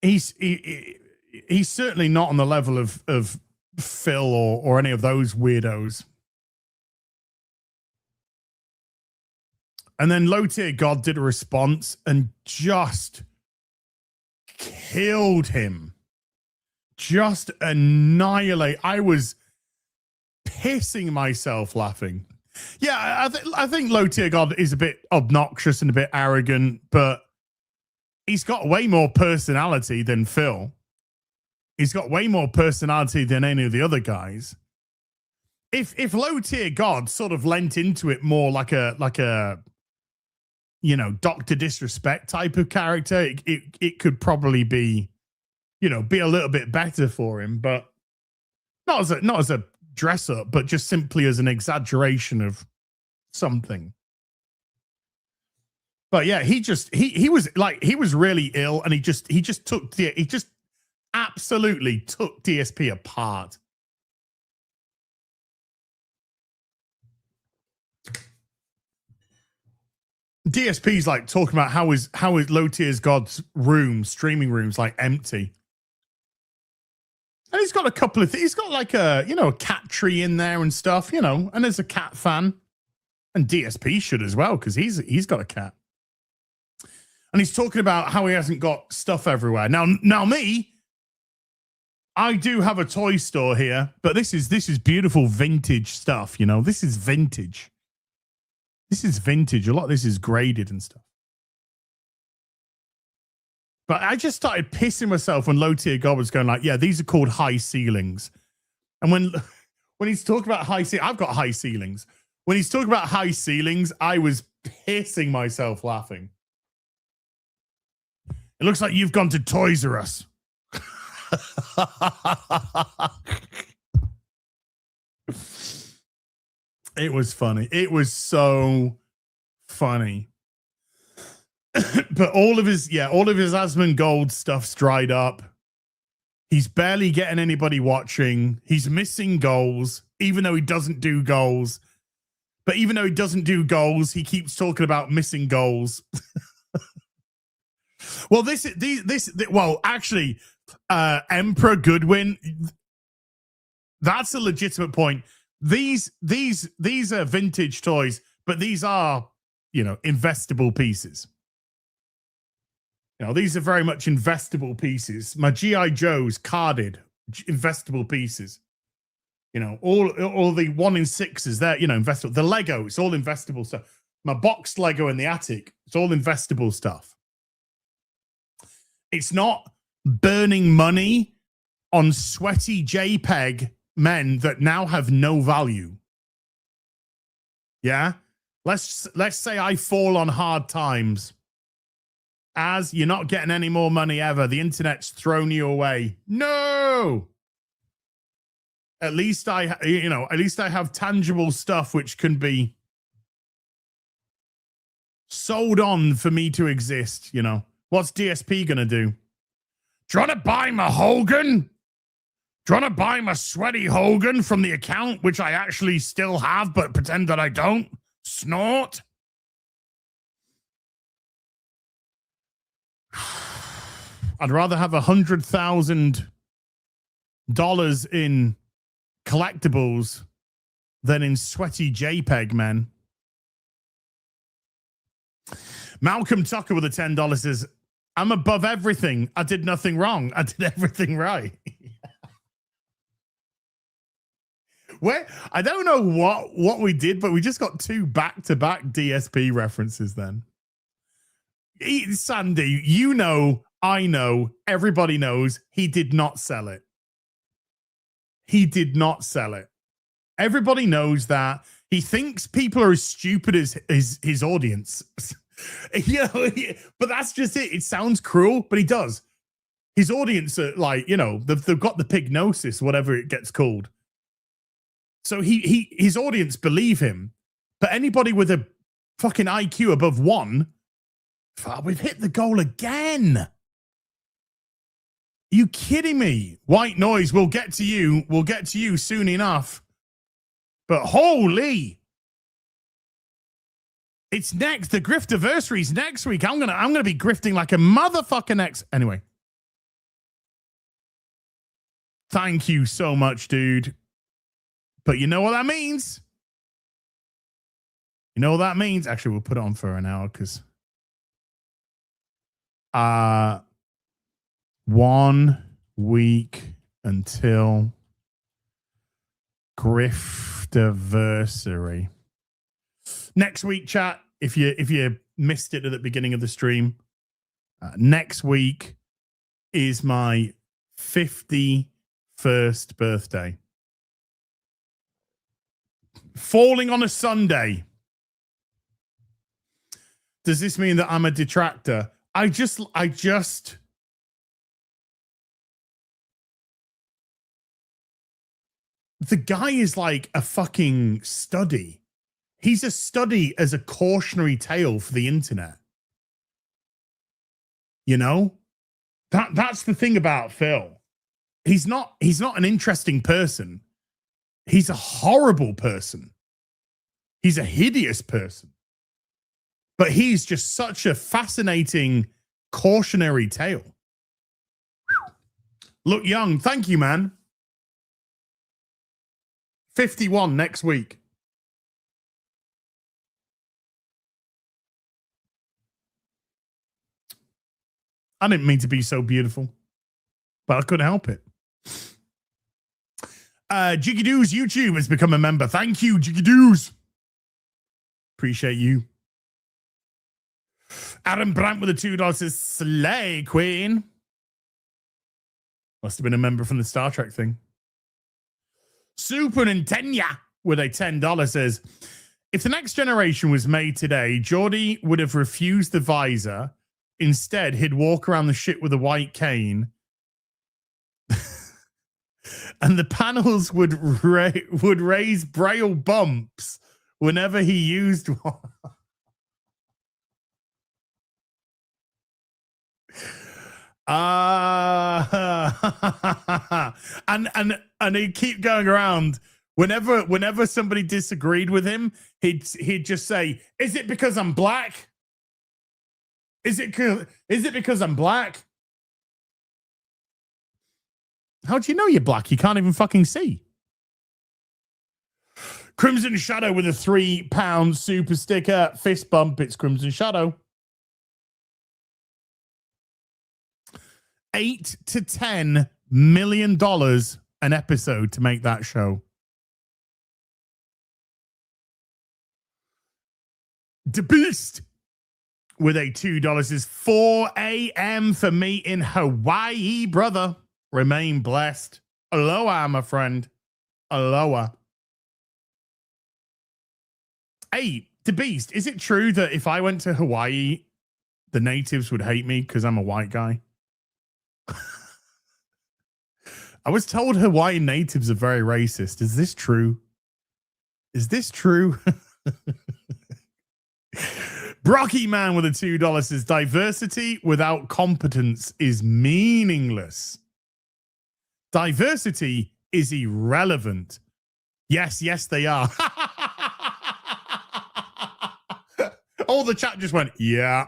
He's certainly not on the level of Phil or any of those weirdos. And then low tier God did a response and just killed him. Just annihilate. I was pissing myself laughing. Yeah, I think low tier God is a bit obnoxious and a bit arrogant, but he's got way more personality than Phil. He's got way more personality than any of the other guys. If low tier God sort of lent into it more like a Dr. Disrespect type of character, it could probably be a little bit better for him, but not as a dress up, but just simply as an exaggeration of something. But yeah, he was really ill, and he just absolutely took DSP apart. DSP's like talking about how is low tier's God's streaming rooms like empty. And he's got a couple of things. He's got like a cat tree in there and stuff, and there's a cat fan. And DSP should as well, because he's got a cat. And he's talking about how he hasn't got stuff everywhere. Now me, I do have a toy store here, but this is beautiful vintage stuff, This is vintage. This is vintage. A lot of this is graded and stuff. But I just started pissing myself when low tier God was going like, yeah, these are called high ceilings. And when he's talking about high ceilings, I've got high ceilings. When he's talking about high ceilings, I was pissing myself laughing. It looks like you've gone to Toys R Us. It was funny. It was so funny. But all of his Asmongold stuff's dried up. He's barely getting anybody watching. He's missing goals, even though he doesn't do goals. But even though he doesn't do goals, he keeps talking about missing goals. Well, actually, Emperor Goodwin, that's a legitimate point. These are vintage toys, but these are, investable pieces. These are very much investable pieces. My G.I. Joes carded investable pieces. All the 1-in-6s, they're, investable. The Lego, it's all investable stuff. My boxed Lego in the attic, it's all investable stuff. It's not burning money on sweaty JPEG men that now have no value. Yeah? Let's say I fall on hard times. As you're not getting any more money ever. The internet's thrown you away. No! At least I have tangible stuff which can be sold on for me to exist, What's DSP gonna do? Do you want to buy Mahogan? Do you want to buy my sweaty Hogan from the account, which I actually still have, but pretend that I don't? Snort. I'd rather have $100,000 in collectibles than in sweaty JPEG, man. Malcolm Tucker with a $10 says, I'm above everything. I did nothing wrong. I did everything right. Where I don't know what we did, but we just got 2 back-to-back DSP references then. Sandy, you know, I know, everybody knows he did not sell it. He did not sell it. Everybody knows that. He thinks people are as stupid as his audience. You know, but that's just it. It sounds cruel, but he does. His audience are like, you know, they've got the pignosis, whatever it gets called. So his audience believe him. But anybody with a fucking IQ above 1, we've hit the goal again. Are you kidding me? White noise, we'll get to you. We'll get to you soon enough. But holy, it's next. The Griftiversary's next week. I'm gonna be grifting like a motherfucker next. Anyway, thank you so much, dude. But you know what that means? You know what that means? Actually, we'll put it on for an hour because 1 week until Griftiversary. Next week, chat, if you missed it at the beginning of the stream, next week is my 51st birthday. Falling on a Sunday. Does this mean that I'm a detractor? I just the guy is like a fucking study. He's a study as a cautionary tale for the internet. You know? That's the thing about Phil. He's not an interesting person. He's a horrible person. He's a hideous person. But he's just such a fascinating cautionary tale. Look young. Thank you, man. 51 next week. I didn't mean to be so beautiful, but I couldn't help it. Jiggy Doos YouTube has become a member. Thank you, Jiggy Doos. Appreciate you. Adam Brandt with a $2 says, Slay Queen. Must have been a member from the Star Trek thing. Super Nintendo with a $10 says, if the Next Generation was made today, Geordi would have refused the visor. Instead, he'd walk around the ship with a white cane. And the panels would raise braille bumps whenever he used one. And he'd keep going around. Whenever somebody disagreed with him, he'd just say, "Is it because I'm black? Is it because I'm black? How do you know you're black? You can't even fucking see." Crimson Shadow with a £3 super sticker. Fist bump. It's Crimson Shadow. $8 to $10 million an episode to make that show. The Beast with a $2 is 4 a.m. for me in Hawaii, brother. Remain blessed. Aloha, my friend. Aloha. Hey, The Beast, is it true that if I went to Hawaii, the natives would hate me because I'm a white guy? I was told Hawaiian natives are very racist. Is this true? Is this true? Brocky Man with a $2 says, diversity without competence is meaningless. Diversity is irrelevant. Yes, they are. All the chat just went, yeah.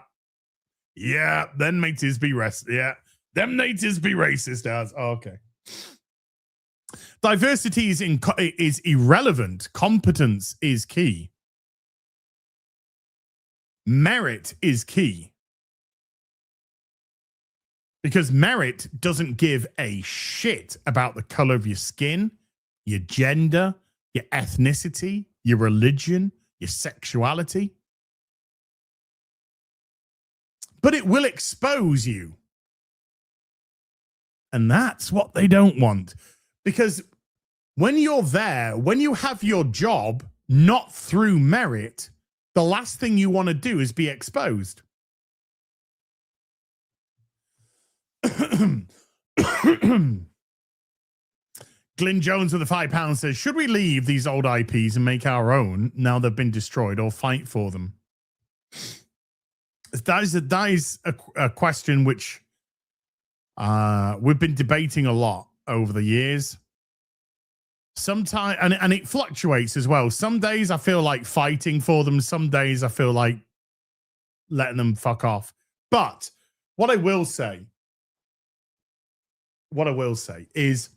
Then natives be racist. Yeah, them natives be racist. As okay. Diversity is irrelevant. Competence is key. Merit is key. Because merit doesn't give a shit about the color of your skin, your gender, your ethnicity, your religion, your sexuality. But it will expose you. And that's what they don't want. Because when you're there, when you have your job, not through merit, the last thing you want to do is be exposed. Glyn Jones with the £5 says, should we leave these old IPs and make our own now they've been destroyed, or fight for them? That is a question which we've been debating a lot over the years. Sometimes, and it fluctuates as well. Some days I feel like fighting for them. Some days I feel like letting them fuck off. But what I will say is,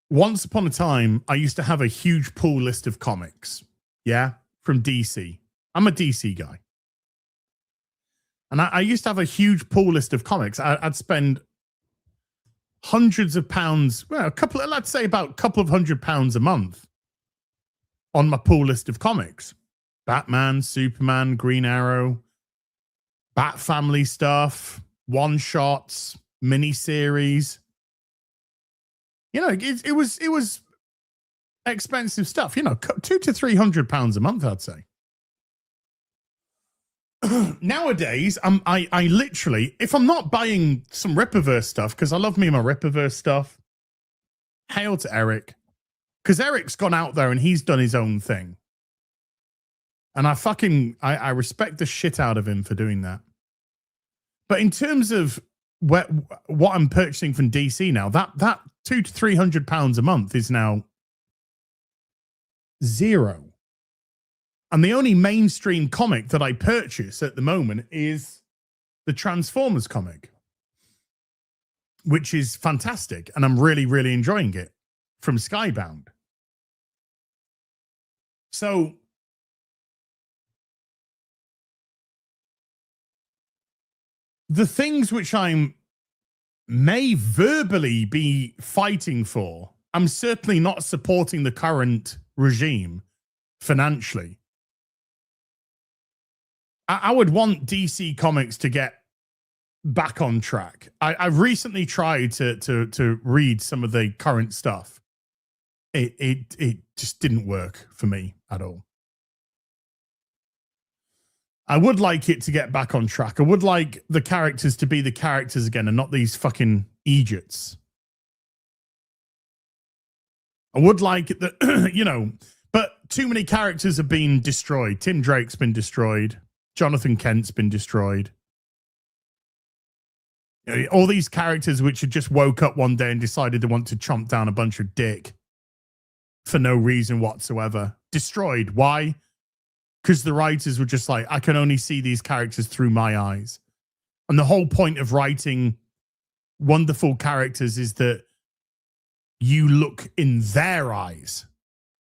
once upon a time, I used to have a huge pull list of comics. Yeah. From DC. I'm a DC guy. And I used to have a huge pull list of comics. I'd spend hundreds of pounds, well, let's say about a couple of £100 a month on my pull list of comics. Batman, Superman, Green Arrow, Bat Family stuff, one-shots, miniseries. You know, it was expensive stuff, you know, £200 to £300 a month, I'd say. Nowadays, I literally, if I'm not buying some Rippaverse stuff, because I love me my Rippaverse stuff, hail to Eric, because Eric's gone out there and he's done his own thing. And I respect the shit out of him for doing that. But in terms of what I'm purchasing from DC now, that £200 to £300 a month is now zero. And the only mainstream comic that I purchase at the moment is the Transformers comic, which is fantastic. And I'm really, really enjoying it, from Skybound. So the things which I may verbally be fighting for, I'm certainly not supporting the current regime financially. I would want DC Comics to get back on track. I've recently tried to read some of the current stuff. It just didn't work for me at all. I would like it to get back on track. I would like the characters to be the characters again and not these fucking idiots. I would like it that, you know, but too many characters have been destroyed. Tim Drake's been destroyed. Jonathan Kent's been destroyed. All these characters which had just woke up one day and decided they want to chomp down a bunch of dick for no reason whatsoever. Destroyed. Why? Because the writers were just like, I can only see these characters through my eyes. And the whole point of writing wonderful characters is that you look in their eyes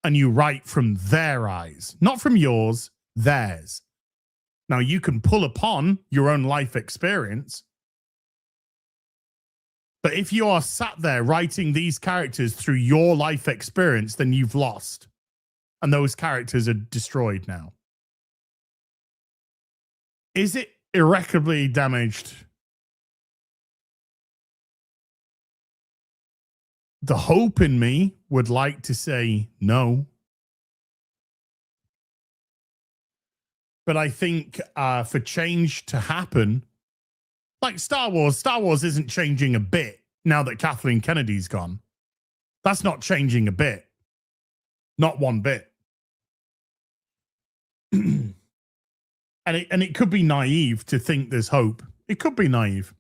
and you write from their eyes, not from yours, theirs. Now, you can pull upon your own life experience, but if you are sat there writing these characters through your life experience, then you've lost. And those characters are destroyed now. Is it irreparably damaged? The hope in me would like to say no. But I think for change to happen, like Star Wars isn't changing a bit now that Kathleen Kennedy's gone. That's not changing a bit. Not one bit. And it could be naive to think there's hope. It could be naive.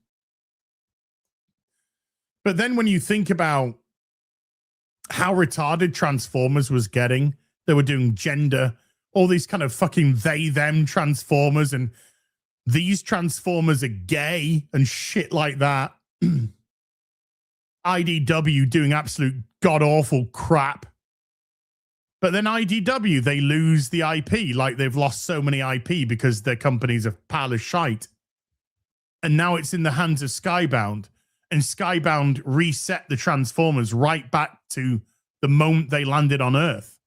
But then when you think about how retarded Transformers was getting, they were doing gender, all these kind of fucking they, them Transformers, and these Transformers are gay and shit like that. IDW doing absolute god-awful crap. But then IDW, they lose the IP, like they've lost so many IP because their company's a pile of shite. And now it's in the hands of Skybound. And Skybound reset the Transformers right back to the moment they landed on Earth.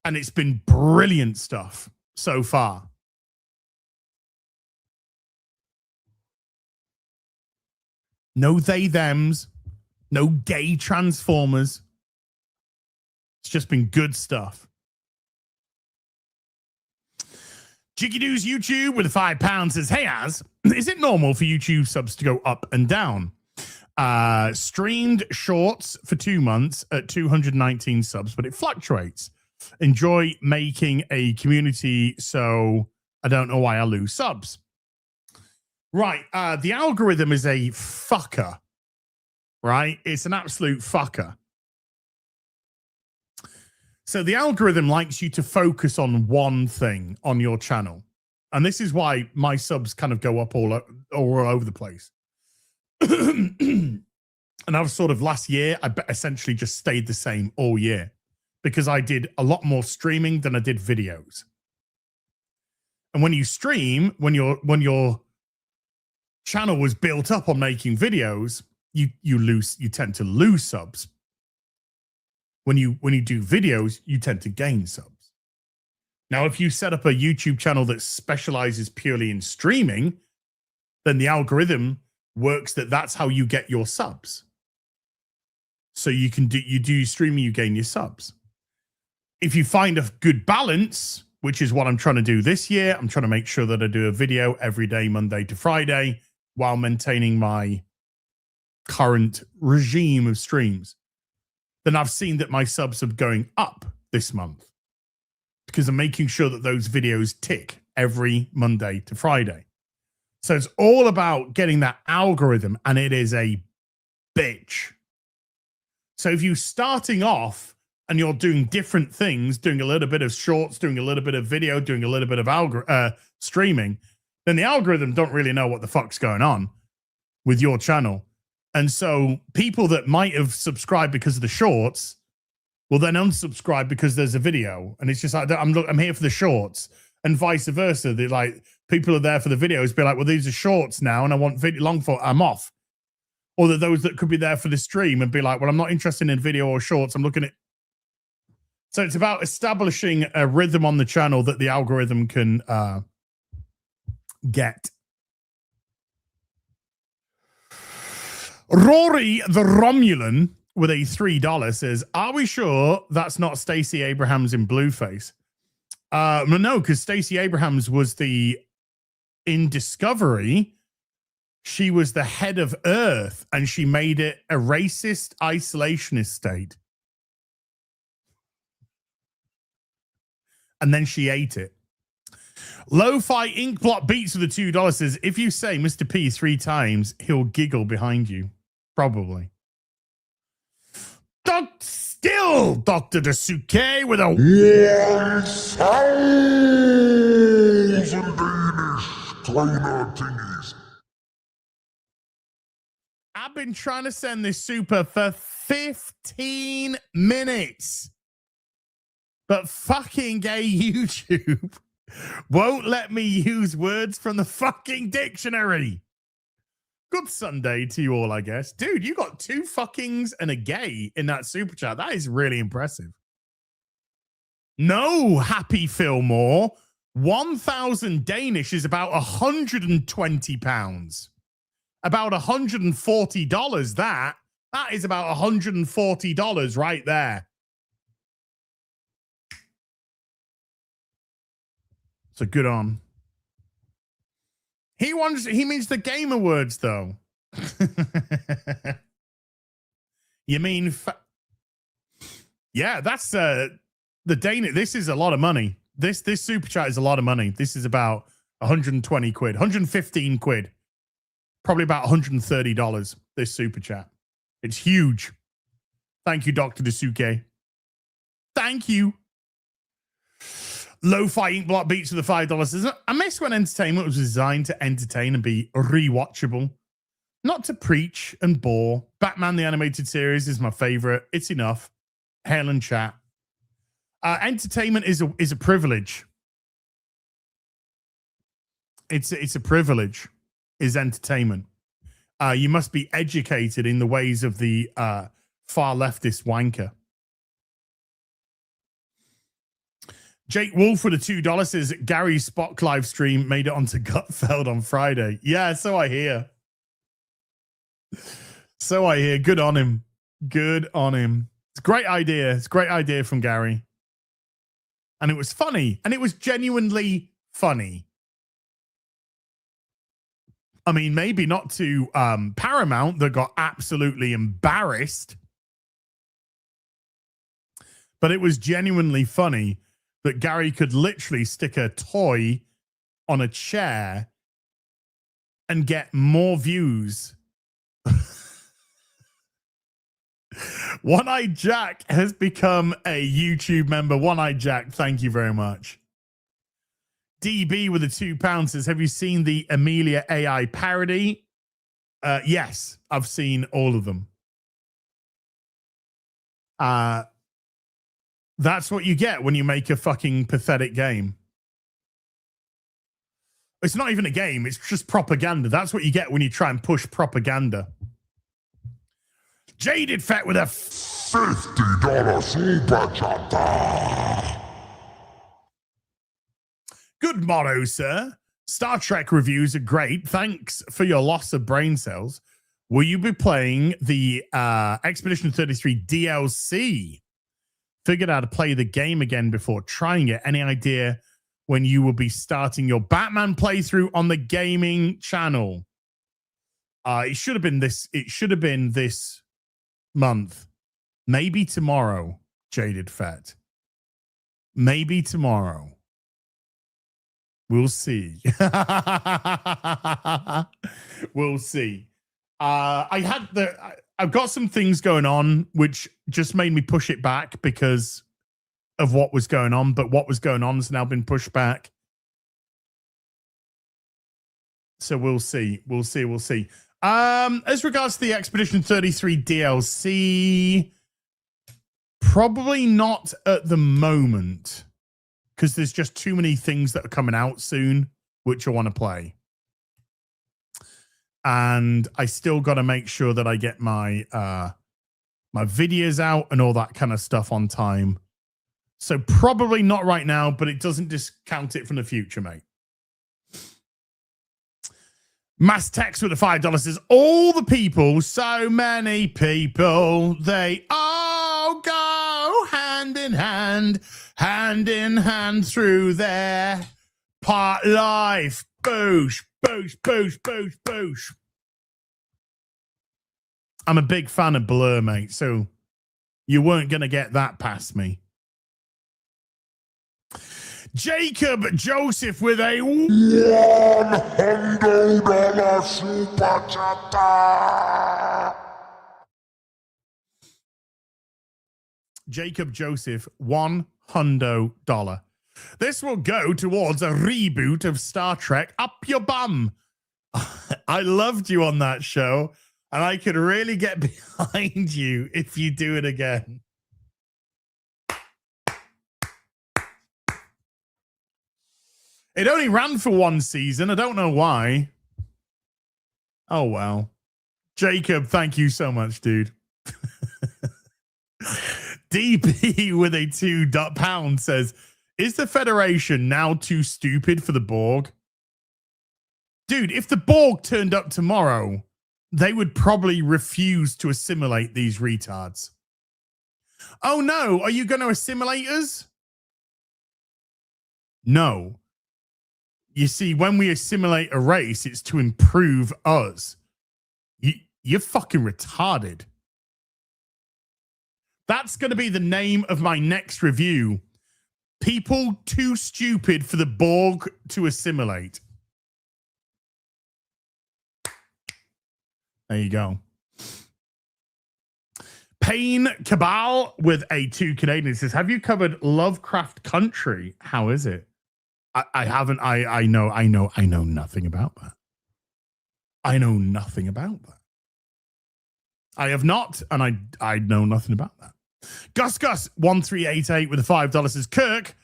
And it's been brilliant stuff so far. No they, thems. No gay Transformers. It's just been good stuff. Jiggy Doos YouTube with £5 says, hey, Az, is it normal for YouTube subs to go up and down? Streamed shorts for 2 months at 219 subs, but it fluctuates. Enjoy making a community, so I don't know why I lose subs. Right, the algorithm is a fucker, right? It's an absolute fucker. So the algorithm likes you to focus on one thing on your channel. And this is why my subs kind of go up all over the place. And I was sort of last year, I essentially just stayed the same all year because I did a lot more streaming than I did videos. And when you stream, when your channel was built up on making videos, you tend to lose subs. When you do videos, you tend to gain subs. Now, if you set up a YouTube channel that specializes purely in streaming, then the algorithm works that's how you get your subs. So you do streaming, you gain your subs. If you find a good balance, which is what I'm trying to do this year, I'm trying to make sure that I do a video every day, Monday to Friday, while maintaining my current regime of streams. Then I've seen that my subs are going up this month because I'm making sure that those videos tick every Monday to Friday. So it's all about getting that algorithm, and it is a bitch. So if you're starting off and you're doing different things, doing a little bit of shorts, doing a little bit of video, doing a little bit of streaming, then the algorithm don't really know what the fuck's going on with your channel. And so people that might have subscribed because of the shorts will then unsubscribe because there's a video. And it's just like, I'm here for the shorts, and vice versa. They're like, people are there for the videos, be like, well, these are shorts now and I want video long for, I'm off. Or that those that could be there for the stream and be like, well, I'm not interested in video or shorts. I'm looking at. So it's about establishing a rhythm on the channel that the algorithm can get. Rory the Romulan with a $3 says, are we sure that's not Stacey Abrams in Blueface? No, because Stacey Abrams was in Discovery, she was the head of Earth, and she made it a racist, isolationist state. And then she ate it. Lo-Fi Inkblot Beats with a $2 says, if you say Mr. P 3 times, he'll giggle behind you. Probably. Still Dr. Dasuke with a 1,000 Danish kleiner tingies. I've been trying to send this super for 15 minutes. But fucking gay YouTube won't let me use words from the fucking dictionary. Good Sunday to you all, I guess. Dude, you got 2 fuckings and a gay in that super chat. That is really impressive. No, Happy Fillmore. 1,000 Danish is about £120. About $140. That is about $140 right there. So good on. He means the Game Awards, though. You mean... yeah, that's the Danish. This is a lot of money. This super chat is a lot of money. This is about 120 quid, 115 quid. Probably about $130, this super chat. It's huge. Thank you, Dr. Dasuke. Thank you. Lo-fi ink block beats for the $5. I miss when entertainment was designed to entertain and be rewatchable. Not to preach and bore. Batman the Animated Series is my favorite. It's enough. Hail and chat. Entertainment is a privilege. It's a privilege, is entertainment. You must be educated in the ways of the far leftist wanker. Jake Wolf with a $2 says Gary's Spock live stream made it onto Gutfeld on Friday. Yeah, so I hear. So I hear. Good on him. Good on him. It's a great idea. It's a great idea from Gary. And it was funny. And it was genuinely funny. I mean, maybe not to Paramount that got absolutely embarrassed. But it was genuinely funny that Gary could literally stick a toy on a chair and get more views. One-Eyed Jack has become a YouTube member. One-Eyed Jack, thank you very much. DB with a £2 says, have you seen the Amelia AI parody? Yes, I've seen all of them. That's what you get when you make a fucking pathetic game. It's not even a game. It's just propaganda. That's what you get when you try and push propaganda. Jaded Fat with a $50 super chat. Good motto, sir. Star Trek reviews are great. Thanks for your loss of brain cells. Will you be playing the Expedition 33 DLC? Figured out how to play the game again before trying it. Any idea when you will be starting your Batman playthrough on the gaming channel? It should have been this. It should have been this month. Maybe tomorrow, Jaded Fat. Maybe tomorrow. We'll see. We'll see. I've got some things going on which just made me push it back because of what was going on, but what was going on has now been pushed back. So we'll see. We'll see. We'll see. As regards to the Expedition 33 DLC, probably not at the moment because there's just too many things that are coming out soon which I want to play. And I still got to make sure that I get my my videos out and all that kind of stuff on time. So probably not right now, but it doesn't discount it from the future, mate. Mass Text with a $5 says, all the people, so many people, they all go hand in hand through their part life. Boosh, boosh, boosh, boosh, boosh. I'm a big fan of Blur, mate, so you weren't going to get that past me. Jacob Joseph with a $100 super chat. Jacob Joseph, $100. This will go towards a reboot of Star Trek Up Your Bum. I loved you on that show, and I could really get behind you if you do it again. It only ran for one season. I don't know why. Oh, well. Jacob, thank you so much, dude. DP with a £2 says, is the Federation now too stupid for the Borg? Dude, if the Borg turned up tomorrow, they would probably refuse to assimilate these retards. Oh, no. Are you going to assimilate us? No. You see, when we assimilate a race, it's to improve us. You're fucking retarded. That's going to be the name of my next review. People too stupid for the Borg to assimilate. There you go. Payne Cabal with a 2 Canadian says, have you covered Lovecraft Country? How is it? I haven't. I know nothing about that. I know nothing about that. I have not, and I know nothing about that. Gus1388 with a $5 says, Kirk,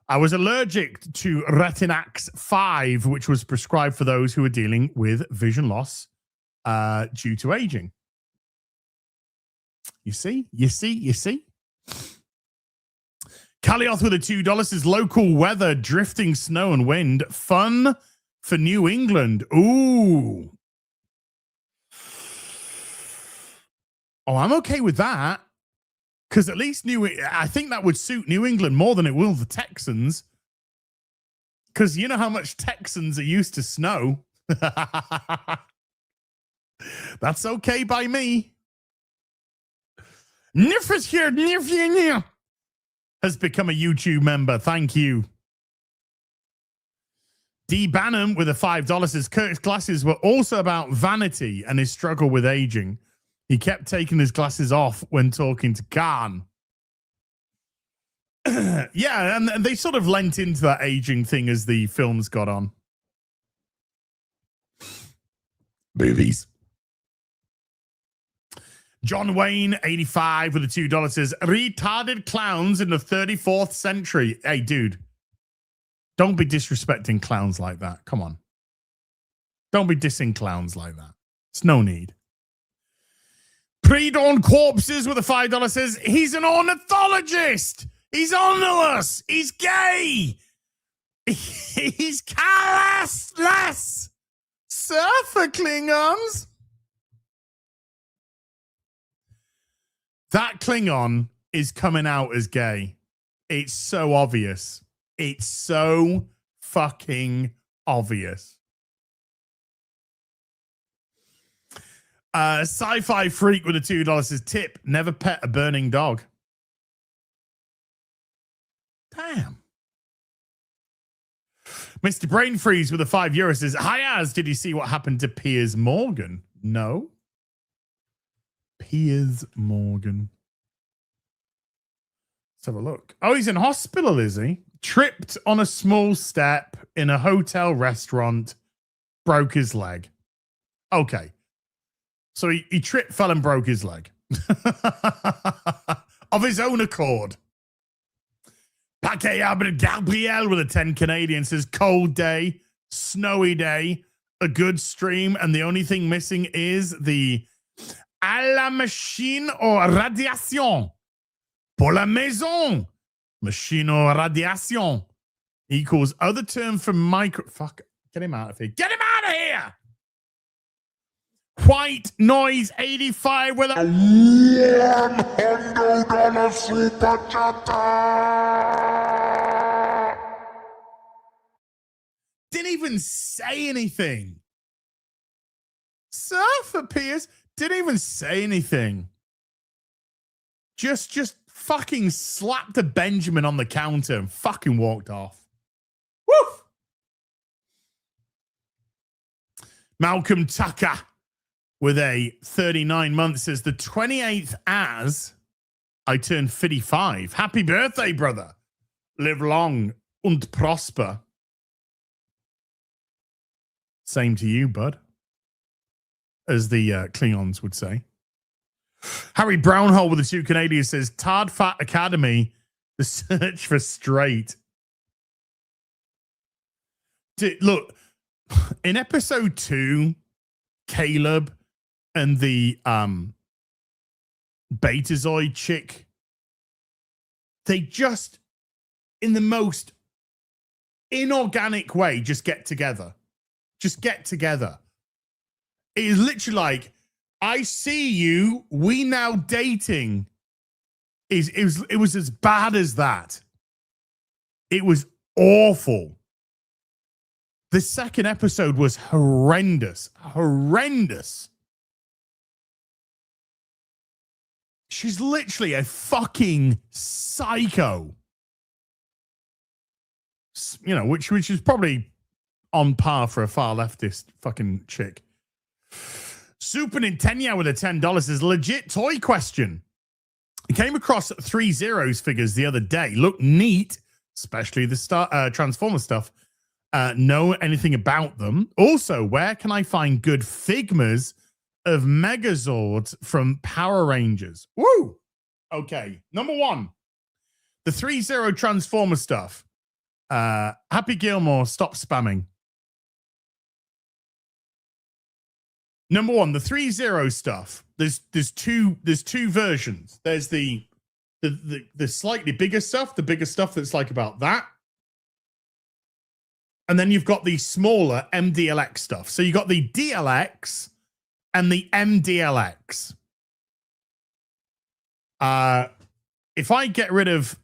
I was allergic to Retinax 5, which was prescribed for those who are dealing with vision loss due to aging. You see? Calioth with a $2 says, local weather, drifting snow and wind, fun for New England. Ooh. Oh, I'm okay with that. Because at least I think that would suit New England more than it will the Texans. Because you know how much Texans are used to snow. That's okay by me. Nif is here. Nif has become a YouTube member. Thank you. D. Banham with a $5 says, Kirk's glasses were also about vanity and his struggle with aging. He kept taking his glasses off when talking to Khan. Yeah, and they sort of lent into that aging thing as the films got on. Movies. John Wayne, 85 with a $2 says, retarded clowns in the 34th century. Hey, dude, don't be disrespecting clowns like that. Come on. Don't be dissing clowns like that. It's no need. Pre-dawn corpses with a $5 says, he's an ornithologist. He's on to us. He's gay. He's callous. Surfer Klingons. That Klingon is coming out as gay. It's so obvious. It's so fucking obvious. Sci-fi freak with a $2 says, tip, never pet a burning dog. Damn. Mr. Brain Freeze with a €5 says, hi, Az, did you see what happened to Piers Morgan? No. Piers Morgan. Let's have a look. Oh, he's in hospital, is he? Tripped on a small step in a hotel restaurant, broke his leg. Okay. So he tripped, fell, and broke his leg. Of his own accord. Paquet Albert Gabriel with a 10 Canadian says, cold day, snowy day, a good stream, and the only thing missing is the à la machine aux radiation. Pour la maison. Machine aux radiation equals other term for micro. Fuck. Get him out of here. Get him out of here. White Noise 85 with a $100 super chatter. Didn't even say anything. Surfer Pierce didn't even say anything. Just fucking slapped a Benjamin on the counter and fucking walked off. Woof. Malcolm Tucker with a 39 months says, the 28th as I turned 55. Happy birthday, brother. Live long und prosper. Same to you, bud. As the Klingons would say. Harry Brownhole with the 2 Canadians says, Tard Fat Academy, the search for straight. Look, in episode 2, Caleb and the Betazoid chick, they just, in the most inorganic way, just get together. Just get together. It is literally like, I see you, we now dating. It was as bad as that. It was awful. The second episode was horrendous. Horrendous. She's literally a fucking psycho. You know, which is probably on par for a far leftist fucking chick. Super Nintendo with a $10 is legit toy question. I came across 3 Zeros figures the other day. Look neat, especially the Transformer stuff. Know anything about them? Also, where can I find good Figmas of Megazords from Power Rangers? Woo! Okay, number one, the 3 Zero Transformer stuff. Happy Gilmore, stop spamming. Number one, the 3 Zero stuff. There's two versions. There's the slightly bigger stuff, the bigger stuff that's like about that. And then you've got the smaller MDLX stuff. So you got the DLX and the MDLX. If I get rid of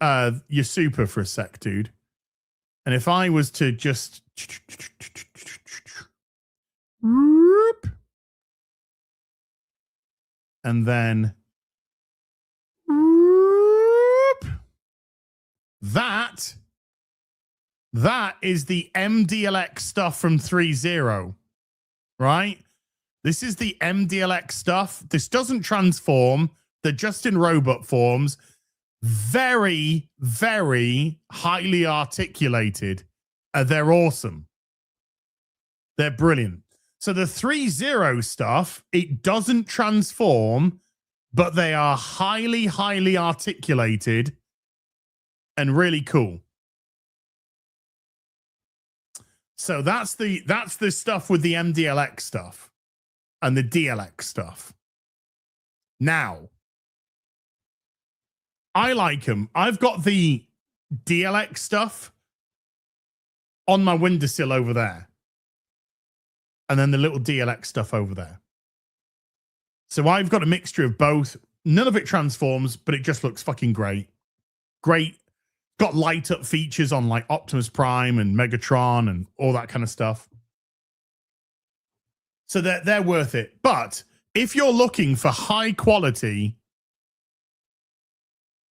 your super for a sec, dude, and if I was to just and then that is the MDLX stuff from 3.0, right? This is the MDLX stuff. This doesn't transform. They're just in robot forms. Very, very highly articulated. They're awesome. They're brilliant. So the 3.0 stuff, it doesn't transform, but they are highly, highly articulated and really cool. So that's the stuff with the MDLX stuff and the DLX stuff. Now, I like them. I've got the DLX stuff on my windowsill over there. And then the little DLX stuff over there. So I've got a mixture of both. None of it transforms, but it just looks fucking great. Great. Got light up features on like Optimus Prime and Megatron and all that kind of stuff. So they're worth it. But if you're looking for high quality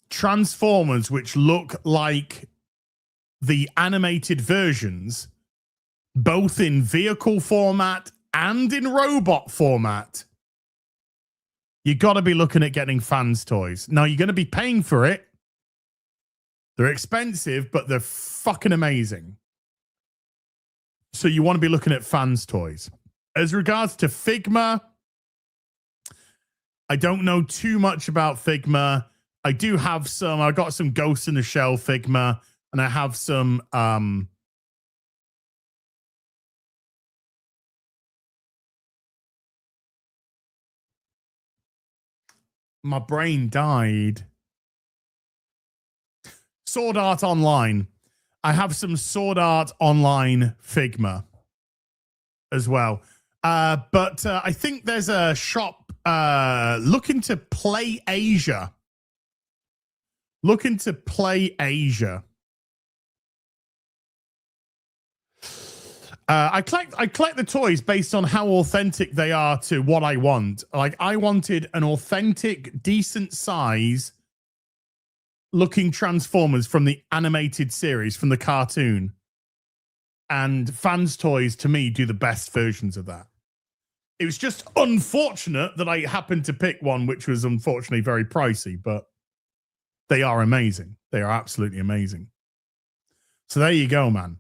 Transformers which look like the animated versions, both in vehicle format and in robot format, you got to be looking at getting Fans toys. Now, you're going to be paying for it. They're expensive, but they're fucking amazing. So you want to be looking at Fans toys. As regards to Figma, I don't know too much about Figma. I do have some. I got some Ghost in the Shell Figma, and I have some my brain died. Sword Art Online. I have some Sword Art Online Figma as well. But I think there's a shop looking to Play Asia. Looking to Play Asia. I collect the toys based on how authentic they are to what I want. Like, I wanted an authentic, decent size looking Transformers from the animated series, from the cartoon. And Fans toys, to me, do the best versions of that. It was just unfortunate that I happened to pick one which was unfortunately very pricey, but they are amazing. They are absolutely amazing. So there you go, man.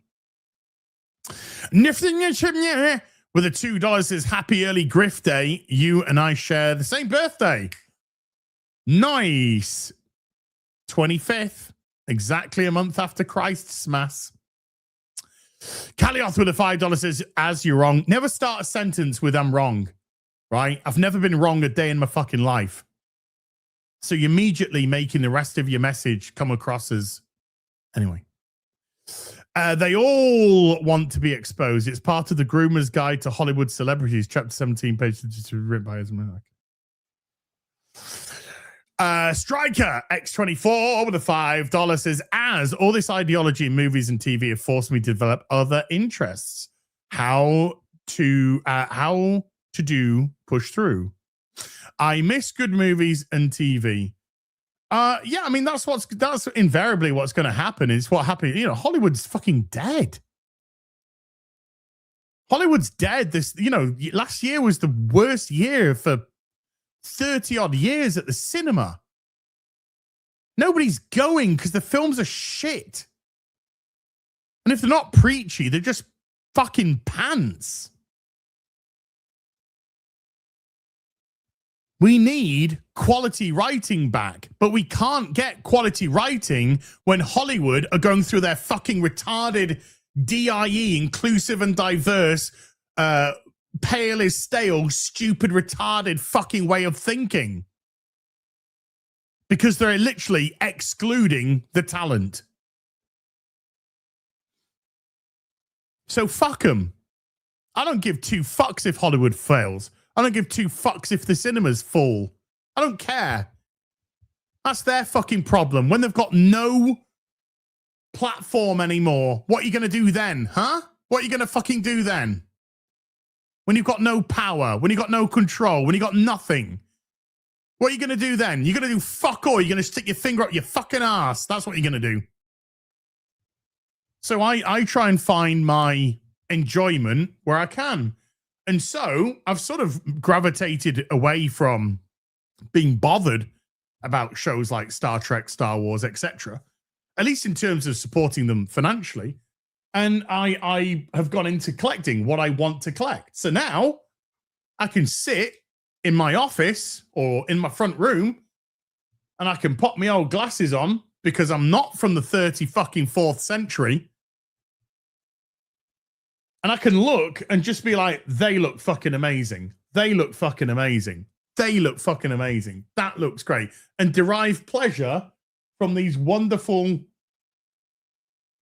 Nifting with a $2 says, happy early Griff Day. You and I share the same birthday. Nice. 25th. Exactly a month after Christ's Mass. Calioth with a $5 says, as you're wrong. Never start a sentence with I'm wrong. Right? I've never been wrong a day in my fucking life. So you're immediately making the rest of your message come across as... Anyway. They all want to be exposed. It's part of the Groomer's Guide to Hollywood Celebrities, chapter 17, page written by his man. Striker X24 with a $5 says, as all this ideology in movies and TV have forced me to develop other interests. How to push through. I miss good movies and TV. Yeah, I mean, that's invariably what's going to happen. Is what happened. You know, Hollywood's fucking dead. Hollywood's dead. Last year was the worst year for 30 odd years at the cinema. Nobody's going because the films are shit. And if they're not preachy, they're just fucking pants. We need quality writing back, but we can't get quality writing when Hollywood are going through their fucking retarded DIE, inclusive and diverse, pale is stale, stupid, retarded fucking way of thinking. Because they're literally excluding the talent. So fuck them. I don't give two fucks if Hollywood fails. I don't give two fucks if the cinemas fall. I don't care. That's their fucking problem. When they've got no platform anymore, what are you going to do then, huh? What are you going to fucking do then? When you've got no power, when you've got no control, when you've got nothing. What are you going to do then? You're going to do fuck all. You're going to stick your finger up your fucking ass. That's what you're going to do. So I try and find my enjoyment where I can. And so I've sort of gravitated away from being bothered about shows like Star Trek, Star Wars, etc., at least in terms of supporting them financially. And I have gone into collecting what I want to collect. So now I can sit in my office or in my front room and I can pop my old glasses on because I'm not from the 34th century. And I can look and just be like, they look fucking amazing. They look fucking amazing. They look fucking amazing. That looks great. And derive pleasure from these wonderful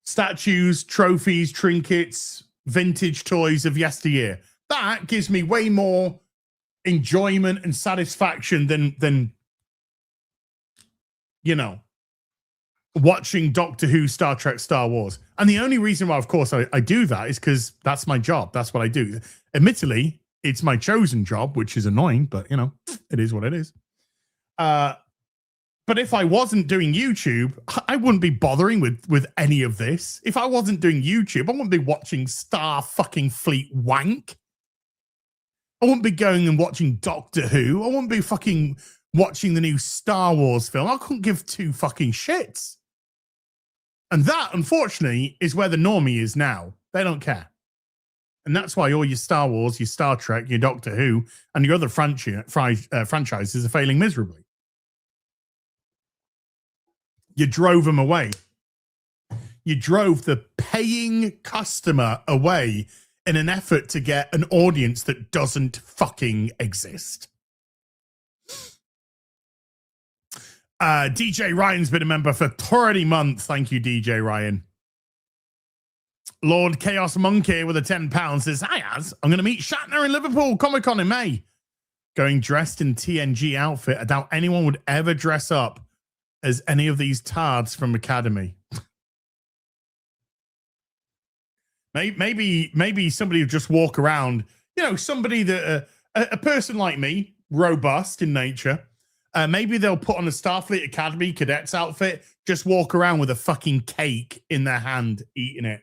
statues, trophies, trinkets, vintage toys of yesteryear. That gives me way more enjoyment and satisfaction than watching Doctor Who, Star Trek, Star Wars. And the only reason why, of course, I do that is because that's my job. That's what I do. Admittedly, it's my chosen job, which is annoying, but, it is what it is. But if I wasn't doing YouTube, I wouldn't be bothering with any of this. If I wasn't doing YouTube, I wouldn't be watching Starfleet wank. I wouldn't be going and watching Doctor Who. I wouldn't be fucking watching the new Star Wars film. I couldn't give two fucking shits. And that, unfortunately, is where the normie is now. They don't care. And that's why all your Star Wars, your Star Trek, your Doctor Who, and your other franchises are failing miserably. You drove them away. You drove the paying customer away in an effort to get an audience that doesn't fucking exist. DJ Ryan's been a member for 30 months. Thank you, DJ Ryan. Lord Chaos Monkey with a £10 says, hi, Az. I'm going to meet Shatner in Liverpool Comic Con in May. Going dressed in TNG outfit. I doubt anyone would ever dress up as any of these tards from Academy. Maybe somebody would just walk around, somebody that a person like me, robust in nature. Maybe they'll put on a Starfleet Academy cadets outfit, just walk around with a fucking cake in their hand, eating it.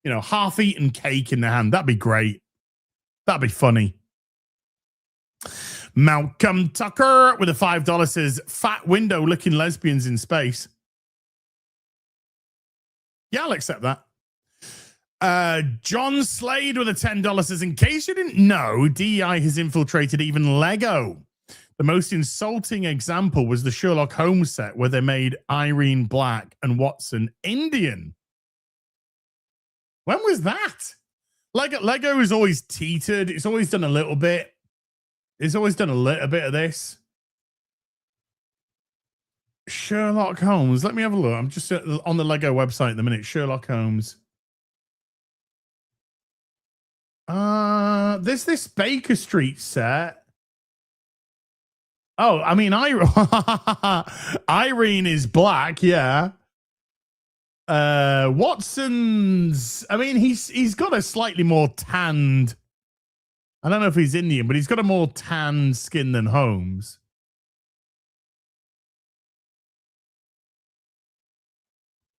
Half-eaten cake in their hand. That'd be great. That'd be funny. Malcolm Tucker with a $5 says, fat window looking lesbians in space. Yeah, I'll accept that. John Slade with a $10 says, in case you didn't know, DEI has infiltrated even Lego. The most insulting example was the Sherlock Holmes set where they made Irene black and Watson Indian. When was that? Lego has always teetered. It's always done a little bit. It's always done a little bit of this. Sherlock Holmes. Let me have a look. I'm just on the Lego website at the minute. Sherlock Holmes. There's this Baker Street set. Oh, I mean, Irene is black, yeah. Watson's, I mean, he's got a slightly more tanned, I don't know if he's Indian, but he's got a more tanned skin than Holmes.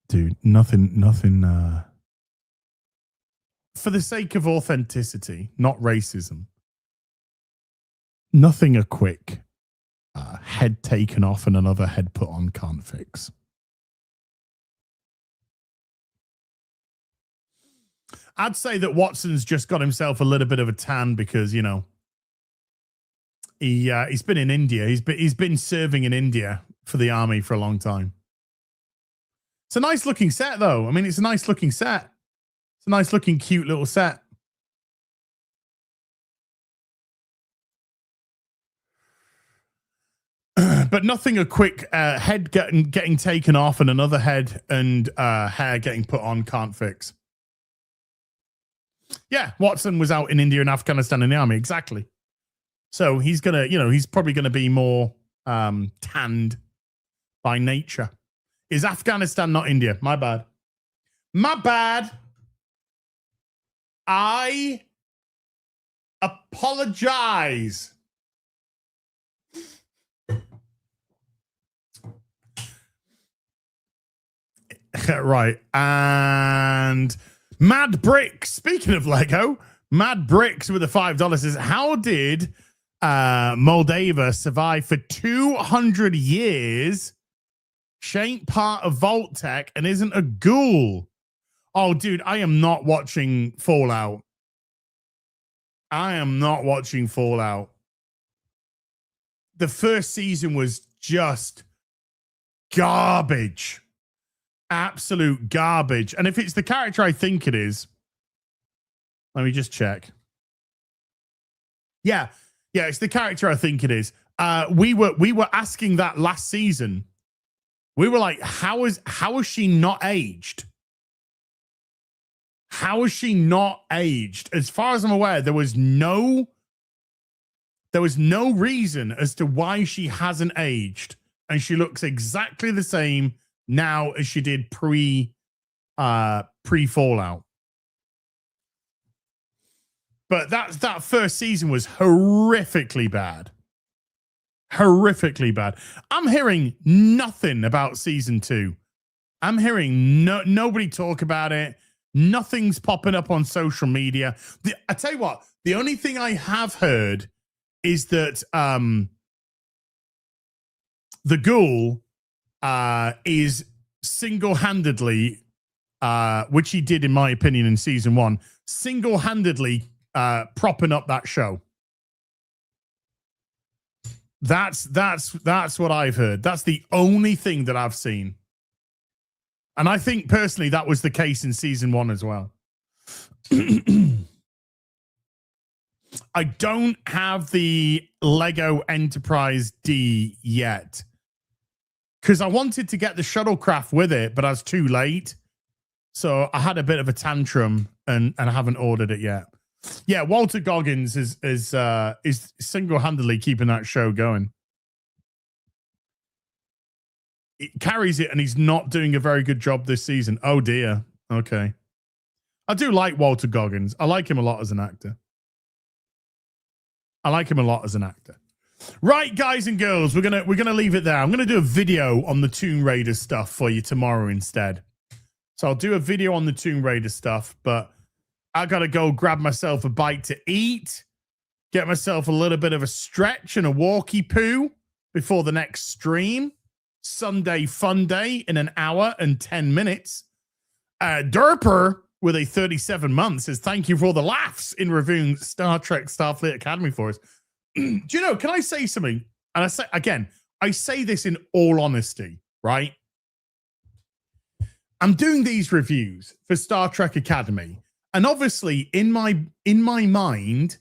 Dude, nothing. for the sake of authenticity, not racism, nothing a quick head taken off and another head put on can't fix. I'd say that Watson's just got himself a little bit of a tan because, you know, he's been in India. He's been serving in India for the army for a long time. It's a nice looking set, though. I mean, it's a nice looking set. It's a nice looking, cute little set. But nothing a quick head getting taken off and another head and hair getting put on can't fix. Yeah, Watson was out in India and Afghanistan in the army. Exactly. So he's going to, you know, he's probably going to be more tanned by nature. Is Afghanistan not India? My bad. My bad. I apologize. Right. And Mad Bricks, speaking of Lego, Mad Bricks with the $5 says, how did Moldova survive for 200 years? She ain't part of Vault-Tec and isn't a ghoul. Oh, dude, I am not watching Fallout. I am not watching Fallout. The first season was just garbage. Absolute garbage. And if it's the character I think it is, let me just check. Yeah, it's the character I think it is. We were asking that last season. We were like, how is she not aged? How is she not aged? As far as I'm aware, there was no reason as to why she hasn't aged, and she looks exactly the same now as she did pre Fallout. But that first season was horrifically bad. Horrifically bad. I'm hearing nothing about season 2. I'm hearing nobody talk about it. Nothing's popping up on social media. I tell you what, the only thing I have heard is that the ghoul is single-handedly, which he did, in my opinion, in season 1, single-handedly propping up that show. That's what I've heard. That's the only thing that I've seen. And I think personally that was the case in season 1 as well. I don't have the Lego Enterprise D yet, because I wanted to get the shuttlecraft with it, but I was too late. So I had a bit of a tantrum and I haven't ordered it yet. Yeah, Walter Goggins is single-handedly keeping that show going. It carries it, and he's not doing a very good job this season. Oh dear. Okay. I do like Walter Goggins. I like him a lot as an actor. Right, guys and girls, we're gonna leave it there. I'm gonna do a video on the Tomb Raider stuff for you tomorrow instead. So I'll do a video on the Tomb Raider stuff, but I gotta go grab myself a bite to eat, get myself a little bit of a stretch and a walkie poo before the next stream. Sunday Fun Day in an hour and 10 minutes. Derper with a 37 months says, thank you for all the laughs in reviewing Star Trek Starfleet Academy for us. Do you know, can I say something? And I say this in all honesty, right? I'm doing these reviews for Star Trek Academy. And obviously in my mind,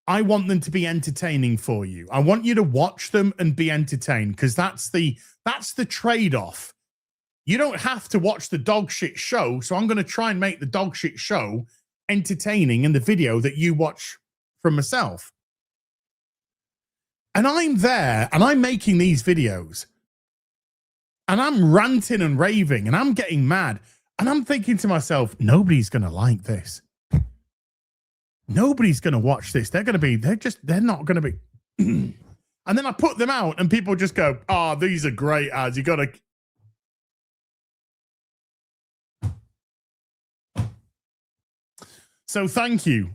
I want them to be entertaining for you. I want you to watch them and be entertained, because that's the trade-off. You don't have to watch the dog shit show, so I'm going to try and make the dog shit show entertaining in the video that you watch from myself. And I'm there, and I'm making these videos, and I'm ranting and raving, and I'm getting mad, and I'm thinking to myself, nobody's going to like this. Nobody's going to watch this. They're not going to be. And then I put them out and people just go, oh, these are great ads. You got to. So thank you.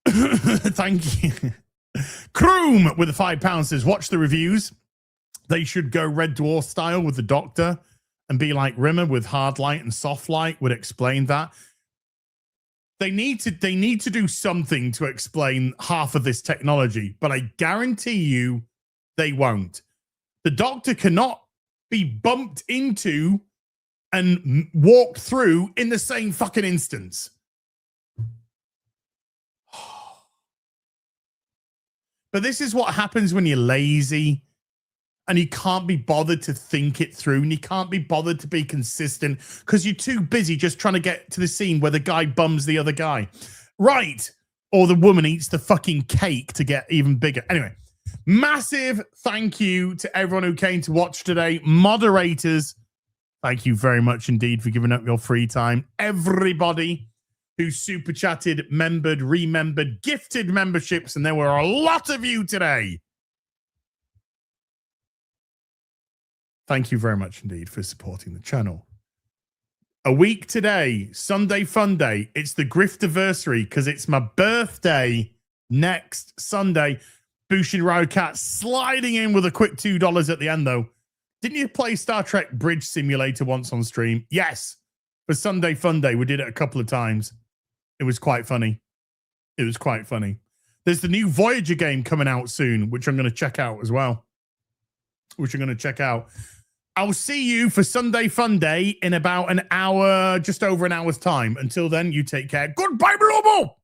Thank you. Kroom with the £5 says, watch the reviews. They should go Red Dwarf style with the Doctor and be like Rimmer with hard light and soft light would explain that. They need to do something to explain half of this technology, but I guarantee you they won't. The Doctor cannot be bumped into and walked through in the same fucking instance. But this is what happens when you're lazy and you can't be bothered to think it through and you can't be bothered to be consistent because you're too busy just trying to get to the scene where the guy bums the other guy. Right. Or the woman eats the fucking cake to get even bigger. Anyway, massive thank you to everyone who came to watch today. Moderators, thank you very much indeed for giving up your free time. Everybody who super chatted, membered, remembered, gifted memberships, and there were a lot of you today. Thank you very much indeed for supporting the channel. A week today, Sunday Fun Day. It's the Griftiversary because it's my birthday next Sunday. Bushin Cat sliding in with a quick $2 at the end, though. Didn't you play Star Trek Bridge Simulator once on stream? Yes. For Sunday Fun Day, we did it a couple of times. It was quite funny. It was quite funny. There's the new Voyager game coming out soon, which I'm going to check out as well. I'll see you for Sunday Fun Day in about an hour, just over an hour's time. Until then, you take care. Goodbye, Blobo!